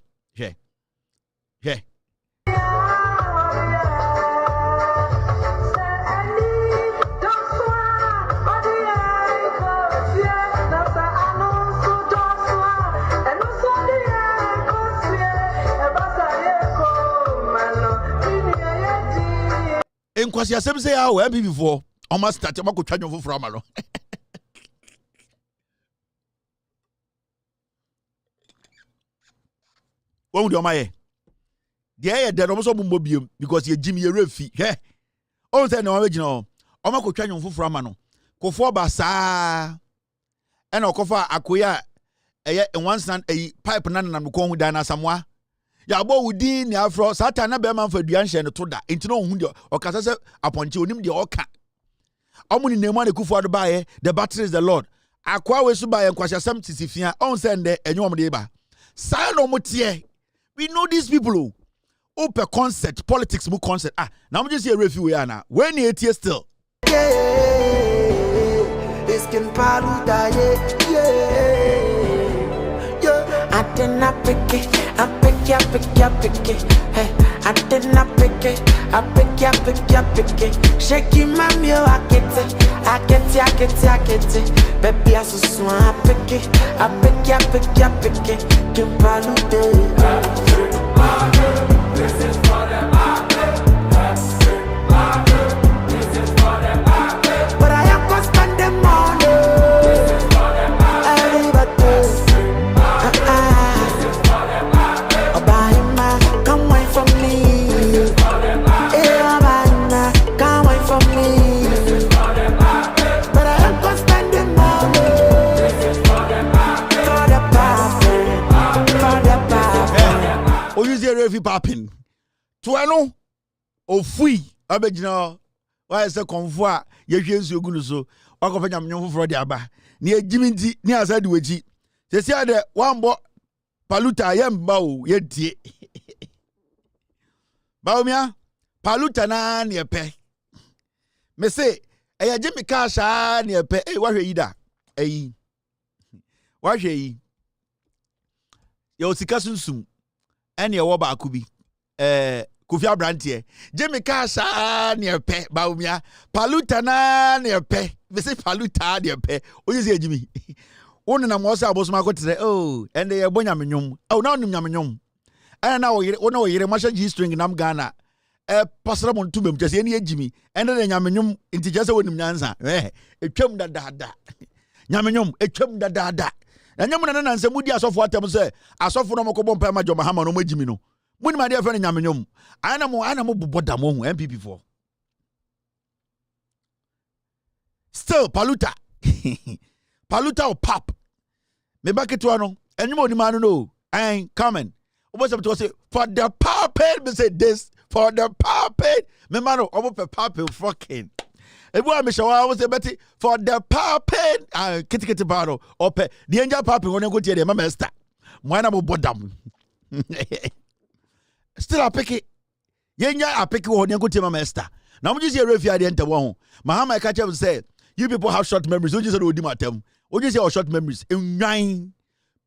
In kwasi asem say how MPP before almost start to go twanyo for amalo. What would you my? The air that almost mobile because you Jimmy refi. He. All say no original. Oma ko twanyo for amano. Ko for basa. And okofa akoya in one stand a pipe nan na ko hu dan asamwa. Yabo wudi ni afro satan na be man fa duan hye ne to da enti no hu de okasa se aponche onim de oka omuni nemu na Kufuor bae the battery is the Lord akwa we so bae nkwasasam tisifia on send enyom de ba sa no motie we know these people open concept politics mu concept na mo just here review we ana when you etie still this can palu da I did not pick it. I pick it. Hey, I did not pick it. I pick it. Shaking my meal, I get it. Baby, I so swan, I pick it, Kimpalude. This is for the market. This is for the market. But I am gonna spend the money. This is for the market. This is for the market. Oh, buy my, come wait for me. This is for the market. Yeah, buy my, come wait for me. This is for the market. But I am gonna spend the money. This is for the market. For the market. For the market. Oh, you see a review popping. Tuano, oh, free. Abegina, why is the convoy? You hear so good so. Walk of a young for the Abba. Near Jimmy, near said Witchy. They say that one boy Paluta, I am bow, yet. Baumia, Paluta na near pay. Me say, a Jimmy Casha near pay, what he da? A what he? Yo, Sikasun soon. And your waba kubi. Kufia Brantier. Jimmy Casa near pe, Baumia. Paluta na near pe. They say Paluta near pe. Oh, you say Jimmy. One and I'm also about to say, oh, and they are Bonyaminum. Oh, now Nyaminum. And now we know you're a Masha G string in Amgana. Passamon to him, just any Jimmy. And then Yaminum into just a winning answer. A chum da da. Yaminum, a chum da da. And Yaman and some Mudia of what I'm say. I saw for no Mokobon Pama Jomahama no Jimino. When my dear friend Yaminum, animal Bodamo MP4. Still Paluta. Paluta or pop. Me back to ano. And you man know. I ain't coming. What's up to say for the puppet? Me say this for the puppet. Me man know I'm a puppet fucking. And boy, me show I was a betty for the puppet. Kitty bottle or the angel puppet when you go to the master. Why am I bodam? Still I pick it. Yenya I pick it when you go to my master. Now I'm just here if you are enter one. Mahama catch up and say, you people have short memories. What you said would do my term. What you say short memories? In 9.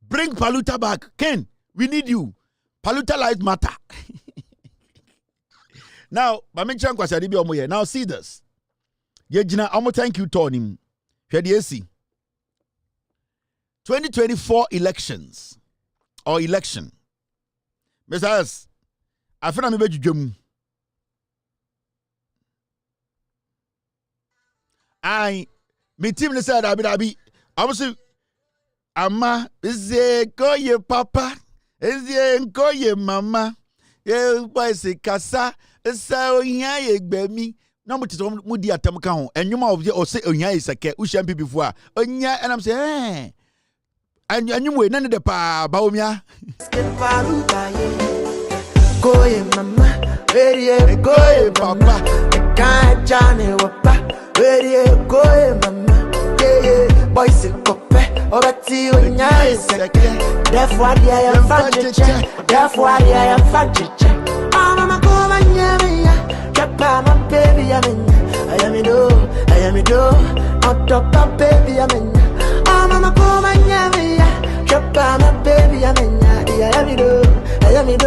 Bring Paluta back. Ken, we need you. Paluta life matter. Now, now see this. Yejina, I'm thank you, Tony. See 2024 elections or election. Messias, I feel I'm a jum. Me team said Abi. I was Ama is go ye papa. Is go ye mama. Ye boy say kasa. So nya ye gbe mi. No mo tito mo di atam ka ho. Enwuma of o say onya ye seke. U sham people before. Onya and I'm say eh. Anwum we nane de pa baomia. Go ye mama. Where ye go ye papa. Can't Johnny wapa. Where ye go ye mama. Yeah, boy say cope. Obati onya ye seke. Therefore I am fanchiche. Therefore I am fanchiche. Mama go manya. Papa, my baby, I am it. On top of baby, I'm in. Oh, mama, come my Papa, my baby, I am it.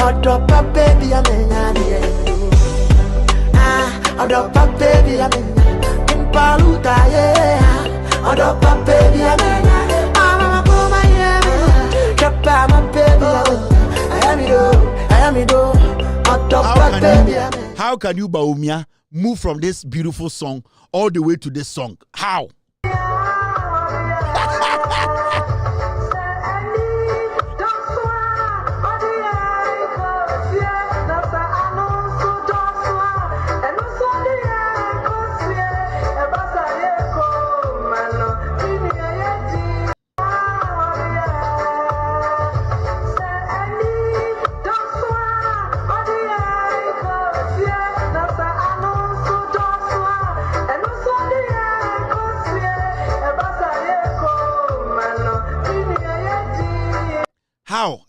On top of baby, I'm in. On top of baby, I'm in. In Paluta, yeah. On top of baby, I'm in. Mama, come my Papa, my baby, I am it. How can you, Baumia, move from this beautiful song all the way to this song? How?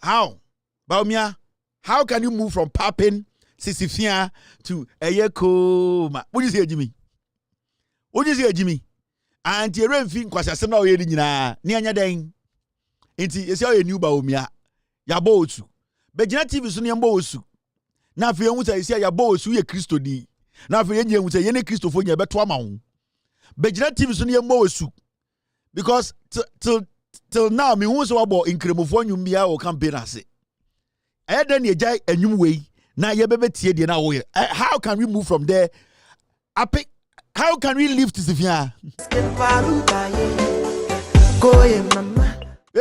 How? Baumia, how can you move from popping Sisifia to Eyeko? What do you say, Jimmy? What do you say, Jimmy? And you don't think because I said no, you're near dang. It's your new Baumia. Yabosu. But you're not TV soon, Yambosu. Now, if you want to say Yabosu, you're Christo D. Now, if you're say, you're Christo for your better amount. Bejina TV so ne mo esu because till now me hu so abo inkremofo nwum bia o campaign ase then ye jai enwum wei na ye bebe tie die na wo ye. How can we move from there? How can we live to Sifia?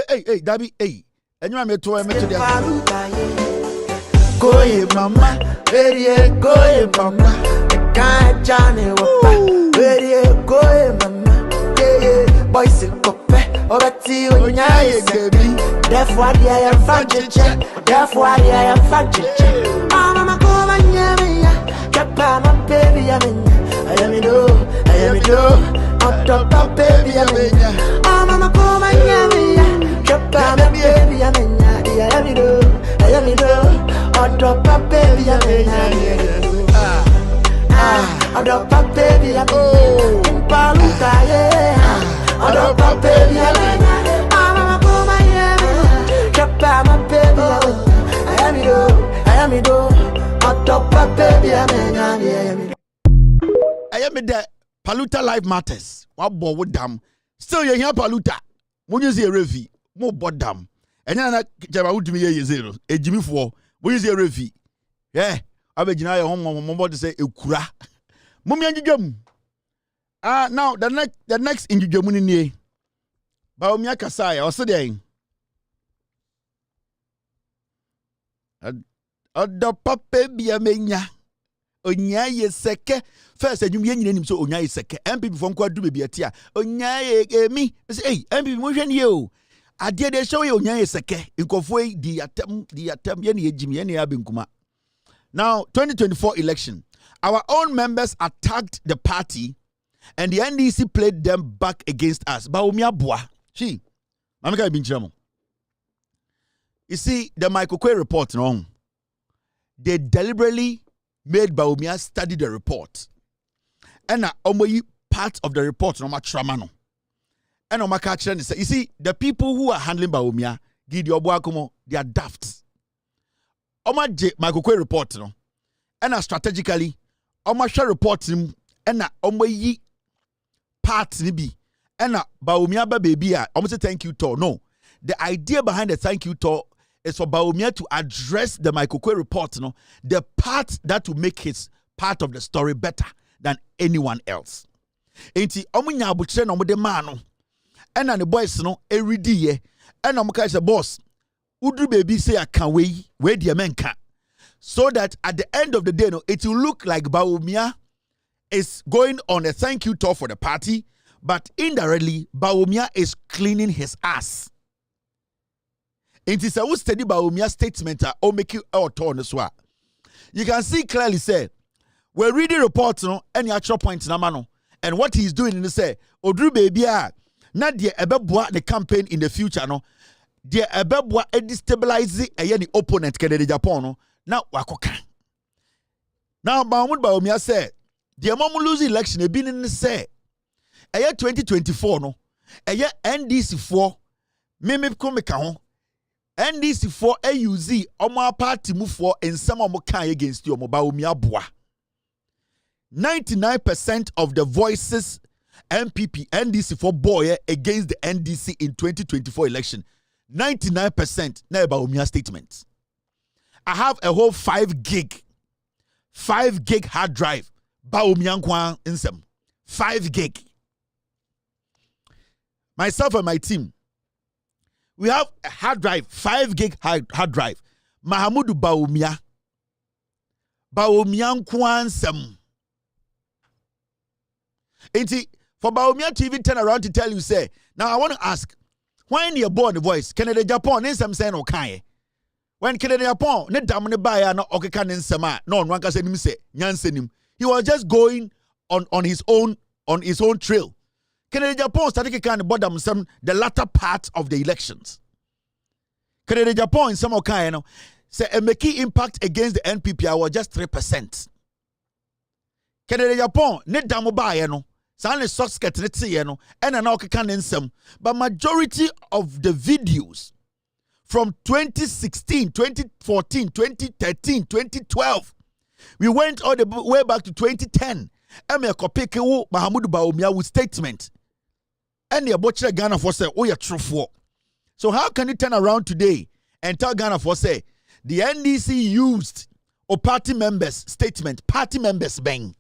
Hey, Dabi, hey. And you are me to the go mama, very go mama. Can't Johnny, very go mama. Boys, or a tea on your baby. Therefore, I am fudge. Therefore, I am fudge. Mama, come on, yeah, Capama, baby, I am it, I am it, on top of baby, I mean, Mama, come on, yeah, Capama, baby, I mean, I am it, on top of baby, I mean, on top of baby, I mean, in Paluca, yeah, on top of baby, I mean, Mama, come on, yeah, Capama, baby, I am it, on top of baby, I mean, I am the Paluta Life Matters. What boy would damn? Still, you hear Paluta. When you see a review, more bot damn. And then I would me a zero. A Jimmy 4. When you see a review, yeah, I bet you know home to say a kura. Mummy and Jum. Now the next in Germany. Baumia Kasai or Sudan. The papa be a mania. Onyaye seke first adwum ye nyina nim so onyaye seke MPP fo nkwa du be biatia onyaye me say hey MPP mo hwe ne o ade de show ye onyaye seke nkofo di atam ye ne ejim ye ne abenkuma. Now 2024 election, our own members attacked the party and the NDC played them back against us. Ba omi aboa she mameka bi nchiramo. You see the Michael Quay report no, they deliberately made Baumia study the report. And part of the report no matrama no. And no makachre say, you see, the people who are handling Baumia, Gidi Obuakumo, they are daft. Michael Quay report no. And strategically, share report him and part ni bi. And Baumia baby say thank you to. No. The idea behind the thank you to is for Baumia to address the Michael Quay report, no, the part that will make his part of the story better than anyone else. Enti omunya abuchire no de man and the boys no everyday ye and omuka say boss udru baby say aka we de menka, so that at the end of the day no it will look like Baumia is going on a thank you tour for the party, but indirectly Baumia is cleaning his ass. It is a study Baumia statement or make you out on this one. You can see clearly say we're reading reports no any actual points na mano, and what he's doing is say Odru baby na de ebeboa the campaign in the future no, de ebeboa destabilize the opponent Kennedy Japan no na wakoka. Now Baumia said the mom lose election e bin in say 2024 no NDC 4 meme komeka ho NDC for AUZ omo party move for in some omo kan against you omo Baumia boa. 99% of the voices MPP NDC for boy against the NDC in 2024 election. 99% na Baumia statement. I have a whole 5 gig hard drive Baumia nkwa insem. 5 gig. Myself and my team, we have a hard drive, 5 gig hard drive. Mahamudu Baumia nkwansem. Enti for Baumia to even turn around to tell you say, now I want to ask, when you're born the voice, Canada Japan nsem say no kan. When Canada Japan ne dam ne ba ya na okeka nsem a no nwanka se nim se nyansenim. He was just going on his own trail. Canada Japan started kicking the bottom some the latter part of the elections. Canada Japan in some kind, you know, say a key impact against the NPP was just 3%. Canada Japan ne damu ba you know, sanle socks get you know, and an okay some. But majority of the videos from 2016, 2014, 2013, 2012, we went all the way back to 2010. eme kopeke wo Mahamudu Bawumia with statement. And the butcher Ghana for say, oh, you're true for. So how can you turn around today and tell Ghana for say the NDC used or party members statement, party members bang.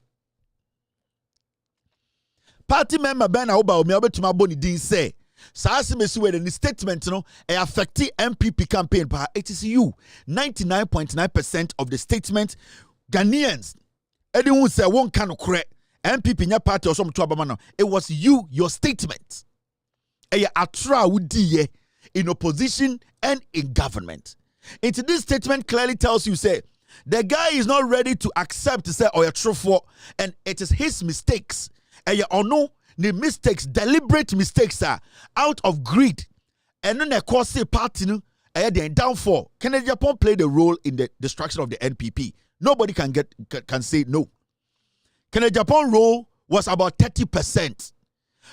Party member Ben Aoba Omiabe to my boni din say, Sasi Mesuwe in the statement, affect MPP campaign. It is you. 99.9% of the statement, Ghanaians, anyone say one can correct. MPP nya party or some trouble. It was you, your statement. Atra would in opposition and in government. Into this statement clearly tells you, say, the guy is not ready to accept to say, oh, you're true for, and it is his mistakes. Or no, the mistakes, deliberate mistakes are out of greed. And then, of course, say party, the downfall. Kennedy Japan played a role in the destruction of the NPP. Nobody can say no. Kennedy Japan role was about 30%.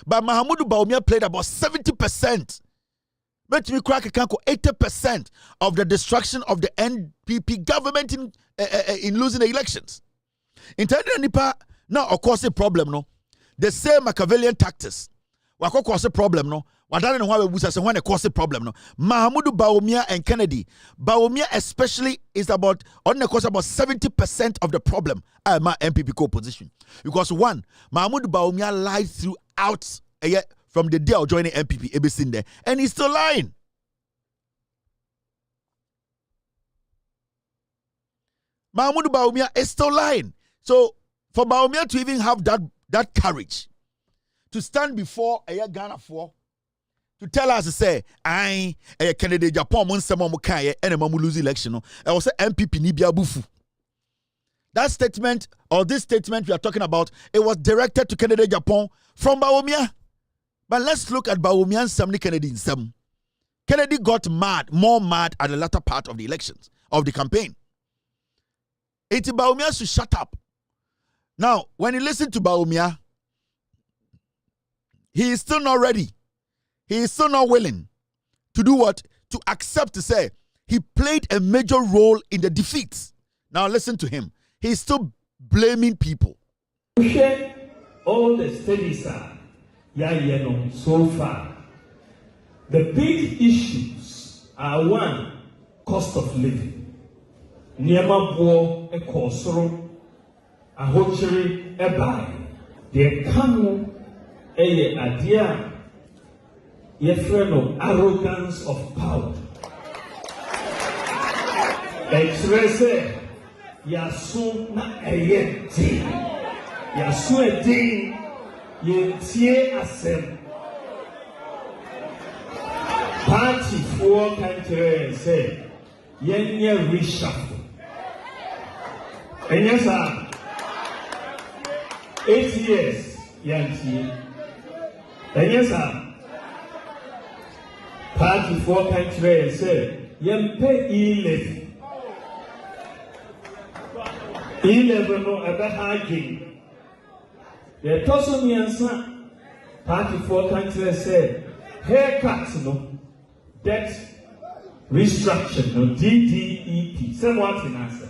But Mahamudu Bawumia played about 70%. But we crack 80% of the destruction of the NPP government in losing the elections. In Nipa, now of course a problem, no. The same Machiavellian tactics. What cause a problem, no. What I don't know when it cause a problem, no. Mahamudu Bawumia and Kennedy. Bawumia especially is about on the course about 70% of the problem. My MPP co-position. Because one, Mahamudu Bawumia lied throughout from the day of joining MPP, everything there, and he's still lying. Mahamudu Bawumia is still lying. So for Bawumia to even have that courage to stand before a Ghana for to tell us to say, I a candidate Japan mon some mukaye and a lose election. I was MPP Nibia Bufu. That statement or this statement we are talking about, it was directed to candidate Japan from Bawumia. But let's look at Bawumia and Samni Kennedy in some. Kennedy got more mad at the latter part of the elections, of the campaign. It's Bawumia should shut up. Now, when you listen to Bawumia, he is still not ready. He is still not willing to do what? To accept to say he played a major role in the defeats. Now listen to him. He's still blaming people. All the studies are so far. The big issues are one, cost of living. Niema bo e kosoro ahochiri e bai. The kanu eye adia yefreno arrogance of power. Express yasu na eyeti. Yasu edi yetie asem. Party for country say yenye reshuffle. And yes, 8 years, yanti. And yes, party for country say yempe e-levy. E-levy no ebe hagi. The person yansa party for country say haircut no. Debt restructure, no DDEP. Say what in answer?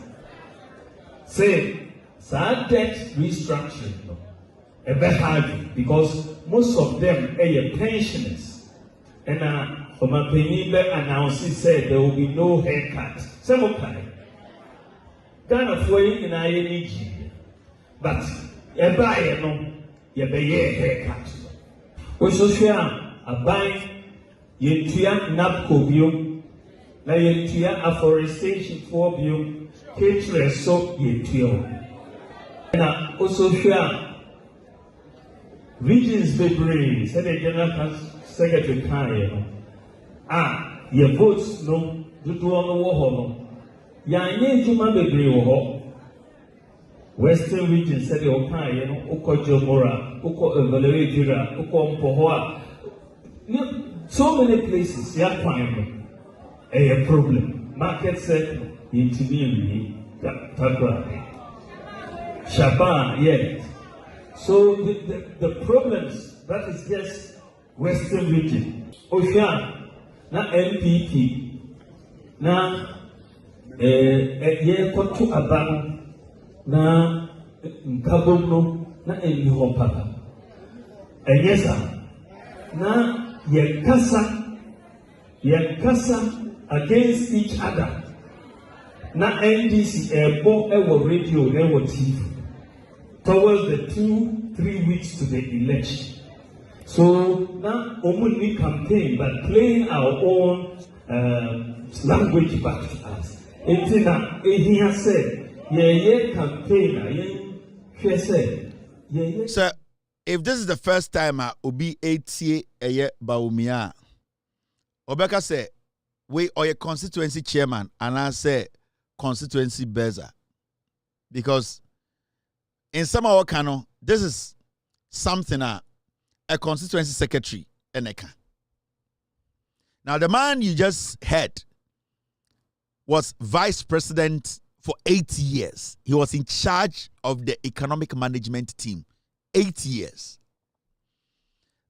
Say, sad debt restructuring, no. A bit hard because most of them are pensioners. And from a penny announcement said there will be no haircut. Some okay. Ghana for in ING. But a buyer, no, you pay a haircut. We so share a buy. Yentua NAPCO biom na yentua afforestation for biom ketre so yentua na also share regions bebree said the general secretary kan ye votes no dudu no wo ho no ya nye juma bebree wo ho western region said the kan ye no ukojo mora uko evaluate uko mpo ho so many places, you are finding a problem. Market set, intimidate, Shaban, yet. So the problems, that is just Western region. Ocean, na MPP, na ye kotu abang, na nkabomno, na eni ho papa. Enyesa na yekasa against each other. Na NDC ebo ewo radio ewo TV towards the 2-3 weeks to the election. So now only campaign but playing our own language back to us. Etina he has said campaign Sir, if this is the first time Obi 8 Baumia Obeka say we are a constituency chairman and I say constituency beza, because in some of our canon this is something a constituency secretary eneka. Now the man you just heard was vice president for 8 years. He was in charge of the economic management team 8 years.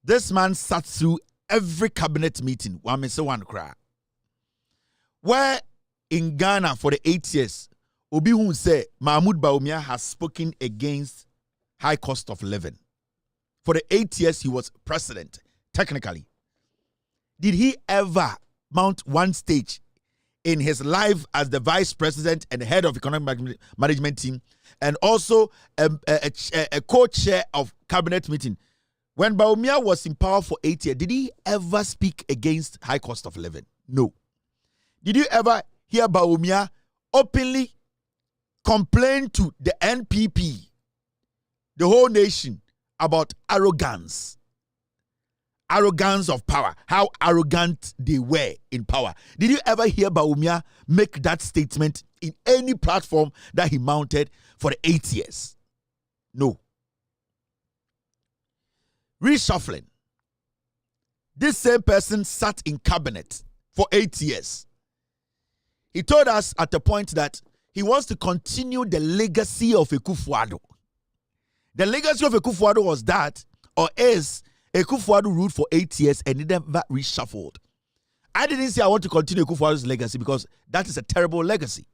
This man sat through every cabinet meeting. Where in Ghana for the 8 years, Obi who say Mahmoud Baumia has spoken against high cost of living. For the 8 years he was president, technically. Did he ever mount one stage in his life as the vice president and head of economic management team, and also a co-chair of cabinet meeting? When Baumia was in power for 8 years, did he ever speak against high cost of living? No. Did you ever hear Baumia openly complain to the NPP, the whole nation, about arrogance of power, how arrogant they were in power? Did you ever hear Baumia make that statement in any platform that he mounted for the 8 years? No. Reshuffling. This same person sat in cabinet for 8 years. He told us at a point that he wants to continue the legacy of Akufo-Addo. The legacy of Akufo-Addo was that, or is, Akufo-Addo ruled for 8 years and he never reshuffled. I didn't say I want to continue Akufo-Addo's legacy because that is a terrible legacy.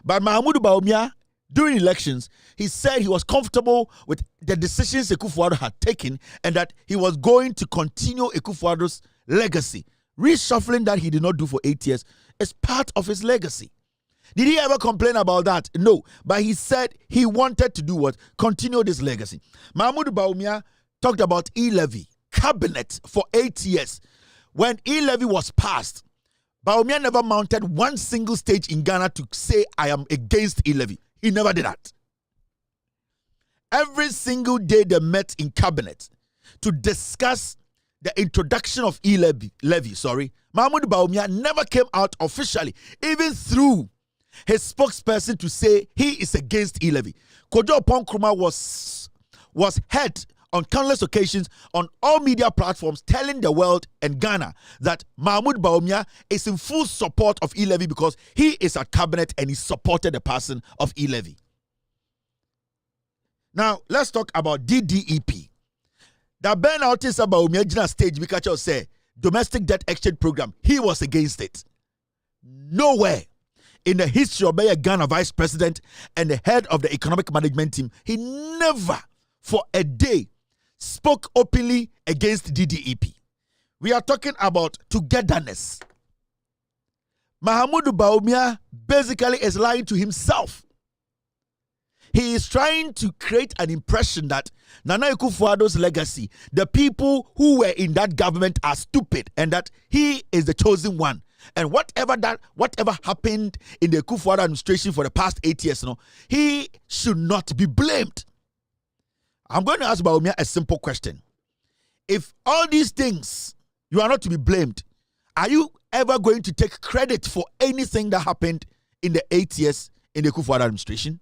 But Mahmoud Baumia, during elections, he said he was comfortable with the decisions Akufo-Addo had taken and that he was going to continue Akufo-Addo's legacy. Reshuffling that he did not do for 8 years is part of his legacy. Did he ever complain about that? No. But he said he wanted to do what? Continue this legacy. Mahmoud Baumia talked about e-levy, cabinet for 8 years. When e-levy was passed, Baumia never mounted one single stage in Ghana to say, I am against e-levy. He never did that. Every single day they met in cabinet to discuss the introduction of e-levy, Mahmoud Baumia never came out officially, even through his spokesperson, to say he is against e-levy. Kojo Ponkruma was heard on countless occasions on all media platforms telling the world and Ghana that Mahmoud Baumia is in full support of e-levy because he is at cabinet and he supported the person of e-levy. Now, let's talk about DDEP. The burnout is about Baumia stage because say domestic debt exchange program. He was against it. Nowhere in the history of being a Ghana vice president and the head of the economic management team, he never for a day spoke openly against DDEP. We are talking about togetherness. Mahmoud Baumia basically is lying to himself. He is trying to create an impression that Nana Akufo-Addo's legacy, the people who were in that government are stupid and that he is the chosen one. And whatever happened in the Akufo-Addo administration for the past 8 years, he should not be blamed. I'm going to ask Baumia a simple question. If all these things, you are not to be blamed, are you ever going to take credit for anything that happened in the 8 years in the Akufo-Addo administration?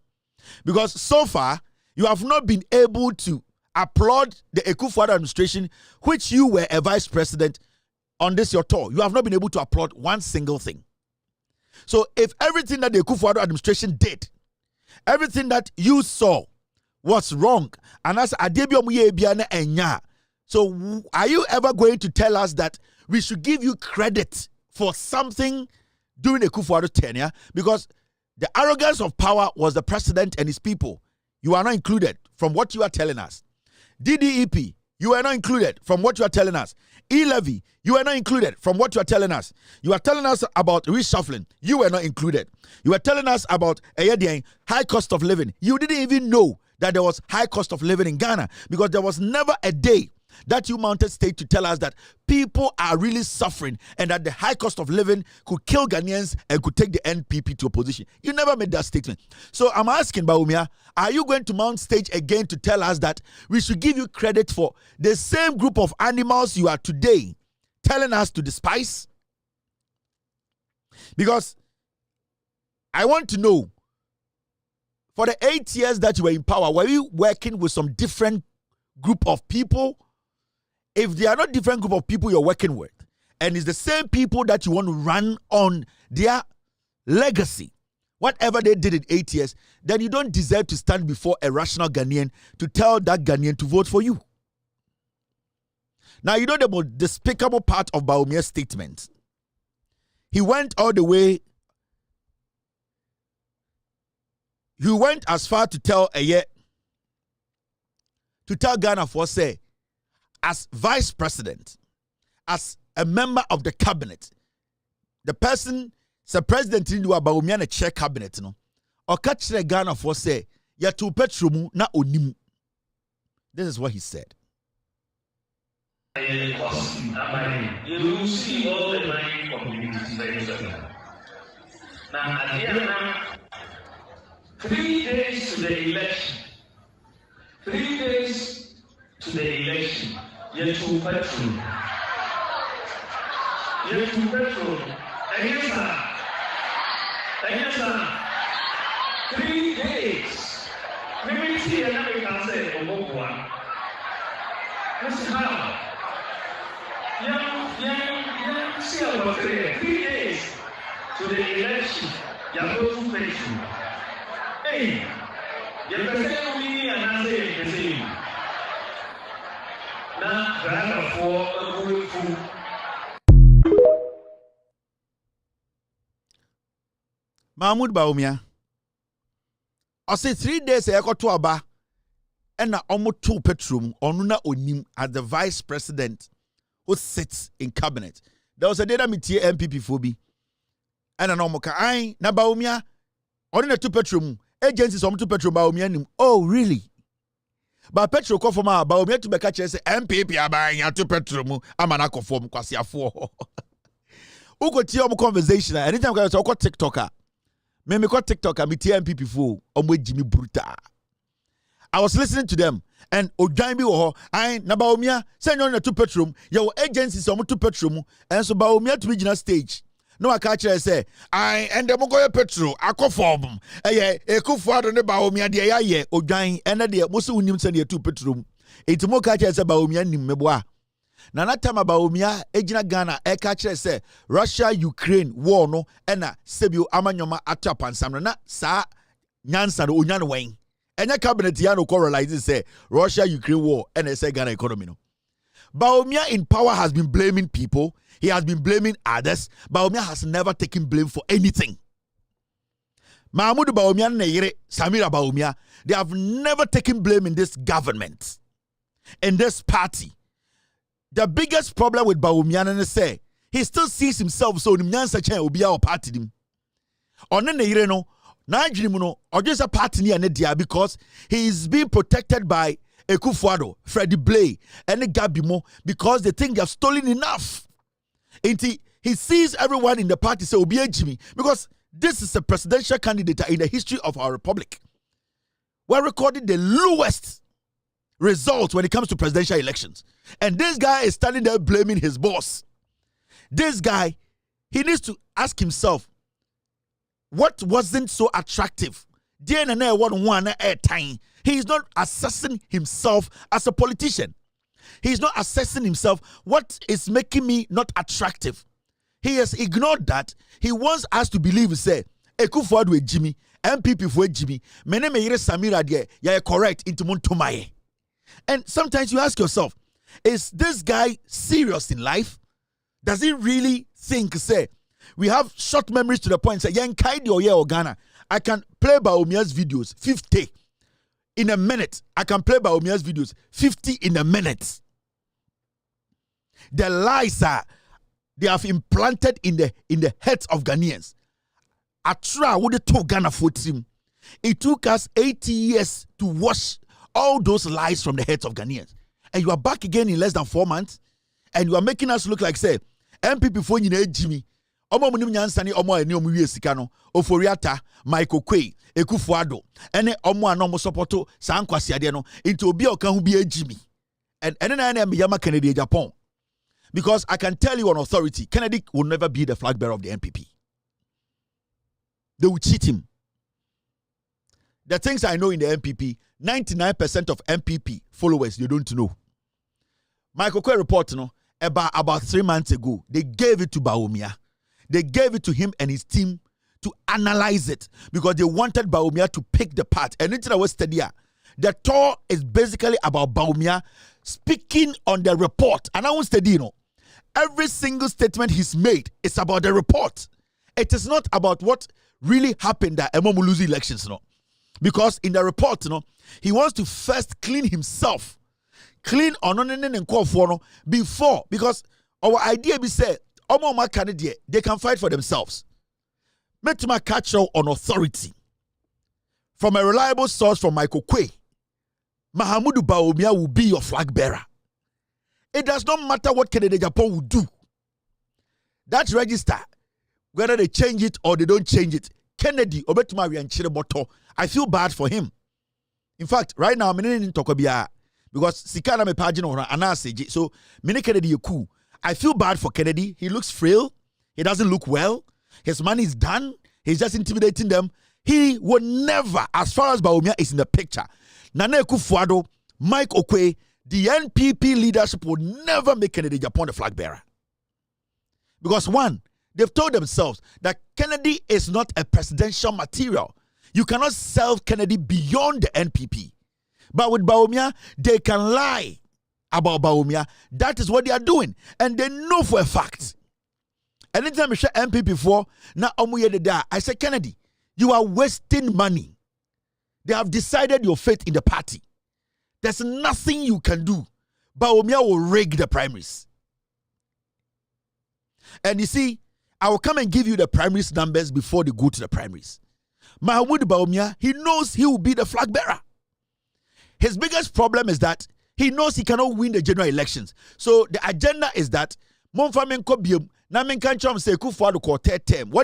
Because so far, you have not been able to applaud the Akufo-Addo administration, which you were a vice president on this your tour. You have not been able to applaud one single thing. So if everything that the Akufo-Addo administration did, everything that you saw was wrong, and as so are you ever going to tell us that we should give you credit for something during the Akufo-Addo tenure? Because the arrogance of power was the president and his people. You are not included from what you are telling us. DDEP, you are not included from what you are telling us. E-levy, you are not included from what you are telling us. You are telling us about reshuffling. You were not included. You are telling us about high cost of living. You didn't even know that there was high cost of living in Ghana because there was never a day that you mounted stage to tell us that people are really suffering and that the high cost of living could kill Ghanaians and could take the NPP to opposition. You never made that statement. So I'm asking, Bawumia, are you going to mount stage again to tell us that we should give you credit for the same group of animals you are today telling us to despise? Because I want to know, for the 8 years that you were in power, were you working with some different group of people? If they are not different group of people you're working with, and it's the same people that you want to run on their legacy, whatever they did in 8 years, then you don't deserve to stand before a rational Ghanaian to tell that Ghanaian to vote for you. Now, you know the most despicable part of Bawumia's statement. He went all the way. He went as far to tell Ghana for say, as vice president, as a member of the cabinet, the person, the president in the chair cabinet, no, or catch the Ghana for say, ya to petrumu na onim. This is what he said. You see all the money for communities. Now, 3 days to the election. 3 days to the election. Yet to petrol. Yet to petrol. Yes, sir. 3 days. Maybe see another can say, oh, this is how. Young, see about 3 days to the election. You go to petrol. Hey, you can say we and I say the same. Now, rather for a good food. Mahmoud Bawumia, I say 3 days I got to Aba and na almost 2 petroleum onuna onim as the vice president who sits in cabinet. There was a data meeting MPP phobi and an omoka I na Bawumia only 2 petroleum agencies on 2 petroleum Bawumia nim. Oh really? But petrol call for my Bawumia to be catch say MPP abaya 2 petroleum amana conform kwasi afo. Uko tie omo conversation anytime I talk TikToker. Me call TikToker me tie MPP fo omo Jimmy brutal. I was listening to them and Ojan bi wo ho I na Bawumia say no na 2 petroleum your agencies on 2 petroleum and so Bawumia to be gina stage. No, I catch her say, I and the Mogoya Petro, I call for them. A cook for the Bawumia, the Aye, or dying, and the most unim send you 2 petroleum. It's more catch as a Bawumia Nimeboa. Nana Tama Bawumia, Ejina Ghana, a catcher say, Russia, Ukraine, war no, and a Sebio Amanyoma Atap and Samana, Sa Nyansan Unyan Wayne. And a cabinet Yano correlizes say, Russia, Ukraine war, and a say Ghana economy. No. Bawumia in power has been blaming people. He has been blaming others. Bawumia has never taken blame for anything. Mahmoud Bawumia and Samira Bawumia, they have never taken blame in this government, in this party. The biggest problem with Bawumia and say he still sees himself so Nimyansa will be our party. On the Neireno, Najrimuno, or just a party near Nedia because he is being protected by Ekufuado, Freddie Blay, and Gabimo because they think they have stolen enough. And he sees everyone in the party say, Obi Jimmy, because this is a presidential candidate in the history of our republic. We're recording the lowest results when it comes to presidential elections. And this guy is standing there blaming his boss. This guy, he needs to ask himself, what wasn't so attractive? He is not assessing himself as a politician. He's not assessing himself. What is making me not attractive? He has ignored that. He wants us to believe, say, Ekufuado with Jimmy, MPP for Jimmy, mene me yire Samira de, ya correct into Montomaye. And sometimes you ask yourself, is this guy serious in life? Does he really think, say, we have short memories to the point, say, Yan Kaidi or Ghana, I can play Bawumia's videos, 50. in a minute. I can play Baumia's videos 50 in a minute. The lies they have implanted in the heads of Ghanaians. Atra would talk Ghana for him. It took us 80 years to wash all those lies from the heads of Ghanaians. And you are back again in less than 4 months. And you are making us look like, say, MPP for you, Jimmy. Omo munim nyansani omo ani omo wie sika no Oforiata Michael Kwei Ekufuado ene omo anomo supporto sa nkwase ade no into obi oka hu bi agimi and na me yama Kennedy Japan, because I can tell you on authority Kennedy will never be the flag bearer of the NPP. They will cheat him. The things I know in the NPP, 99% of NPP followers they don't know. Michael Kwei report no about 3 months ago, they gave it to Bawumia. They gave it to him and his team to analyze it because they wanted Bawumia to pick the part. And it's was study. The tour is basically about Bawumia speaking on the report. And I won't study, every single statement he's made is about the report. It is not about what really happened that Emomu lose elections, because in the report, he wants to first clean himself, clean on and call for before, because our idea be said. They can fight for themselves. Metima catch on authority from a reliable source from Michael Kwei. Mahamudu Bawumia will be your flag bearer. It does not matter what Kennedy Japan will do. That register, whether they change it or they don't change it, Kennedy Obetumari and Chireboto, I feel bad for him. In fact, right now, I'm in Tokobia because Sikana me pagino or Anase, so many Kennedy Yoku. I feel bad for Kennedy. He looks frail. He doesn't look well. His money is done. He's just intimidating them. He will never, as far as Bawumia is in the picture, Nana Ekufuado, Mike Okwe, the NPP leadership will never make Kennedy Japan the flag bearer. Because one, they've told themselves that Kennedy is not a presidential material. You cannot sell Kennedy beyond the NPP. But with Bawumia, they can lie about Bawumia. That is what they are doing. And they know for a fact. Anytime I say MPP for, now I say, Kennedy, you are wasting money. They have decided your fate in the party. There's nothing you can do. Bawumia will rig the primaries. And you see, I will come and give you the primaries numbers before they go to the primaries. Mahmoud Bawumia, he knows he will be the flag bearer. His biggest problem is that he knows he cannot win the general elections. So the agenda is that what they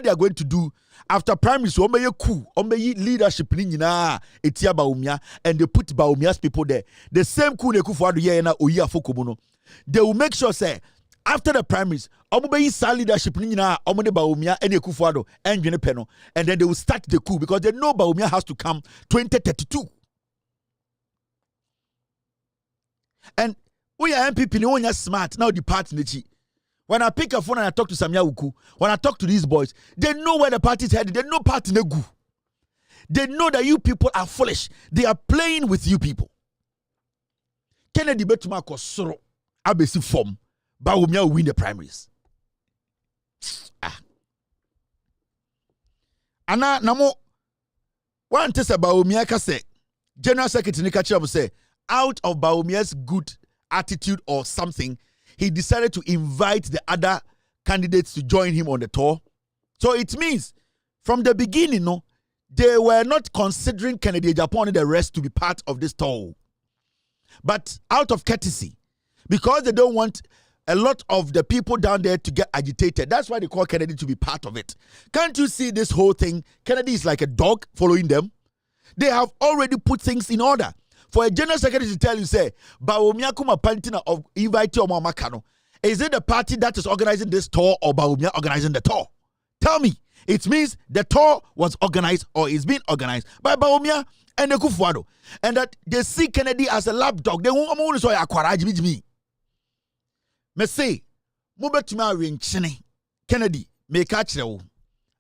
are going to do after primaries, leadership, and they put Bawumia's people there. The same coup they will make sure, say, after the primaries, leadership, and then they will start the coup because they know Bawumia has to come 2032. And we are MPP, we are smart. Now the party. When I pick a phone and I talk to Samia Uku, when I talk to these boys, they know where the party is headed. They know party negu. They know that you people are foolish. They are playing with you people. Kennedy Betuma Kosoro, Abesi form, Bawumia will win the primaries. Ana namo one test about Bawumia kase General Secretary Nikachi say out of Bawumia's good attitude or something, he decided to invite the other candidates to join him on the tour. So it means from the beginning, they were not considering Kennedy Japan and the rest to be part of this tour. But out of courtesy, because they don't want a lot of the people down there to get agitated, that's why they call Kennedy to be part of it. Can't you see this whole thing? Kennedy is like a dog following them. They have already put things in order. For a general secretary to tell you, say, Bawumia kuma pantina of invite Omo Makano. Is it the party that is organizing this tour or Bawumia organizing the tour? Tell me. It means the tour was organized or is being organized by Bawumia and Ekufuado. And that they see Kennedy as a lapdog. They won't say akwaraji me. Me say, Kennedy, make catch you.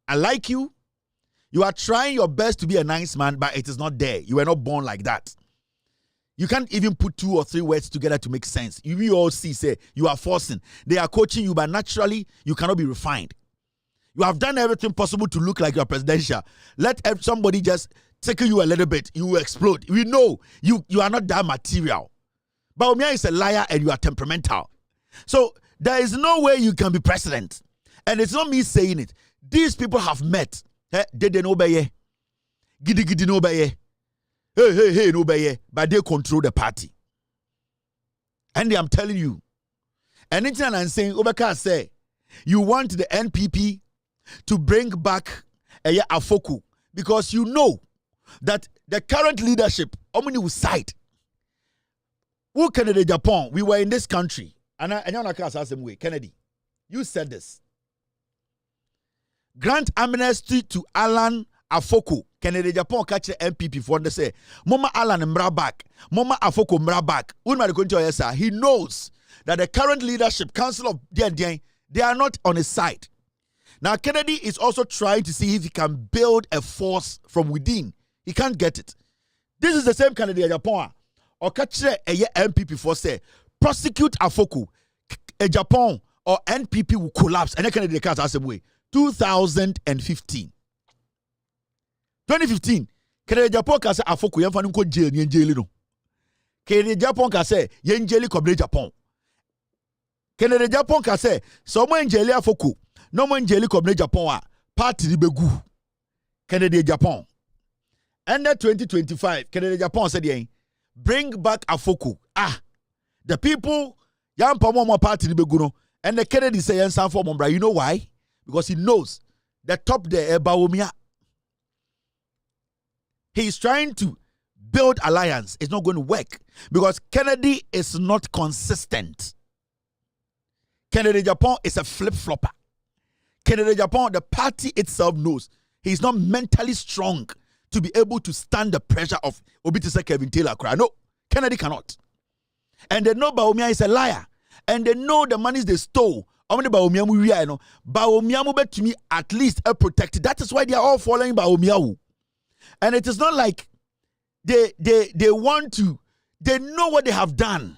I like you. You are trying your best to be a nice man, but it is not there. You were not born like that. You can't even put 2 or 3 words together to make sense. You all see, say, you are forcing. They are coaching you, but naturally, you cannot be refined. You have done everything possible to look like you are presidential. Let somebody just tickle you a little bit, you will explode. We know you are not that material. Bawumia is a liar and you are temperamental. So there is no way you can be president. And it's not me saying it. These people have met. They no obey. Gidi gidi no obey. Hey no obey. But they control the party. And I'm telling you. Anything I'm saying, Obeka say, you want the NPP to bring back Afoku because you know that the current leadership, Omni will side. Who Kennedy Japan? We were in this country. And I ask the same way. Kennedy, you said this. Grant amnesty to Alan Afoku. Kennedy Japan catch the MPP for they say, Mama Alan Mrabak, Mama Afoku Mrabak. He knows that the current leadership, Council of they are not on his side. Now, Kennedy is also trying to see if he can build a force from within. He can't get it. This is the same Kennedy Japan. Or catch a MPP for say, prosecute Afoku, a Japan or NPP will collapse. And Kennedy can't ask him way. 2015. 2015. Kennedy Japan can say Afoku yan fanu ko jail ni jail no. Kennedy Japan can say yen jail ko Japan. Kennedy Japan can say so mo jail Afoku. No mo jail ko Japan a party ni begu. Kennedy Japan. Under 2025 Kennedy Japan said yen bring back Afoku. The people yan pomo party ni begu no. And the Kennedy say yen san for Mombra. You know why? Because he knows the top there Bawumia. He is trying to build alliance. It's not going to work because Kennedy is not consistent. Kennedy Japan is a flip-flopper. Kennedy Japan, the party itself knows he's not mentally strong to be able to stand the pressure of Obitisa Kevin Taylor. No, Kennedy cannot. And they know Bawumia is a liar. And they know the monies they stole. Bawumia bet to me at least a protected. That is why they are all following Bawumia. And it is not like they want to, they know what they have done.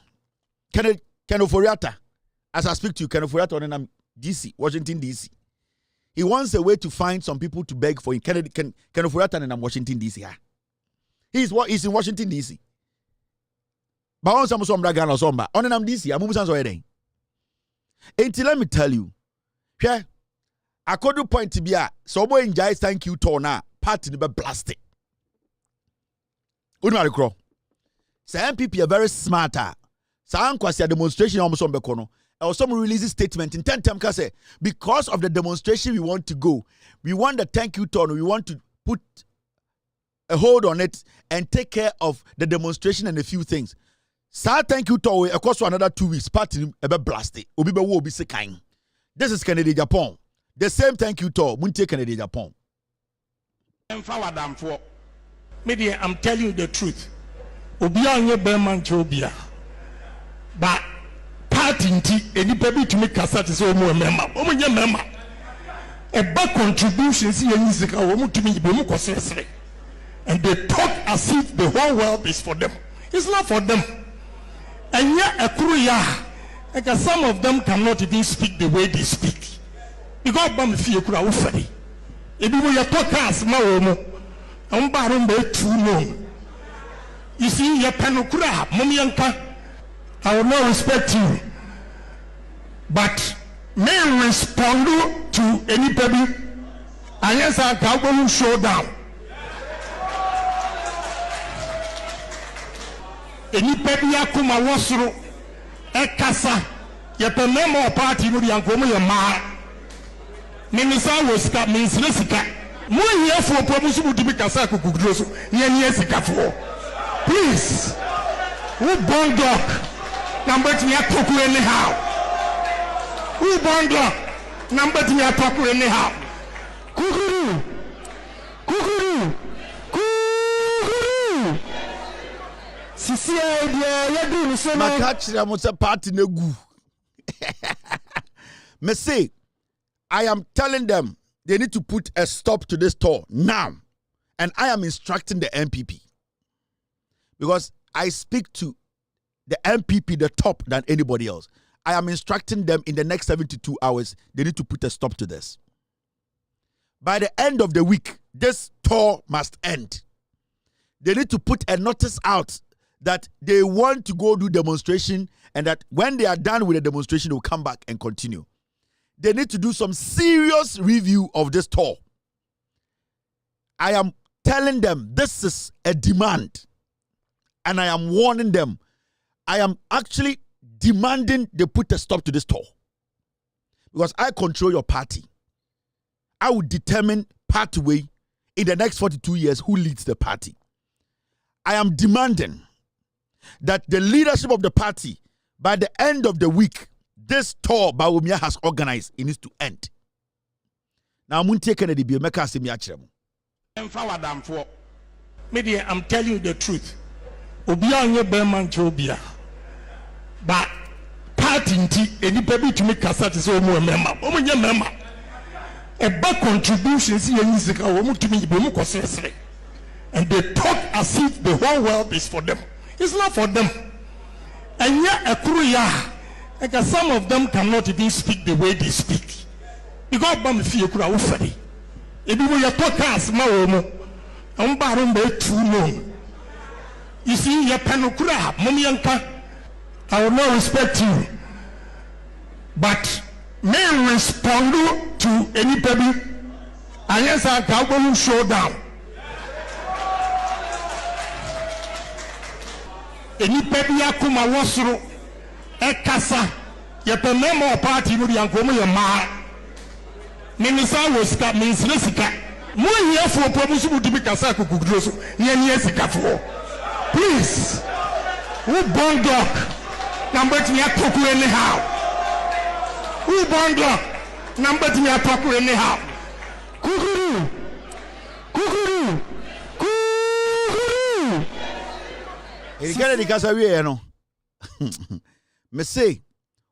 Kenoforiata, as I speak to you, Kenoforiata on DC, Washington DC. He wants a way to find some people to beg for him. Kenoforiata and Washington DC. He's in Washington DC. But on some Bragan or somebody on DC, I'm moving somewhere. Until let me tell you, yeah, I could do point to be a someone enjoys thank you to now. Party to be blasted. Unmari Crow. Some people are very smarter. Some kwasi demonstration almost on Bekono. Or some releases statement in 10 times say because of the demonstration we want to go. We want the thank you turn. We want to put a hold on it and take care of the demonstration and a few things. Sa thank you to of course for another 2 weeks. Party ebe blasted. Obi be wo obi se kind. This is Kennedy Japan. The same thank you to Munte Kennedy Japan. I'm telling you the truth. Obia nye Berman Chobia. But party any baby to make cassette is almost a member. Omunya member. A back contribution see any zika omu to me bomu kosesre. And they talk as if the whole world is for them. It's not for them. And yet a kruya. Because some of them cannot even speak the way they speak. Because bam fi kura ufari. Ebi wo talk as ma omu. You see, your penukura, Mumianka, I will not respect you. But may respond to anybody. And yes, I can showdown. Anybody Akuma Wasuru, Ekasa, Yapa memo party with Yankomo Yama. Minisa was cut means Lessica. More here for promotion to be Kasaku Kudrosu, yes, please. Who born dog? Number 2 talk anyhow. Who born dog? Number 2 talk anyhow. Kukuru. Kukuru. Kukuru. Sisi ya do so Makachira mo se party negu. Me say I am telling them they need to put a stop to this tour now. And I am instructing the MPP. Because I speak to the MPP, the top than anybody else. I am instructing them in the next 72 hours, they need to put a stop to this. By the end of the week, this tour must end. they need to put a notice out that they want to go do demonstration, and that when they are done with the demonstration, they'll come back and continue. They need to do some serious review of this tour. I am telling them this is a demand, and I am warning them. I am actually demanding they put a stop to this tour, because I control your party. I will determine pathway in the next 42 years who leads the party. I am demanding that the leadership of the party, by the end of the week, this tour Bawumia has organized, it needs to end. Now, I'm taking the Media, I'm telling you the truth. But party any baby to make cassette is all more member. A back contributions and they talk as if the whole world is for them. It's not for them. And yet a kuruya, like some of them cannot even speak the way they speak. Because bam fie kura ufari. Ebi wo ya podcast ma wo mo. On baron be too long. You see ya panokura mum yanka. I will not respect you. But may respond to anybody. And yes, I can showdown. Anybody akuma wasuru ekasa yepe memo party mu yankomo ye ma minisa wo sika minsire sika mo here for promotion mu dibi kasa kokugudro so ye sika for please who born dog number to me talk anyhow who born dog number to me talk anyhow kukuru Kennedy kasa wie no. Me say,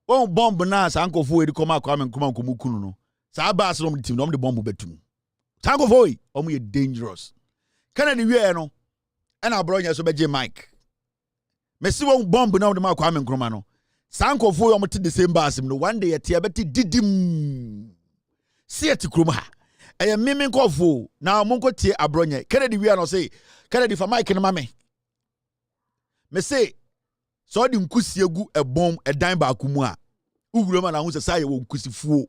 "Won bomb na sankofo e di koma akwa me nkoma nkomukunu no. Sa baas no team no de bomb betum. Sankofo e omo ye dangerous. Kennedy wie no. E na bro nya so beje mic. Me say won bomb na de makwa me nkoma no. Sankofo e omo te the same baas no one day tie beti didim. See ati krom ha. E meme nkofo na mo nkotie abronya. Kennedy wie no say, Kennedy for mic no ma me. Me say, so the nkusiegu a bomb a dime bakumua. Uguroma na hunsa say wo nkusifuo.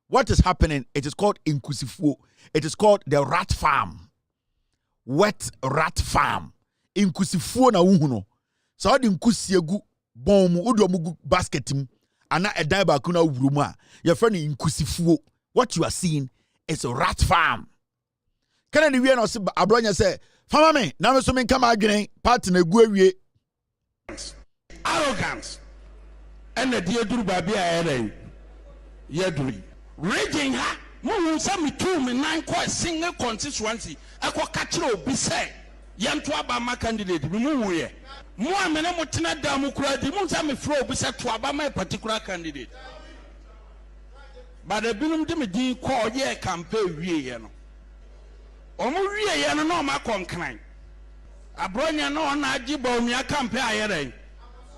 What is happening? It is called inkusifuo. It is called the rat farm. Wet rat farm. Inkusifuo na uhuno. So the nkusiegu bomb udomugu basketim ana a dime bakuna uguroma. Your friend inkusifuo. What you are seeing is a rat farm. Can any we no say abronya say, "Fama me, na me so me come adwene party na gu awie." Arrogance. And the dear Duru Babia Eren. Yedri. Raging ha. Mo sami 2 me 9 quite single constituency. I ko catcher be say. Yantua Bama candidate. Remove ye. Mo amena motina damu kuradi. Mo sami flow be say to Abama particular candidate. But the binum de me din call ye campaign wie no. Omo wie ye no ma concline. Abronya no na agiba omia campaign ayere.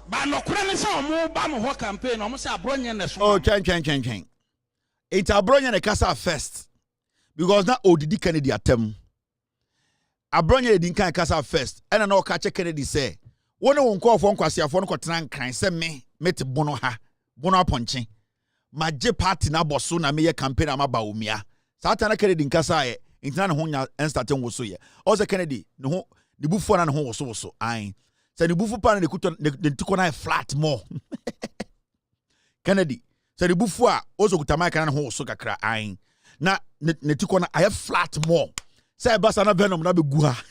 Ba no kura ne say omo ba mo ho campaign omo say abronya ne so. Oh, chen. It's abronya ne kasa first. Because na odidi Kennedy atem. Abronya din kan kasa first. And na o ka che Kennedy say, "Wona won call for nkwasiafo no kotena nkran say me te bono ha. Bono aponche. Maje party na boso na me ye campaign ama ba omia." Satana Kennedy nkasa ye. Intina ne ho nya enstaten wo so ye. O say Kennedy ne ho the buffo na ho wo so ain. Say the buffo pa na the tiko na flat more. Kennedy say the buffo a ozo kutama kan na ho so kakra ain. Na ne tiko na I flat more. Say basa na venom na be gu ha.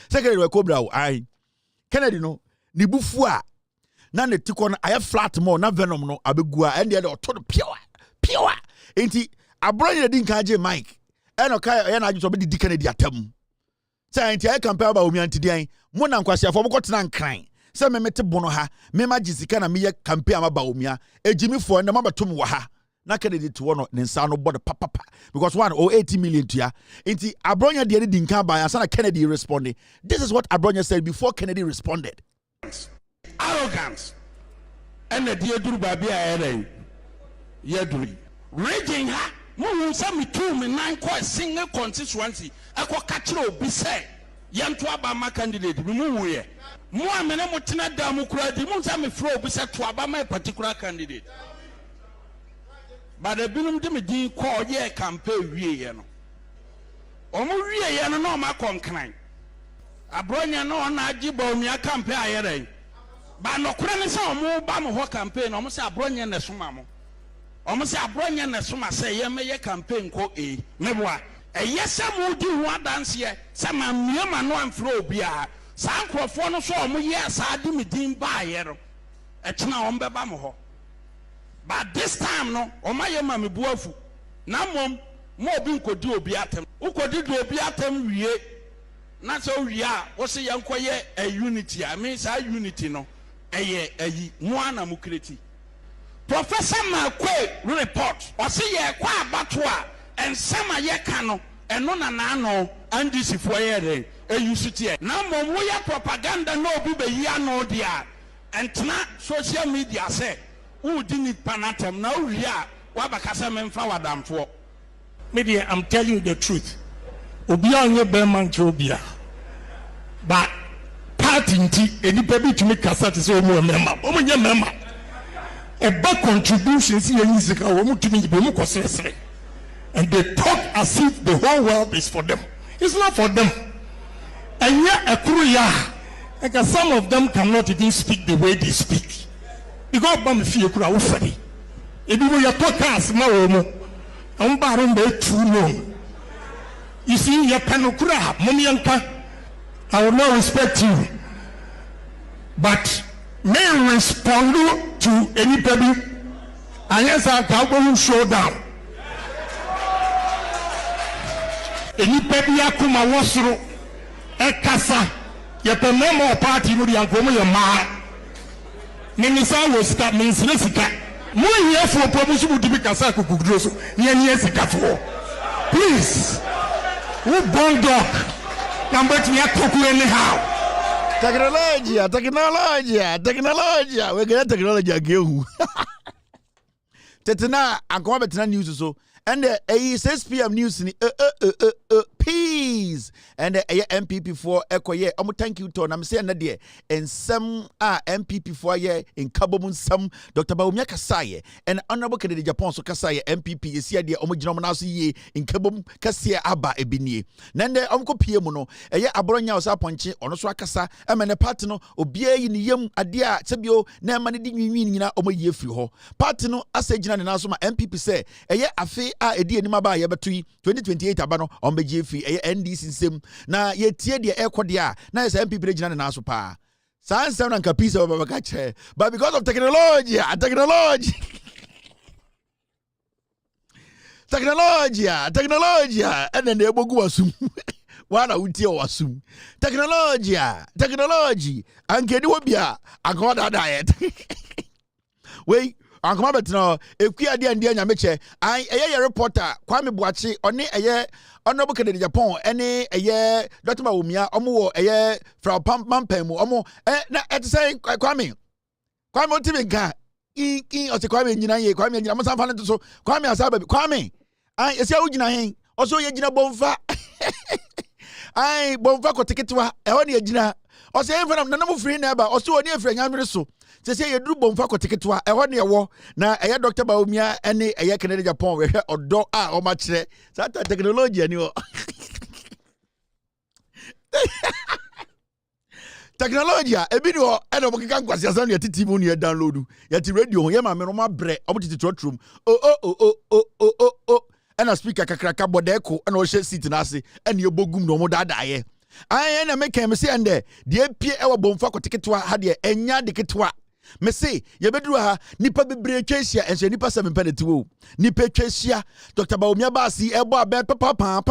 Say Kennedy we cobra wo ain. Kennedy no the buffo a na ne tiko na I flat more na venom no abegu a and the other pure. Enti abronya din kan je Mike. Eno kai ya na ajuso be di Kennedy atam. Say enti I compare ba omi antidian. Mo na nkwasiafo mo kotena nkran. Say me mete bono ha, me ma jisika na me ye campaign ama ba omia. Ejimifo na mabatom wo ha. Na Kennedy to no ne nsa no bodo papa because 180 million to ya. Enti abronya de din kan ba ansa na Kennedy responded. This is what abronya said before Kennedy responded. Arrogance. And the dear Duru Babia Eren. Yedri. Raging ha. Mo sami 2 me 9 quite single constituency. I ko catcher be say. Yanto Abama candidate, remove ye. More mene mutena damukura, the Munsami flow be set to Abama a particular candidate. But the Binum Dimidi call ye campaign ye. Omo ye no ma concline. Abronya no na jibo mi campaign ayere. Ba no kura ne sa omo ba mo ho campaign omo se abronya na soma mo. Omo se abronya na soma se ye meye campaign ko meboa. Eyesa mo di ho adanse ye se ma miema no amfro obia. Sa nkrofo no so omo ye sa di midin ba ayero. Etena omo beba mo ho. But this time no omo ye ma mebuafu. Na mom mo obi nkodi obi atem. Ukodi do obi atem wie. Na so wie a wo se yenkoye a unity. I mean sa unity no. Eyi muana mukreti. Professor Makwe report o se ye kwa abato a ensema ye ka no eno na no andisi fo ye re eyusutie na mom wo ya propaganda no obi be yi ano dia entena social media say who didn't panatem na wo wi a wa bakasa memfa wadamfo. Media, I'm telling you the truth. Obi anye be man chobia. But party nti enipa bi tumi kasa te so omo member. Omo nye member. Eba contributions ye yisika omo tumi be omo kosesere. And they talk as if the whole world is for them. It's not for them. And yet like some of them cannot even speak the way they speak. Because bam fie kura wo fadi. Ebi wo ya talk as ma omo. I'm baron be true no. You see, your panokura, Momianka, I will not respect you. But may respond to anybody, and yes, I can show down. Anybody akuma wasro, ekasa, yet a member party would yankomo your ma. Minisa will start means Nessica. More here for promotion would be Kasaku Kudroso, near Sika. Please, who born dog? Number 2 anyhow. Technology. We're getting technology again. Tetana, and come back news so. And the 6 p.m. news in peace. And the MPP4 echo ye. Thank you to I'm saying that there. And some MPP4 ye in Kabomun some Dr. Baumia Kasaye and Honorable Kennedy Japan so Kasaye MPP is here the Omojinomanasi ye in Kabum Kasia Abba Ebini. Nende Omko Piemono, a ye Abronya was appointed on Oswakasa, and a partner obie in Yem Adia Sabio, Namani Dina Omo ye free partner as a general announcement MPP say, a ye afe edi enima ba ye betui 2028 abano on be jefi NDC nsem na ye tie de ekode a na ye MPP regional na so pa sans na nka piece of baba kache but because of technology and then they bogu wasum wana utie wasum technology ankedi wobia akoda diet wait Ankoma betno ekua de ande anyameche eye reporter Kwame Boachi oni eye Honorable Kennedy Japan ene eye Dr. Baumia omo wo eye fra pampam mu omo na etse Kwame otimenka in oti Kwame nyina ye Kwame nyina mo sanfa ne so Kwame asaba Kwame esi awugina hen oso ye gina bomfa bomfa ko tiketwa e ho ne agina oso ye mfa na mo free na ba oso oni efra nyamere so say you do bomfa ko tiketwa e ho ne wo na eye Dr. Baumia ene eye Kennedy Japan we hwe odo a o ma kire sata technology ani o technology ebi no e no mokeka nkwase asan ya titi mu ne download ya ti radio ho ye ma me no ma bre obotiti trotrum ena speaker kakraka bodeko ena o hye seat na ase ena ye bogum no mo dadaye ai na make me say ende de pie e wo bomfa ko tiketwa ha de enya de ketwa me say ye beduru ha nipa bebre twahia enso nipa 7 penalty wo nipa twahia Dr. Baumia Basi ebo abe papa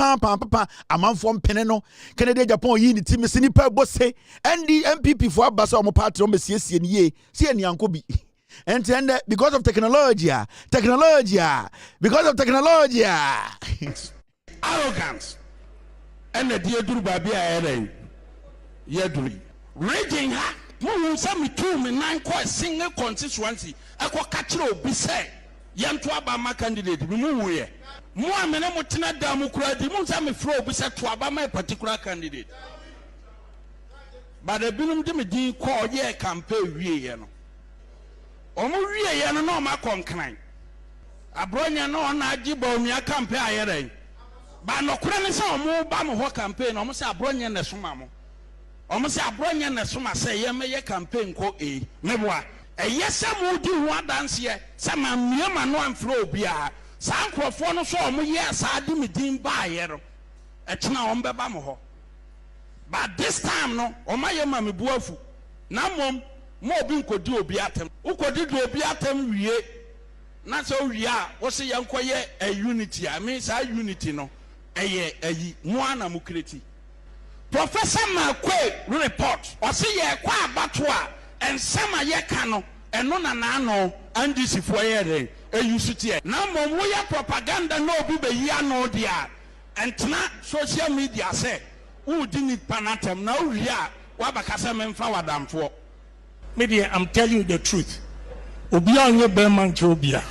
amanfo mpene no Kennedy Japan yi ni team se nipa bose ndi MPP fo abasa o mo party o mesiesie ni ye se ani anko bi and because of technology arrogance and the dear Duru Babia Eren Yeduri. Raging ha, Moo Sammy 2 me 9 quite single constituency. I call Catro be said, Yantuaba my candidate, remove ye. More Menamotina Damukra, the Monsami Fro be said to Abama particular candidate. but the binum de me din call ye campaign wie no omo wie ye no no ma konkran abronya no na agiba omia campaign ayere ba no kura ne se omo ba mo ho campaign omo se abronya ne soma mo omo se abronya ne soma se ye me ye campaign ko meboa eye se mo di ho adanse se ma miema no amfro obia sa nkrofo no so omo ye sa de me din ba ayere etena omo be ba mo ho. But this time no, omaye mami buafu. Na mom mo obi nkodi obi atem. Ukodi do obi atem wie. Na so wie a wo se yankoye a unity. I mean say unity no. Eye ayi mo ana mo kreti. Professor Makwe report. O se ye kwa abato a ensema ye ka no eno na no andisi fo ye den. Eyusutie. Na mom wo ya propaganda no obi be yi ano dia. Entna social media say who didn't panatem now we are wabakasa memfa wadamfo. Media, I'm telling you the truth. Obia onye beman chobia.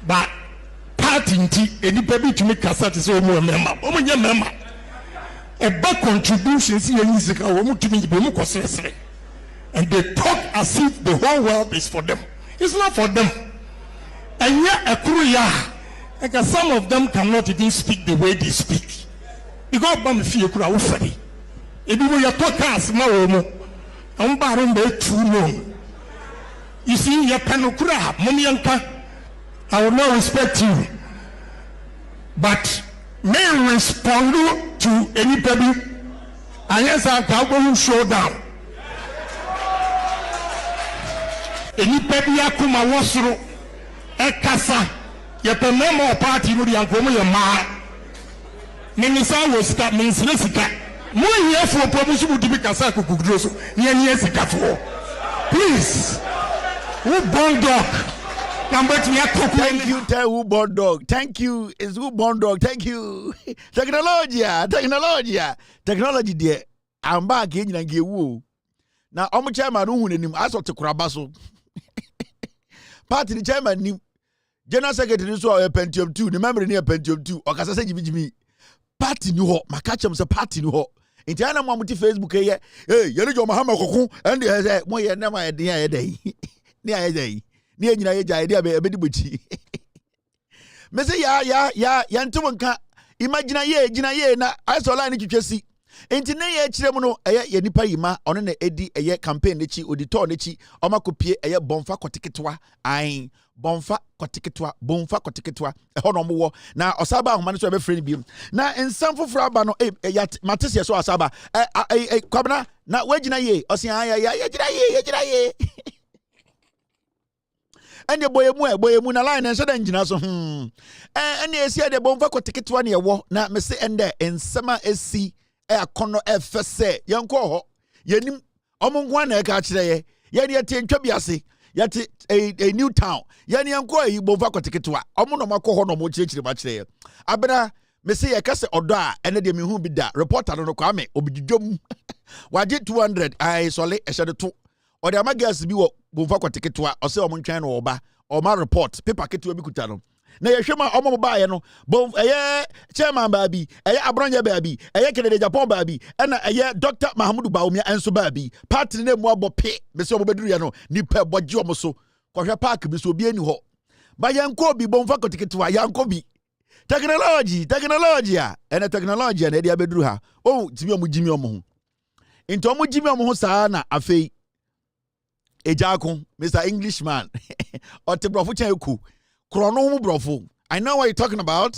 But party nti eni baby to make kasa to say omo member. Omo nye member. A back contributions here in Zika omo to me be mo kosesere. And they talk as if the whole world is for them. It's not for them. And yet a kuya. Like some of them cannot even speak the way they speak. Because bam fie kura wo fadi ebi mo ya podcast ma wo mo am ba ro mbe too long. You see ya panokura mom yanka. I will not respect you, but may respond to anybody and yes I can show down anybody akuma wosoro e kasa ya pe memo party no yanko mo ya ma Minisa was start means Nesika. More here for promotion to be Kasako Kudroso, near Nesika for. Please, who born dog? Thank you, who born dog. Thank you, is who born dog. Thank you. Technology, dear. I'm back in and give woo. Now, I'm a chairman who in him. I saw to Krabaso. Party the chairman, General Secretary, so a Pentium 2, remember near Pentium 2, or Casa Jimmy. Party new ho makacha mse party new ho nti ana mo amuti Facebook ye yele jo mahama kokon and say mo ye na ma ye dey ni aye dey ni anyina ye jai dey abedi bochi me say ya ntum nka imagine ye gina ye na isola ni twetwesi nti ne ye kire mu no ye nipa yima ono na edi ye campaign nechi auditor nechi omakopie ye bonfa kotiketwa ayin bonfa kotiketwa eho no mo na osaba ahoma so be free bi na ensam foforo aba no matese so osaba kwabna na wagina ye osia ya gina ye ande boyemu na line enso da ngina so ene esi de bonfa kotiketwa na ye wo na me se ende ensama esi akono efese yenko ho yenim omungwa na eka kire ye ye tie ntwa biase yati a new town yani yanko yi bonfa kotiketwa omo no makoho no mo chirechire ba kire ye abena me se ye kase odo a ene de me hu bi da reporter no kwame obididom waje 200 ai sole ehede to ode amagas bi wo bonfa kotiketwa ose omo ntwan no oba o ma report paper ketwa bi kuta no na ye hwema omo ba ye no bon chairman baabi abronye baabi Kennedy Japan baabi na Dr. Mahamudu Baumia enso baabi party ne mu abope me se omo beduru ye no nipa boje omo so kohwe park bi so obi ani ho ba yanko bi bonfa kotiketwa yanko bi technology a technology na dia beduru ha timi omo jimi omo ho into omo jimi omo ho saa na afei ejako Mr. Englishman otebrofo chen eku Krono brofo. I know what you're talking about.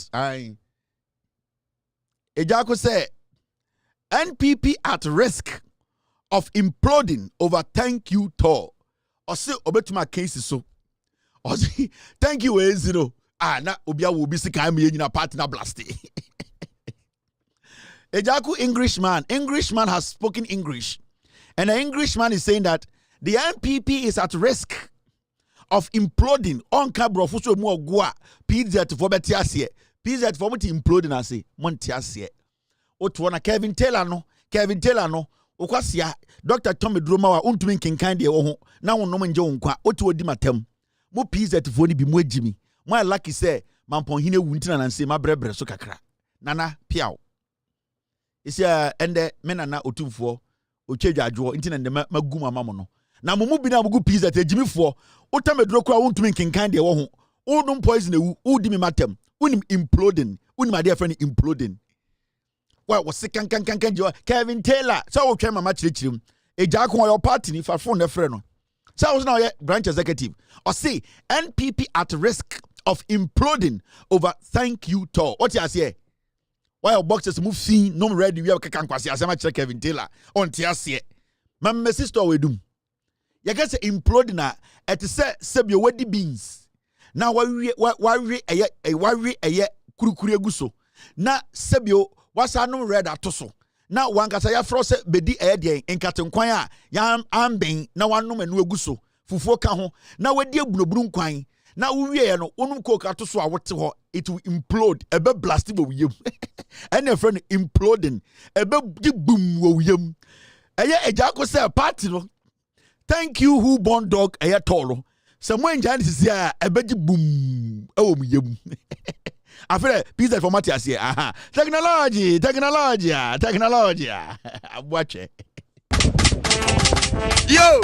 Ejako say NPP at risk of imploding over thank you tour. Or say obetuma cases so. Or say thank you zero. Na obia will be sick I'm in a partner blasty. Ejako Englishman has spoken English. And the Englishman is saying that the NPP is at risk of imploding on cabro fuso mu ogua PZ for betiasie PZ for muti imploding ase montiasie oto na Kevin Taylor no okwasia Dr. Tommy Droma wa untumi kinkan de wo ho na wonom nje wonkwa oto odi matam mu PZ for ni bi mu agimi mo lucky say mampon hine wuntina na nse mabrebre so kakra nana piao isi ende menana otumfo ocheja adwo nti na ndema magu mama mo no na mo mu bi na mugu pizza te jimifo utamedro kwa wontumi nkenkan de wo ho udum poison ewu udi mi matem unim imploding unim ade friend imploding wa was kan Kevin Taylor so wo twa mama chirichirim eja ko your party ni fa phone na frɛ no so was now branch executive or say NPP at risk of imploding over thank you tour what you say why your boxes move fin no ready we have kan kwase asema check Kevin Taylor on tiase mamma sister we dum you get say imploding na et say sebio wadi beans na wawie eye kurukuru eguso na sebio wasa no red atoso na wankasa ya fro se bedi eye enkatenkwan a ya amben na wanom anu eguso fufuo ka ho na wadi abunoburu nkwan na uwie ye no onum coke atoso a wote ho it will implode ebe blast bo wiyem and your friend imploding ebe di boom wo wiyem eye eja ko say party no thank you who born dog eye tolo someone jan sisi a ebe di boom ewo miyem afere pizza format ase aha technology abwache yo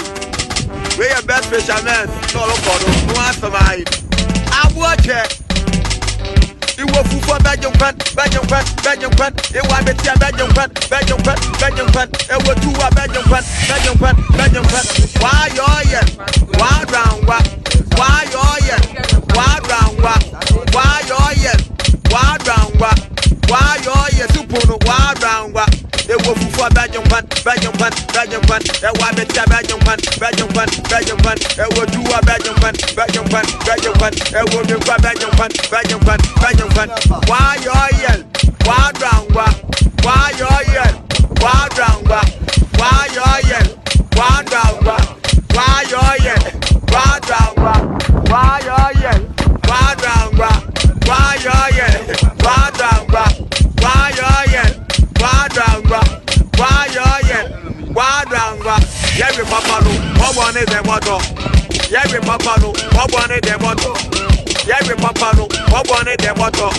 we your best fisherman no lo kodo no answer my abwache iwo fufu bejem kwan iwa betia bejem kwan ewo tuwa bejem kwan why yo ye why round wa supono why round wa ewo fufu bejem kwan ewa betia bejem kwan ewo tuwa bejem kwan ewo nkwa bejem kwan why yo ye why round wa every papa no what one is the motto every papa no what one is the motto every papa no what one is the motto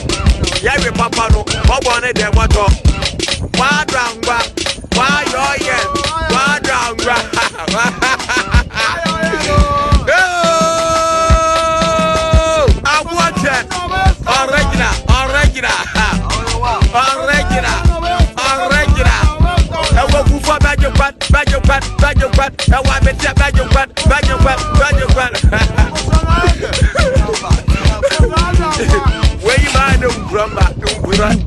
every papa no what one is the motto wadangwa wayoye wadangwa I want it original ewo kufa bajo kwat ewa betia bajo kwat wey man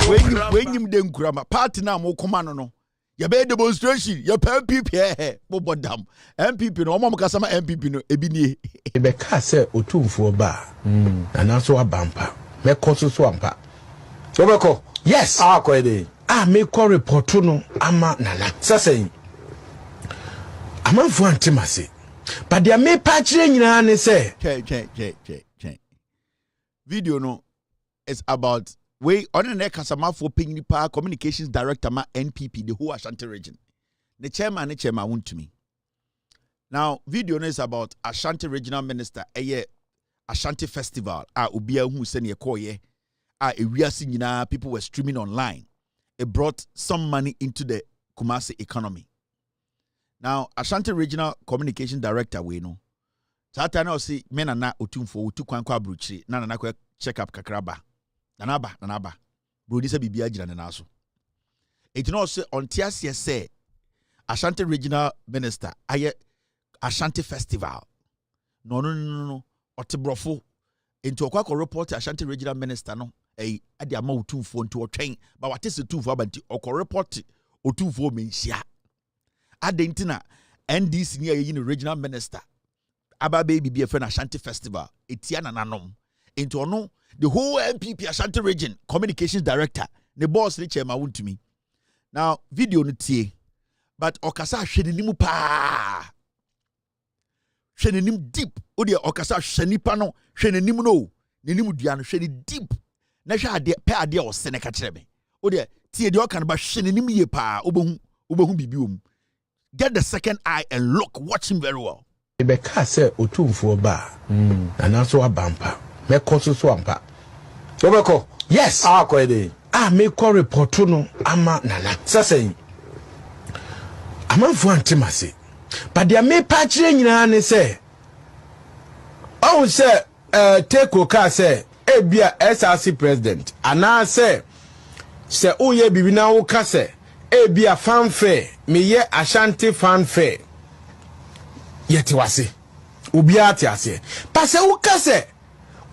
when you dem grandma party na mo koma no ya be demonstration ya MPP bobodam MPP no mo kasa ma MPP no ebi nie be ka se otumfuo ba na so abampa me koso ampa obeko yes akoede me call report no ama nana sasɛn amanfo antemase but dia me pa kire nyina ne sɛ che video no is about we on the kasamafo penny pa communications director ma NPP the whole Ashanti region the chairman want to me now video no is about Ashanti regional minister Ashanti festival obia hu se ne koye ewiase nyina people were streaming online. It brought some money into the Kumasi economy. Now, Ashanti Regional Communication Director, we know. Sata na osi mena na otumfo otu kwankwa bruchi na na kwa check up kakraba. Nanaba. Bro disa bibia jira na naso. It no say on tiasie say Ashanti Regional Minister aye Ashanti Festival. No. Otebrofo into okwa report Ashanti Regional Minister no. Adi ama otumfo nti otwen ba watese tumfo abanti okọ report otumfo menhia adentina NDC ni ayi ni regional minister aba baby be friend Ashanti Festival etia nananom into ono the whole MPP Ashanti region communications director the boss ni chairman want me now video no tie but okasa hweninim pa hwenenim deep odi okasa hwenipa no hwenenim no nenim dua no hweni deep na hwa ade pe ade o sene ka kire me o de tie de o kan ba hwenenim ye pa obehu bibi om get the second eye and watch him very well be ka se otumfuo ba na so abampa me koso so ampa obeko yes akoede me call report no ama nana sasɛn amanfo antemase but dia me pa kire nyina ne say oh say take oka say ebia SRC president ana say uye bibi na wo ka say ebia fanfare me ye Ashanti fanfare yeti wase obi ati ase pa say wo ka say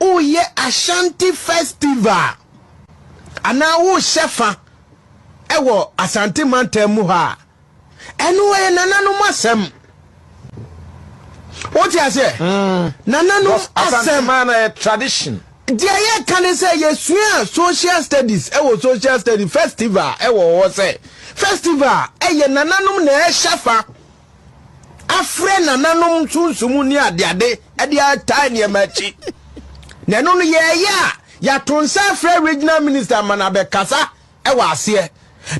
uye Ashanti festival ana wo shefa ewo Ashanti mantemu ha enu we nananu masem what you say nananu asem man tradition dia ye kan say yesua social studies ewo social study festival ewo wo say festival eye nananum na e shefa afre nananum sunsumu ni adeade e dia tai ne machi nenu no ye ya tonsa afre regional minister manabe kasa ewo ase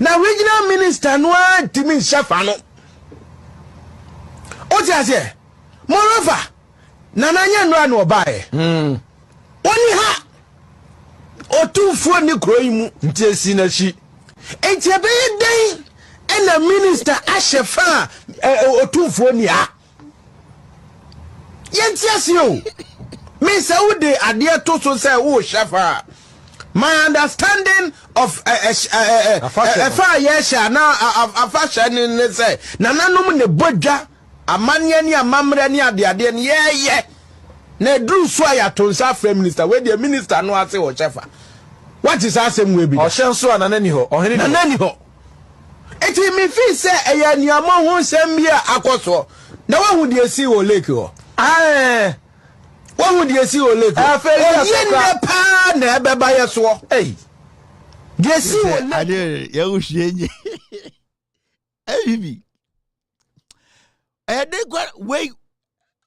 na regional minister no antimi shefa no o ti ase moreover nananya no an obae oni ha otufuo ni kroimu nti esi na chi enti ebe den ena minister ahyefa otufuo ni ha yenti ase o me say wo de ade to so say wo shefa my understanding of afa yesha na afa ni say nananum ne bodwa amanye ni amamre ni ade ni ye na dru so ya tonsa frame minister we the minister no ase wo chefa what is asem we bi o hyen so anani ho ohene nanani ho eti mi fi say eya niamo ho nsem bia akoso na wahu de esi wo lake ho wahu de esi wo lake ye ne pa na ebeba ye so de esi wo lake ade ye wo hyenye bibi de gwa we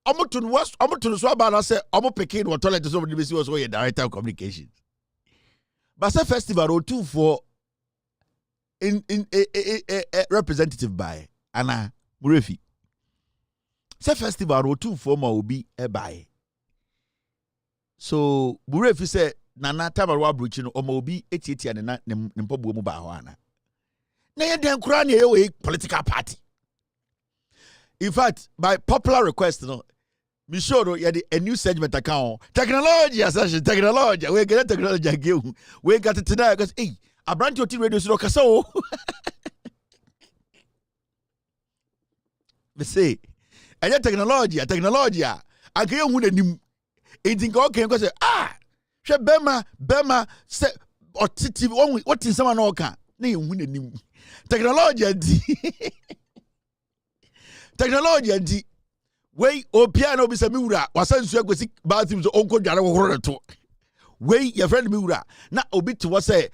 omoto so about na say omo pikin wo toilet so be see was so director of communications but say festival o two for in representative by ana murefi say festival o two for ma obi e by so murefi say nana tabarwa bruchi no omo obi etietia ne mpabuo mu ba ho ana na ye den kura na ye we political party. In fact, by popular request, me sure a new segment account. Technology, assassin, technology. We get technology again. We got it tonight because hey, a brand new radio so kaso. Me say, a technology. I can't win a new. It think okay because she Bema say or titi what is someone okay? No, win a new technology. Technology and way o piano be miura wasansu agosi bathroom so onko dware wo to way your friend miura na obi to was say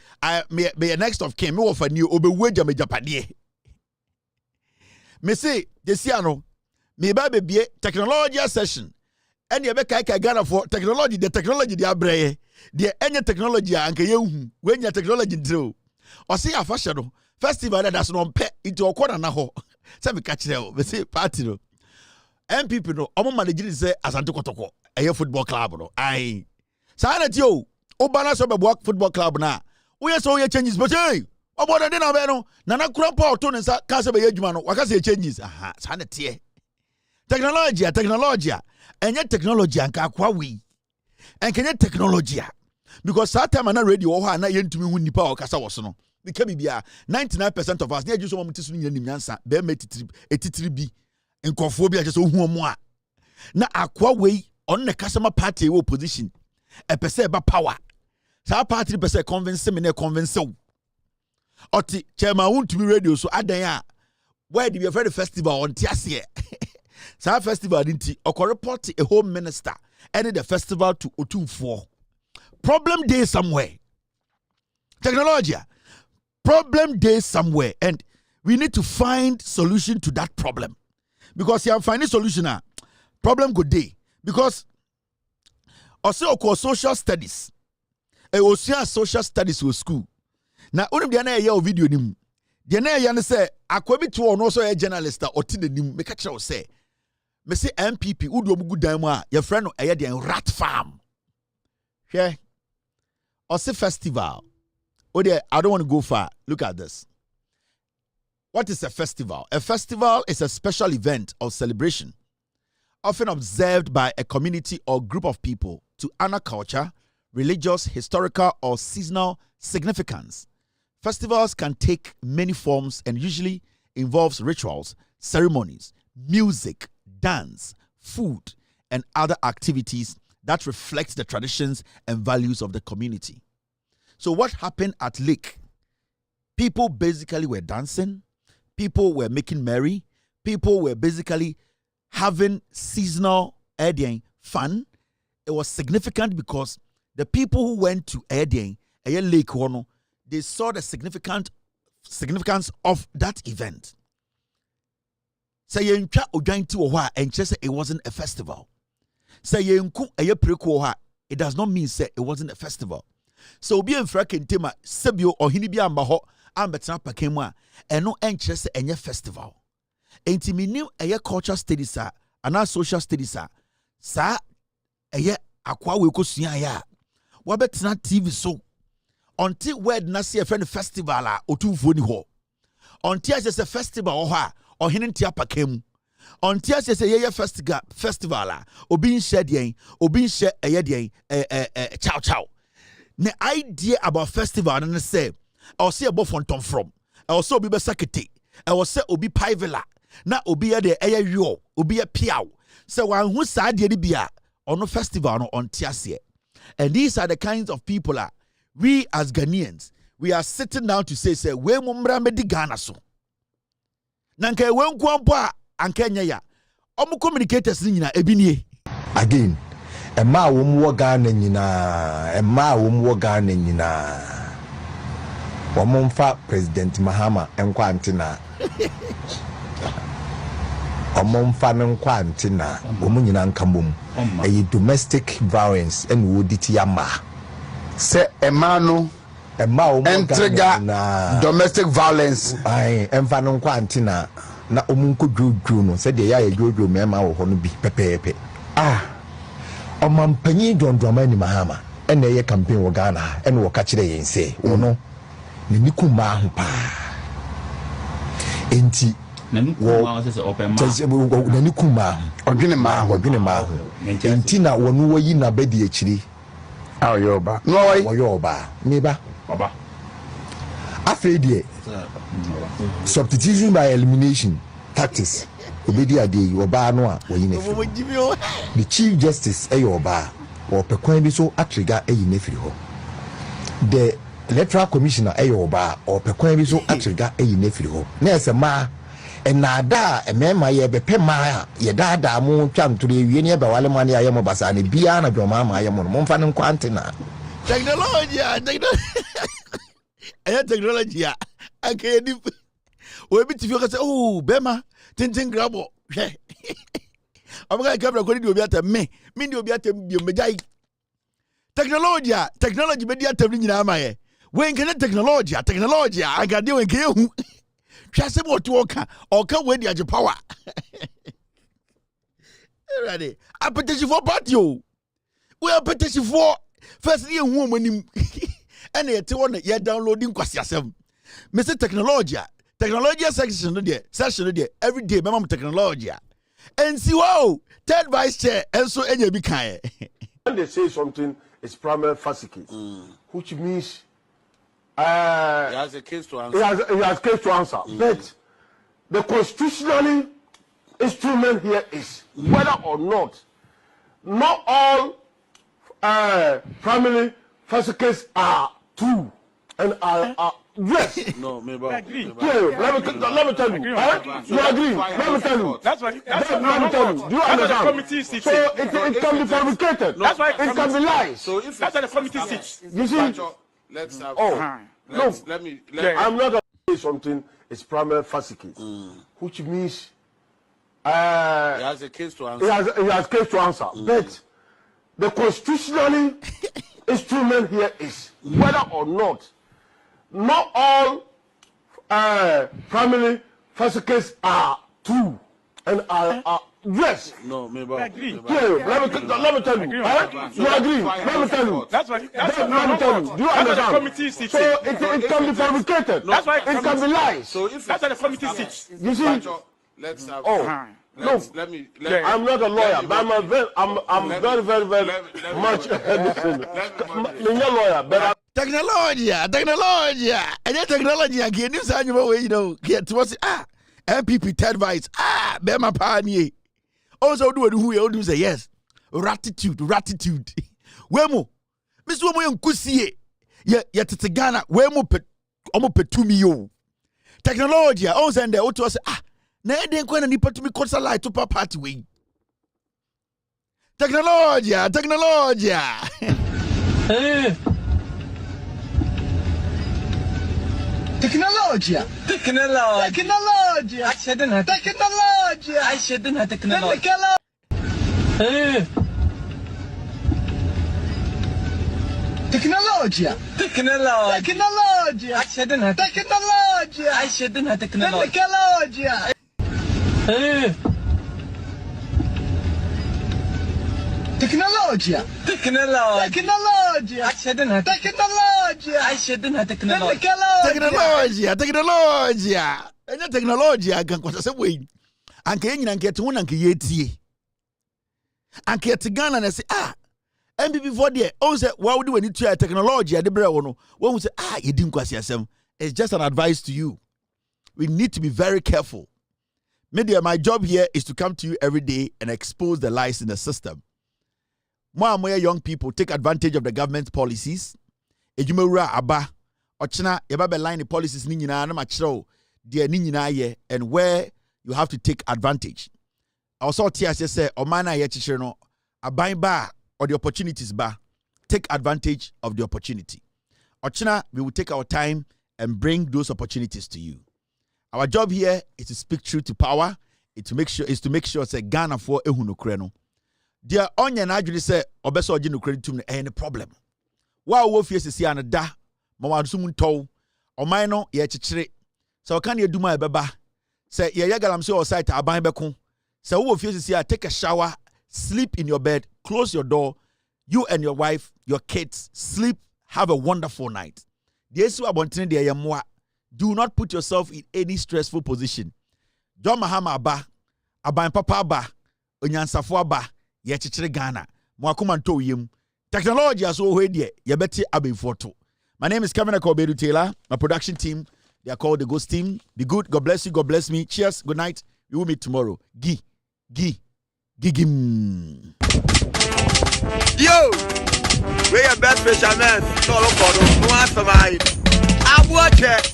me next of kin me wo fa ni obewu me japade me say desiano me ba bebie technology session and ye be kai Ghana for technology the technology dey abreye the any technology anka yehu we nya technology ndro o say afashe no festival that's no pe into okona na ho say me catch them we say party no MPP no omo manage say Asante Kotoko a football club no ai sanity o bana so be football club na we so we changes but hey obodo dey na be no nana krampa oto ne sa ka se be adwuma no waka say changes sanity technology enye technology anka akwa we enkenye technology because that time na radio wo ha na yentumi hu nipa o kasa wo so no because bibia 99% of us na aju so mo tisu nyina nimyansa be etitiri bi enkofoobia je so hu omo a na akwa we on the customer party we opposition e pese ba power sa party pese convince me na convince wo oti chairman wuntumi radio so adan a where the very festival on tiase sa festival dinti okọ report a home minister and the festival to Otumfuo problem day somewhere technology problem day somewhere and we need to find solution to that problem because you are finding solution problem go day because also social studies social studies with school na unim dia na ye video nim dia na ye ne say akwabi to no so a journalist or tin nim make sure say me say MPP udo mu gudan mu a your friend no eye dia rat farm hwe or say festival. Oh, dear, I don't want to go far. Look at this. What is a festival? A festival is a special event or celebration, often observed by a community or group of people to honor culture, religious, historical, or seasonal significance. Festivals can take many forms and usually involves rituals, ceremonies, music, dance, food, and other activities that reflect the traditions and values of the community. So what happened at Lake? People basically were dancing, people were making merry, people were basically having seasonal fun. It was significant because the people who went to Lake Hono, they saw the significance of that event. Say yenka ojanti wo ho a enche say it wasn't a festival. Say yenku eye preku wo ho, it does not mean say it wasn't a festival. So obi enfra kentema sebio ohini bi amba ho ambetena pakemu a eno enche say enye festival. Enti minim eye culture studies a ana social studies a sa eye akwa we kosua ya wabetena TV so until word na see a friend festival a otumfo ni ho. Until as a festival ho a ohene ntia pakemu. Until as a ye festival a obi nhyɛ deɛn obi nhyɛ ɛyɛ deɛn chow chow. The idea about festival and say I say about fonton from I also obi be sakete I was say obi paivela na obi ya de ɛyɛ yo obi ya piaw say wan hu saa deɛ ni bia ono festival no on tiasie. And these are the kinds of people we as Ghanaians we are sitting down to say we mumbra me di Ghana so. Nanka we nkwampo a anka nya ya. Omo communicators ni nyina ebinie. Again, Emma wo Ghana nyina, Emma wo Ghana nyina. Womfa President Mahama enkwa antina. Omomfa nenkwa antina, omo nyina nkambom. A domestic violence and woditi yama. Se Emma no entrega domestic violence ai emfa no kwa antina na omunko dwodwo no se de ya dwodwo mema wo hono bi pepepe omampanyi dondroma ni Mahama ene ye campaign wo Ghana ene wo ka kire yen se wono ne nikuma ho pa enti na nikuma se open ma na nikuma odwene ma enti na wono wayi na bedi akiri ayoba no woyoba meba baba afedie substitution by elimination tactics obedi ade oba no a woyi na the chief justice ayoba or pekwan bi so atrigger ayi na firi ho the electoral commissioner ayoba or pekwan bi so atrigger ayi na firi ho na esema enada emema ye bepe ma ye dada mu twantore wie ne ba wale mane aye mo basa ne bia na dwoma ma aye mo no mfa ne kwante na technology technology okay ni we bi tifio ka say oh bema tintin grabo hwe amga kabra ko di obi atam me di obi atam bi mejai technology be di atam ni nyina amaye we nkene technology agade we nke hu hwase mo to oka we di age power ready appetition for party o we appetition for first ye hu omonim ene yete won ye downloading kwasi asem me say technology section no there every day mama technology and see wow third vice chair enso enya bi kan when they say something it's primary fascicles which means he has a case to answer. He has case to answer. But the constitutional instrument here is whether or not all family fascicles are true and are yes. No, maybe. Let me tell you. You agree? Let me tell you. That's why. Let me tell you. Do you understand? So it can be fabricated. That's why it can be lies. So if that's why the committee sits. You see? Let's have. Let me. I'm not going to say something. It's primary fascicles, which means he has a case to answer. He has case to answer. But the constitutional instrument here is whether or not all family fascicles are true and are Yes. No, maybe. I agree. Let me tell you. You agree? Let me tell you. That's what. Let me tell you. Do you understand? So it can be fabricated. That's why it can be lies. So if that's why the committee sits. You see? Let's have. Look, I'm not a lawyer, but I'm very much lawyer. But technology. And then technology again. This annual way, get what's MPP third vice. Bema Panie. Also do who you do say yes. Ratitude. Wemo. Miss Womo yon kusie. Yet it's a Ghana. Wemo pet almost pet 2 million. Technology. Also and the auto say na eden kwa na nipa tumi kosa light to party way. Technology. Technology. Enya technology agan kwasa se we anka enyina anka te wona anka yetie anka te Ghana na se MPP for there on say why would we try technology ade bre wo no wo say yedi nkwasi asem. It's just an advice to you. We need to be very careful. Media, my job here is to come to you every day and expose the lies in the system. More and more young people take advantage of the government's policies. Ejumewura aba ochina yeba line the policies ni nyina na machiro de ni nyina ye and where you have to take advantage. Also TS say omana ye chichire no aban ba or the opportunities ba. Take advantage of the opportunity. Ochina, we will take our time and bring those opportunities to you. Our job here is to speak truth to power. Is to make sure say Ghana for ehunokre no. Dear onya na adwene say obeso oje no credit tum no problem. Wa wo fie sisi an da ma wa sum ntow. Oman no ye chichire. So kan ye duma ebeba. Say ye galam say o site aban beko. Say wo fie sisi take a shower, sleep in your bed, close your door. You and your wife, your kids, sleep, have a wonderful night. Yesu abontene de yemwa. Do not put yourself in any stressful position. John Mahama aba, aban papa aba, onyansafo aba, ye chichire Ghana. Mo akoma nto yem. Technology aso ho die, ye beti abenfoto. My name is Kevin Akobedu Taylor. My production team, they are called the Ghost Team. Be good. God bless you. God bless me. Cheers. Good night. We will meet tomorrow. Gigim. Yo, we are best fishermen. No, no answer mine. I watch it.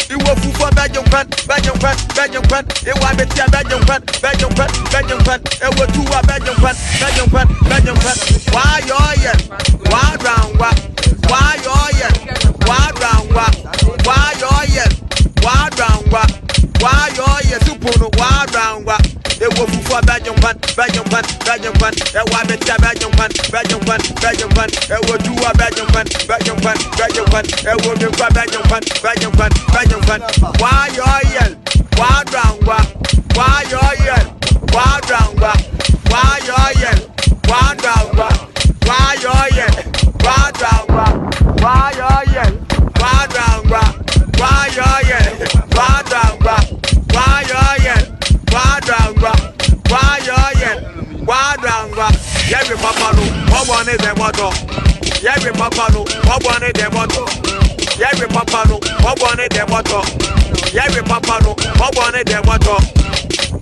You will for Belgium. It was 2 Belgium. Why it was for Belgium. It was 2 Every papa no, what one is the motto? Every papa no, what one is the motto? Every papa no, what one is the motto? Every papa no, what one is the motto?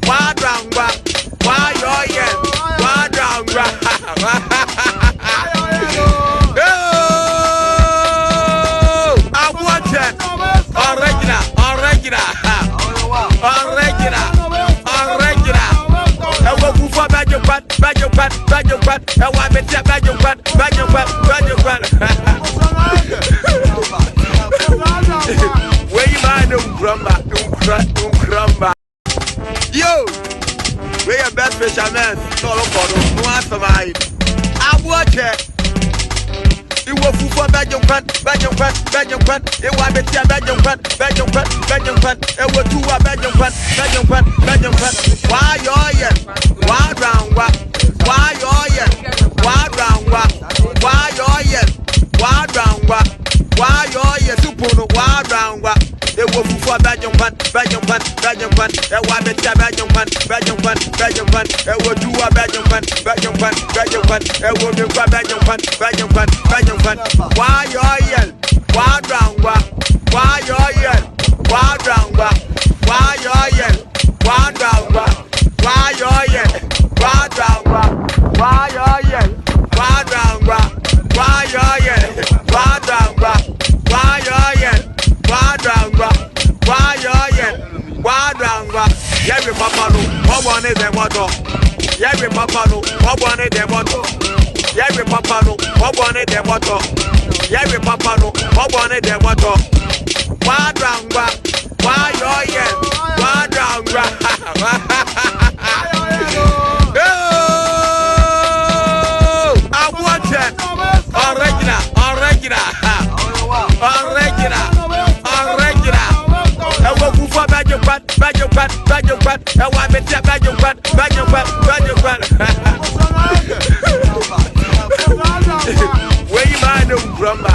Wadranga, why oh yeah, wadranga. I watch it. Original. Where you mind Yo, we are best fishermen. No answer mine. Belgium Pan, Belgium Pan, Belgium Pan, it was a Belgium Pan, Belgium Pan, Belgium Pan, it was two Belgium Pan, Belgium Pan, Belgium Pan. Why you're why round what? Why you're why round what? Why you're why round what? Why you're super why round what? It was for Belgium Pan, Belgium Pan, Belgium Pan, it was a Belgium Pan, Belgium Pan, Belgium Pan, it was two Belgium Pan, Belgium Pan, Belgium Pan, it was a Belgium Pan, Belgium Pan, Belgium Pan. Why you're why round what? Why you're why round what? Why you're why round what? Why you're why round what? Why you're why round what? Why you're why round what? Why you're why round what? Why you're why round what? Every papa no, what one is the motto? Every papa no, what one is the motto? Every papa no, what one is the motto? Every papa no, what one is the motto? Why round what? Why you're why round what? I want it. Original. I will go for Belgium Pan. I want to be Belgium Pan. Where you mind, Umbramba.